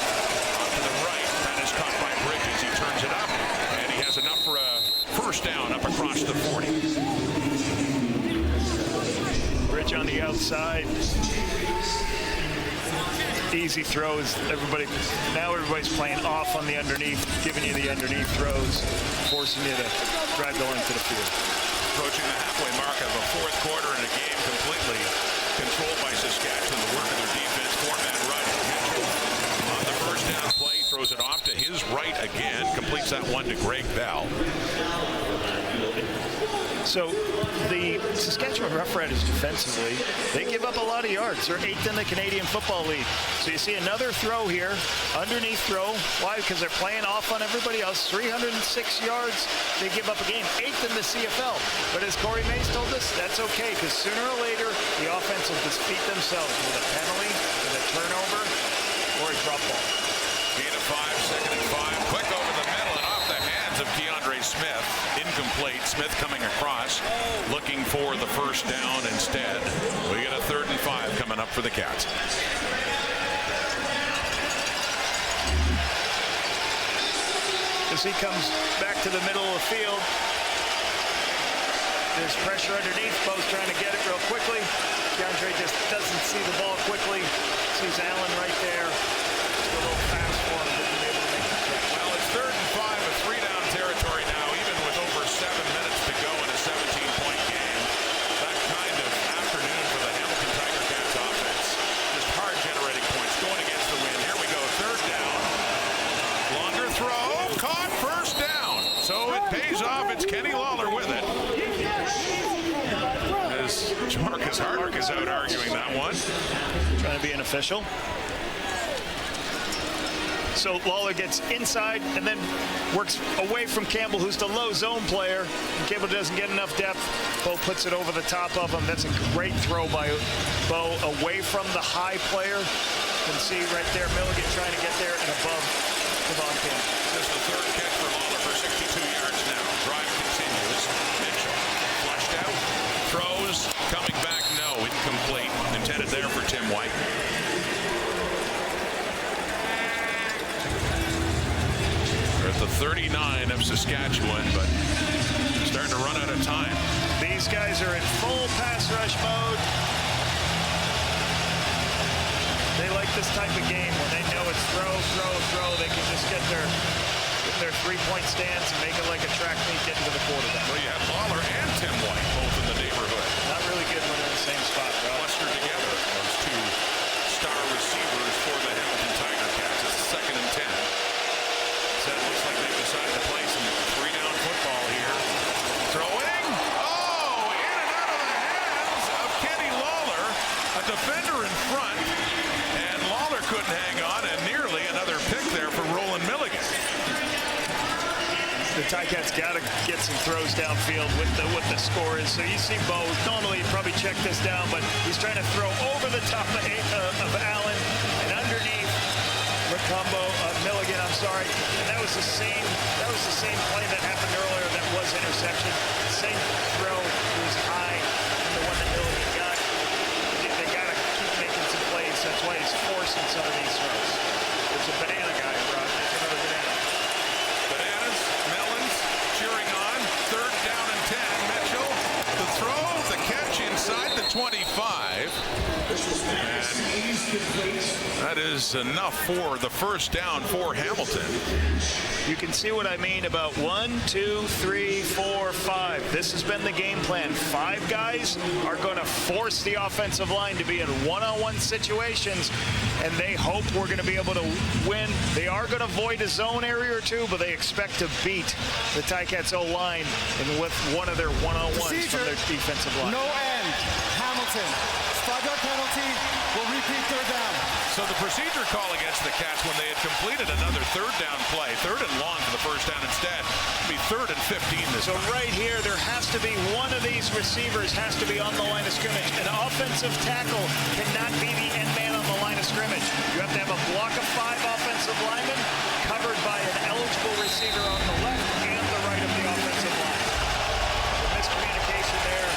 Off to the right. That is caught by Bridges. He turns it up, and he has enough for a first down up across the 40. Bridge on the outside. Easy throws. Now everybody's playing off on the underneath, giving you the underneath throws, forcing you to drive the length of the field. Approaching the halfway mark of a fourth quarter in a game completely controlled by Saskatchewan. The work of their defense, 4-man rush. Mitchell on the first down play, throws it off to his right again, completes that one to Greg Bell. So the Saskatchewan Roughriders defensively, they give up a lot of yards. They're 8th in the Canadian Football League. So you see another throw here, underneath throw. Why? Because they're playing off on everybody else. 306 yards they give up a game, 8th in the CFL. But as Corey Mays told us, that's okay, because sooner or later, the offense will defeat themselves with a penalty, with a turnover, or a drop ball. Gain of 5, second and 5. Quick over the middle and off the hands of DeAndre Smith. Incomplete. Smith coming across, looking for the first down instead. We get a 3rd and 5 coming up for the Cats. As he comes back to the middle of the field, there's pressure underneath. Bo's trying to get it real quickly. DeAndre just doesn't see the ball quickly. Sees Allen right there. Just a little fast for him. Didn't be able to make the catch. Well, it's 3rd and 5, a 3-down territory now, even with over 7 minutes to go in a 17-point game. That kind of afternoon for the Hamilton Tiger Cats offense. Just hard generating points, going against the wind. Here we go, 3rd down. Longer throw, caught, first down. So it pays off. It's Kenny Lawler with it. As Marcus Hardwick is out arguing that one. Trying to be an official. So Lawler gets inside and then works away from Campbell, who's the low zone player. And Campbell doesn't get enough depth. Bo puts it over the top of him. That's a great throw by Bo away from the high player. You can see right there Milligan trying to get there and above Devon Campbell. Just the 3rd catch for Lawler for 62 yards now. Drive continues. Mitchell flushed out. Throws. Coming back. No. Incomplete. Intended there for Tim White. They're at the 39 of Saskatchewan, but starting to run out of time. These guys are in full pass rush mode. They like this type of game when they know it's throw, throw, throw. They can just get their 3-point stance and make it like a track meet getting to the quarterback. Well, you have Lawler and Tim White both in the neighborhood. Not really good when they're in the same spot, Rob. Clustered together, those 2 star receivers for the Hamilton Tiger Cats. It's 2nd and 10. Ticats got to get some throws downfield with the score is. So you see Bo, normally you probably check this down, but he's trying to throw over the top of Allen and underneath Milligan, I'm sorry. And that was the same play that happened earlier that was interception. Same throw was high from the one that Milligan got. They got to keep making some plays. That's why he's forcing some of these throws. There's a banana guy, Rob. There's another banana. Bananas, melons, cheering on. 3rd down and 10. Mitchell, the throw, the catch inside the 25. That is enough for the first down for Hamilton. You can see what I mean about 1, 2, 3, 4, 5. This has been the game plan. 5 guys are going to force the offensive line to be in one-on-one situations, and they hope we're going to be able to win. They are going to avoid a zone area or two, but they expect to beat the Ticats O-line and with one of their one-on-ones from their defensive line. No end. Hamilton. 5-yard penalty. Will repeat 3rd down. So the procedure call against the Cats when they had completed another 3rd down play, 3rd and long for the first down instead, it'll be 3rd and 15 this time. So right here, there has to be one of these receivers has to be on the line of scrimmage. An offensive tackle cannot be the end man on the line of scrimmage. You have to have a block of 5 offensive linemen covered by an eligible receiver on the left and the right of the offensive line. The miscommunication there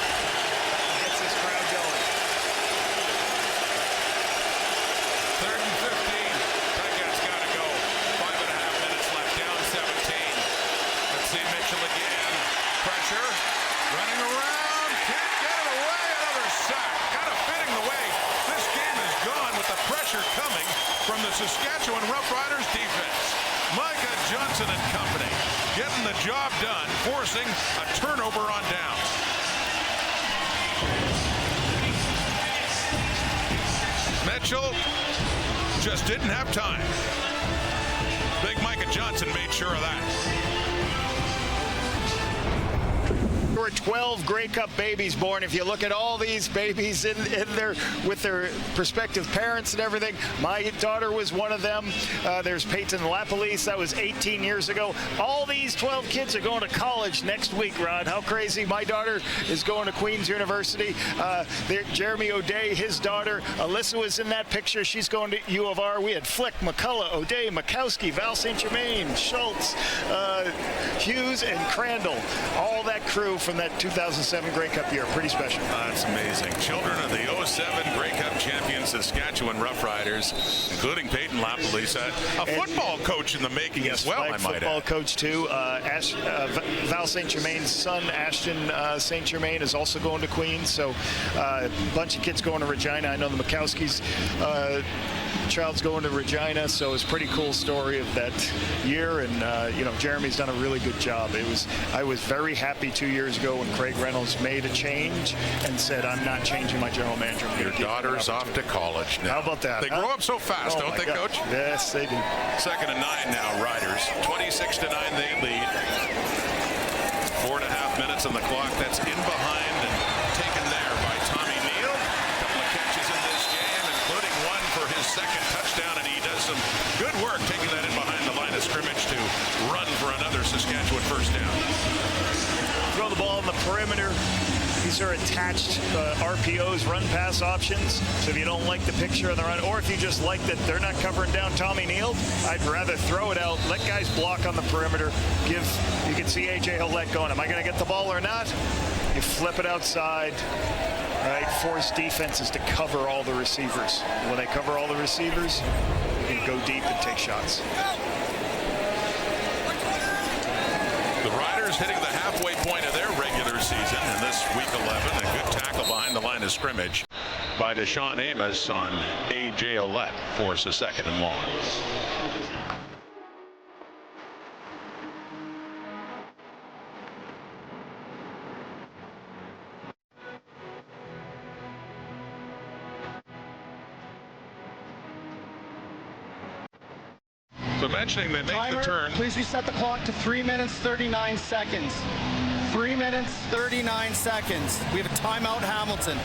gets this crowd going. 3rd and 15. Ticats got to go. 5.5 minutes left. Down 17. Let's see Mitchell again. Pressure. Running around. Can't get it away. Another sack. Kind of fitting the way this game is gone with the pressure coming from the Saskatchewan Roughriders defense. Micah Johnson and company getting the job done, forcing a turnover on down. Mitchell just didn't have time. Big Micah Johnson made sure of that. There were 12 Grey Cup babies born. If you look at all these babies in there with their prospective parents and everything, my daughter was one of them. There's Peyton Lapalisse, that was 18 years ago. All these 12 kids are going to college next week, Rod. How crazy. My daughter is going to Queen's University. Jeremy O'Day, his daughter, Alyssa was in that picture. She's going to U of R. We had Flick, McCullough, O'Day, Makowski, Val St. Germain, Schultz, Hughes, and Crandall. All that crew from that 2007 Grey Cup year. Pretty special. That's amazing. Children of the 07 Grey Cup champion Saskatchewan Roughriders, including Peyton Lapalisse, a football coach in the making as well, I might football add. Coach too. Val St. Germain's son, Ashton St. Germain, is also going to Queens. So a bunch of kids going to Regina. I know the Makowski's child's going to Regina, so it's a pretty cool story of that year. And Jeremy's done a really good job. I was very happy 2 years ago when Craig Reynolds made a change and said, I'm not changing my general manager. Your daughter's off to college now. How about that? They grow up so fast, don't they, God. Coach? Yes, they do. 2nd and 9 now, Riders. 26-9 they lead. 4.5 minutes on the clock. That's in behind and taken there by Tommy Neal. A couple of catches in this game, including one for his 2nd touchdown, and he does some good work taking that in behind the line of scrimmage to run for another Saskatchewan first down. Throw the ball on the perimeter. These are attached RPOs, run-pass options. So if you don't like the picture of the run, or if you just like that they're not covering down Tommy Neal, I'd rather throw it out, let guys block on the perimeter. You can see A.J. Hillette going, am I going to get the ball or not? You flip it outside, right? Force defenses to cover all the receivers. When they cover all the receivers, you can go deep and take shots. The Riders hitting the halfway point of their regular season in this week 11. A good tackle behind the line of scrimmage by Deshaun Amos on A.J. Hillette force a 2nd and long. So mentioning they make Timer, the turn. please reset the clock to 3 minutes, 39 seconds. 3 minutes, 39 seconds. We have a timeout, Hamilton.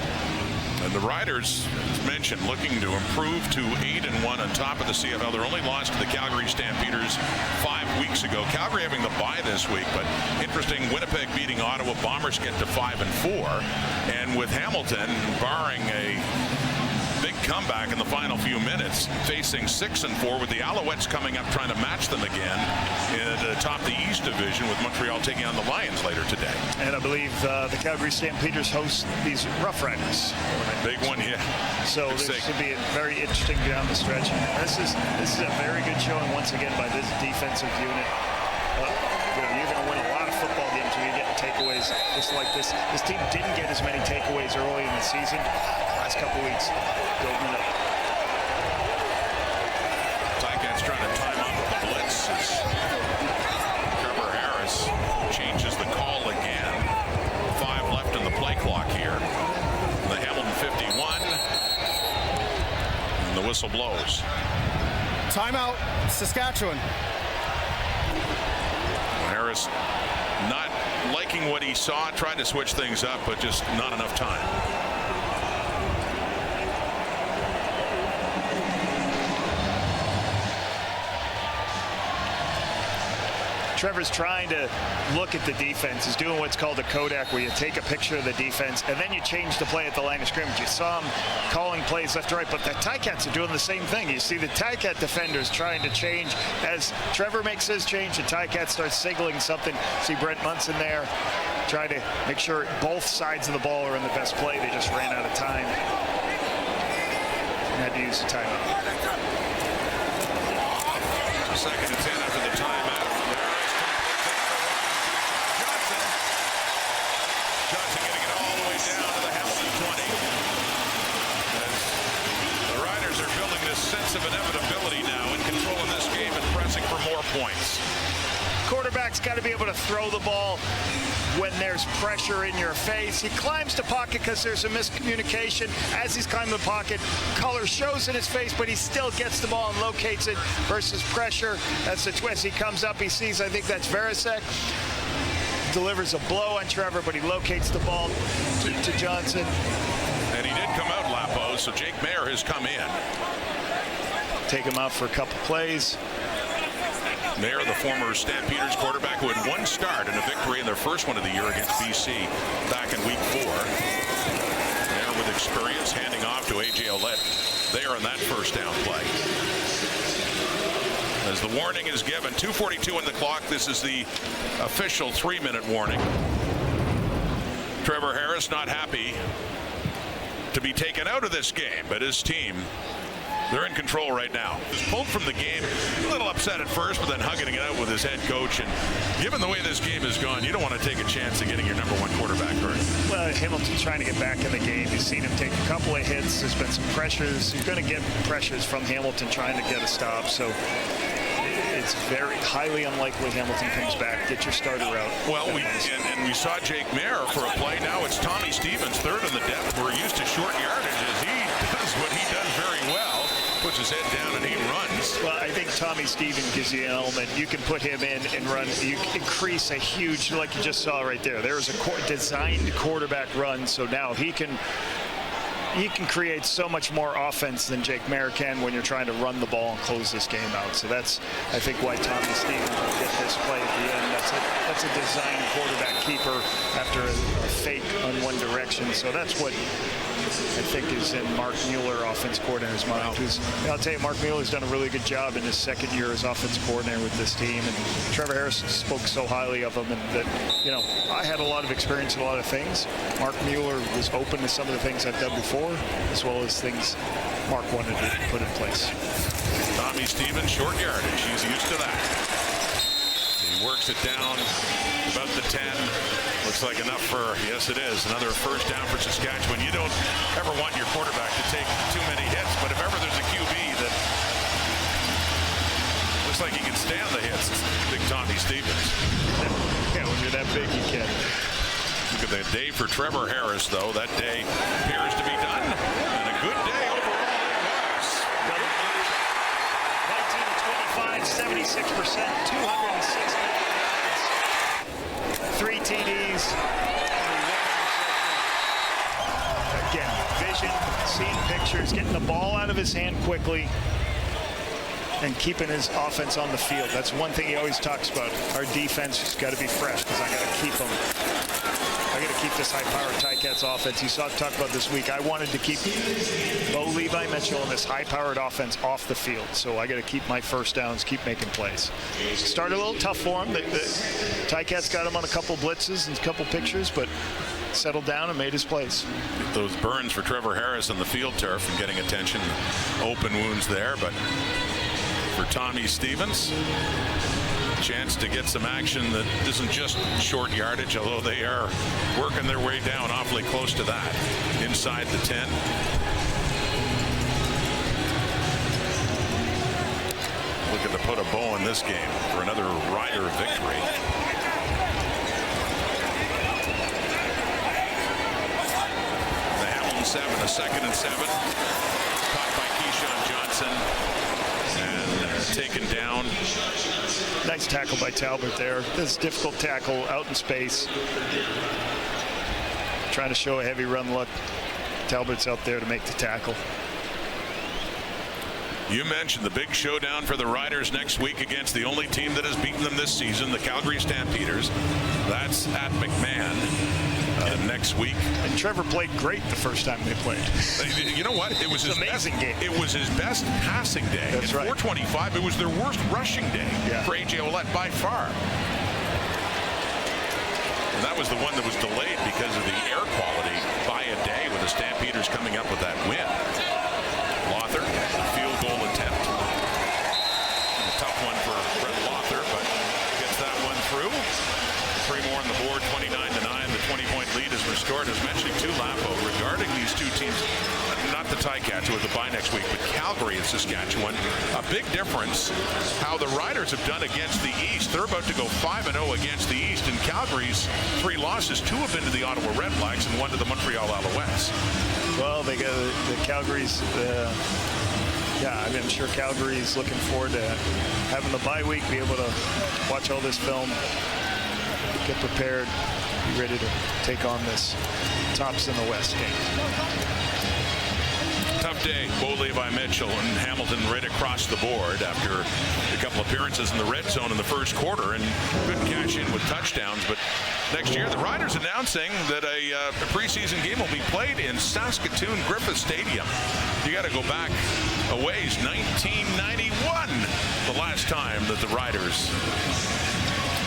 And the Riders, as mentioned, looking to improve to 8-1 on top of the CFL. Their only loss to the Calgary Stampeders 5 weeks ago. Calgary having the bye this week, but interesting, Winnipeg beating Ottawa. Bombers get to 5-4. And with Hamilton, barring a big comeback in the final few minutes, facing 6-4 with the Alouettes coming up trying to match them again atop the East Division, with Montreal taking on the Lions later today. And I believe the Calgary Stampeders host these Roughriders. Big one, yeah. So this should be very interesting down the stretch. This is a very good showing once again by this defensive unit. You're going to win a lot of football games when you get takeaways just like this. This team didn't get as many takeaways early in the season. Last couple weeks, building it up. Ticats trying to time up the blitz as Trevor Harris changes the call again. 5 left in the play clock here. The Hamilton 51. And the whistle blows. Timeout, Saskatchewan. Harris not liking what he saw, tried to switch things up, but just not enough time. Trevor's trying to look at the defense. He's doing what's called a Kodak, where you take a picture of the defense and then you change the play at the line of scrimmage. You saw him calling plays left to right, but the Ticats are doing the same thing. You see the Ticat defenders trying to change. As Trevor makes his change, the Ticats start signaling something. See Brent Munson there trying to make sure both sides of the ball are in the best play. They just ran out of time and had to use the timeout. 2 seconds and 10 after the timeout. Johnson getting it all the way down to the Hamilton 20. As the Riders are building this sense of inevitability now, in control of this game and pressing for more points. Quarterback's got to be able to throw the ball when there's pressure in your face. He climbs the pocket because there's a miscommunication. As he's climbing the pocket, color shows in his face, but he still gets the ball and locates it versus pressure. That's the twist. He comes up, he sees, I think that's Verisek. Delivers a blow on Trevor, but he locates the ball to Johnson. And he did come out, Lapo, so Jake Mayer has come in. Take him out for a couple plays. Mayer, the former Stampeders quarterback who had 1 start in a victory in their first one of the year against BC back in week 4. Mayer with experience, handing off to A.J. Ouellette there in that first down play. As the warning is given, 2:42 on the clock. This is the official 3-minute warning. Trevor Harris not happy to be taken out of this game, but his team, they're in control right now. He's pulled from the game, a little upset at first, but then hugging it out with his head coach. And given the way this game has gone, you don't want to take a chance of getting your #1 quarterback hurt. Well, Hamilton's trying to get back in the game. You've seen him take a couple of hits. There's been some pressures. You're going to get pressures from Hamilton trying to get a stop. So it's very highly unlikely Hamilton comes back. Get your starter out. Well, and we saw Jake Mayer for a play. Now it's Tommy Stevens, third in the depth. We're used to short yardage as he does what he does very well. Puts his head down and he runs. Well, I think Tommy Stevens gives you an element. You can put him in and run. You increase a huge, like you just saw right there. There was a designed quarterback run, so now he can create so much more offense than Jake Mayer can when you're trying to run the ball and close this game out. So that's, I think, why Tommy Stevens will get this play at the end. That's a designed quarterback keeper after a fake on one direction. So that's what I think is in Mark Mueller, offense coordinator's mind. Because I'll tell you, Mark Mueller's done a really good job in his second year as offense coordinator with this team. And Trevor Harris spoke so highly of him, and that, you know, I had a lot of experience in a lot of things. Mark Mueller was open to some of the things I've done before, as well as things Mark wanted to put in place. Tommy Stevens, short yardage. He's used to that. He works it down about the 10. Looks like enough for, yes it is, another first down for Saskatchewan. You don't ever want your quarterback to take too many hits, but if ever there's a QB that looks like he can stand the hits, it's big Tommy Stevens. Yeah, when you're that big, you can. Look at that day for Trevor Harris, though. That day appears to be done, and a good day overall it was. 19 to 25, 76%, 260. 3 TDs. Again, vision, sure he's getting the ball out of his hand quickly and keeping his offense on the field. That's one thing he always talks about. Our defense has got to be fresh because I got to keep them. I got to keep this high-powered Ticats offense. You saw talk about this week. I wanted to keep Bo Levi Mitchell and this high-powered offense off the field. So I got to keep my first downs, keep making plays. Started a little tough for him. The Ticats got him on a couple blitzes and a couple pictures, but settled down and made his plays. Those burns for Trevor Harris on the field turf and getting attention. Open wounds there, but for Tommy Stevens, chance to get some action that isn't just short yardage, although they are working their way down awfully close to that. Inside the 10. Looking to put a bow on this game for another Rider victory. The Hamilton 7, a 2nd and 7. Caught by Keyshawn Johnson. Taken down. Nice tackle by Talbot there. This difficult tackle out in space. Trying to show a heavy run look. Talbot's out there to make the tackle. You mentioned the big showdown for the Riders next week against the only team that has beaten them this season, the Calgary Stampeders. That's at McMahon next week. And Trevor played great the first time they played. You know what? It was his amazing best game. It was his best passing day. That's right. 425. It was their worst rushing day for A.J. Ouellette by far. And that was the one that was delayed because of the air quality by a day with the Stampeders coming up with that win. Lothar, the field goal attempt. A tough one for Brett Lothar, but gets that one through. 3 more on the board, 29-9. The 20-point lead is restored. As mentioning too, Lapo, regarding these two teams, not the Ticats who have the bye next week, but Calgary and Saskatchewan, a big difference how the Riders have done against the East. They're about to go 5-0 against the East, and Calgary's 3 losses, 2 have been to the Ottawa Red Blacks and 1 to the Montreal Alouettes. Well, they got the Calgary's. Yeah, I'm sure Calgary's looking forward to having the bye week, be able to watch all this film, get prepared, be ready to take on this tops in the West game. Tough day. Bo Levi Mitchell and Hamilton right across the board after a couple appearances in the red zone in the first quarter and couldn't cash in with touchdowns. But next year, the Riders announcing that a preseason game will be played in Saskatoon Griffith Stadium. You got to go back a ways. 1991, the last time that the Riders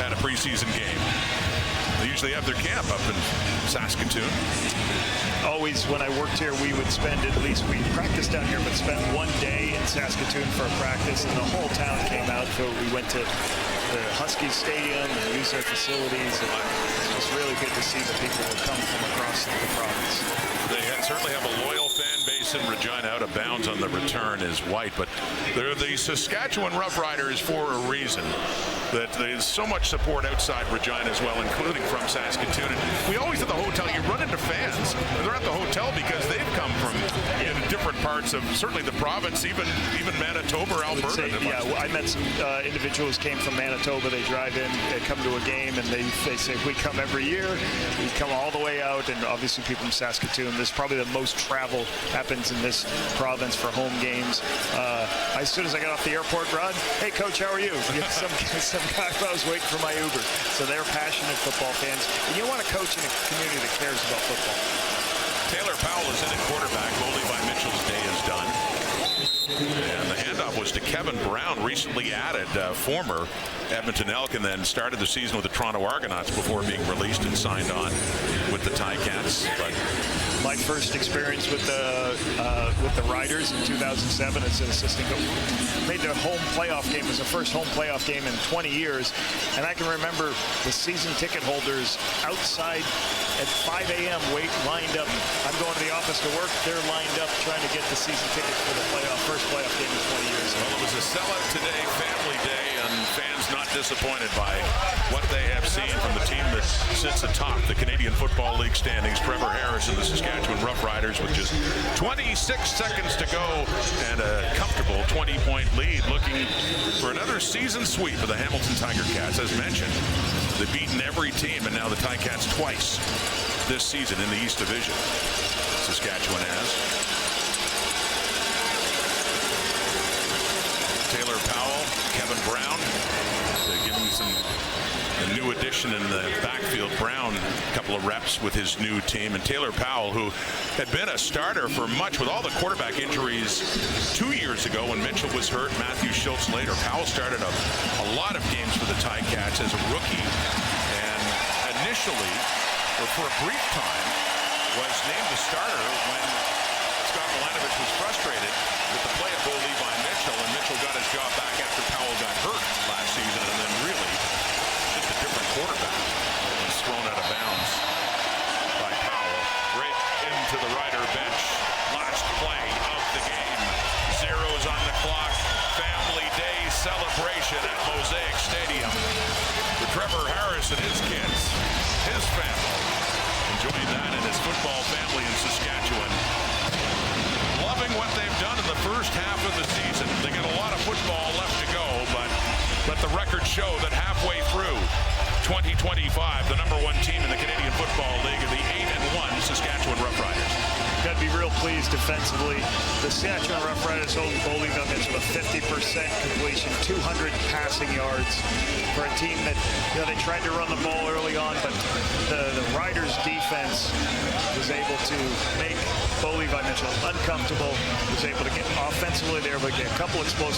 had a preseason game. They usually have their camp up in Saskatoon. Always, when I worked here, we would spend we practiced down here, but spend one day in Saskatoon for a practice, and the whole town came out. So we went to the Huskies Stadium and used their facilities. And it was really good to see the people who come from across the province. They certainly have a loyal fan base in Regina. Out of bounds on the return is White, but they're the Saskatchewan Roughriders for a reason. That there's so much support outside Regina as well, including from Saskatoon. And we always at the hotel, you run into fans. They're at the hotel because they've come from different parts of certainly the province, even Manitoba or Alberta. I met some individuals came from Manitoba. They drive in, they come to a game, and they say, we come every year. We come all the way out, and obviously people from Saskatoon. This is probably the most travel happens in this province for home games. As soon as I got off the airport, Rod, hey, Coach, how are you? Some guy I was waiting for my Uber. So they're passionate football fans. And you want to coach in a community that cares about football. Taylor Powell is in at quarterback. Bo Levi Mitchell's day is done. And the handoff was to Kevin Brown, recently added former Edmonton Elk, and then started the season with the Toronto Argonauts before being released and signed on with the Ticats. But my first experience with the Riders in 2007 as an assistant coach. Made the home playoff game. It was the first home playoff game in 20 years. And I can remember the season ticket holders outside at 5 a.m. lined up. I'm going to the office to work. They're lined up trying to get the season tickets for the first playoff game in 20 years. Well, it was a sellout today, family day, and fans not disappointed by what they have seen from the team that sits atop the Canadian Football League standings. Trevor Harris and the Saskatchewan Roughriders with just 26 seconds to go and a comfortable 20-point lead, looking for another season sweep of the Hamilton Tiger Cats. As mentioned, they've beaten every team, and now the Ticats twice this season in the East Division. Saskatchewan has. Powell, Kevin Brown. They give him a new addition in the backfield. Brown, a couple of reps with his new team. And Taylor Powell, who had been a starter for much with all the quarterback injuries 2 years ago when Mitchell was hurt, Matthew Schultz later. Powell started a lot of games for the Ticats as a rookie. And initially, or for a brief time, was named the starter when Scott Milanovich was frustrated with the play of Bo Levi Mitchell, and Mitchell got his job back after Powell got hurt last season, and then really just a different quarterback was thrown out of bounds by Powell. Right into the Rider bench. Last play of the game. Zeros on the clock. Family Day celebration at Mosaic Stadium for Trevor Harris and his kids, his family. Enjoying that and his football family in Saskatchewan. Loving what they've done in the first half of the season. They got a lot of football left to go, but let the records show that halfway through 2025, the #1 team in the Canadian Football League are the 8-1 Saskatchewan Roughriders. Got to be real pleased defensively. The Saskatchewan Roughriders holding Bo Levi Mitchell with a 50% completion, 200 passing yards for a team that, they tried to run the ball early on, but the Riders defense was able to make Bo Levi Mitchell uncomfortable, was able to get offensively there, but get a couple explosive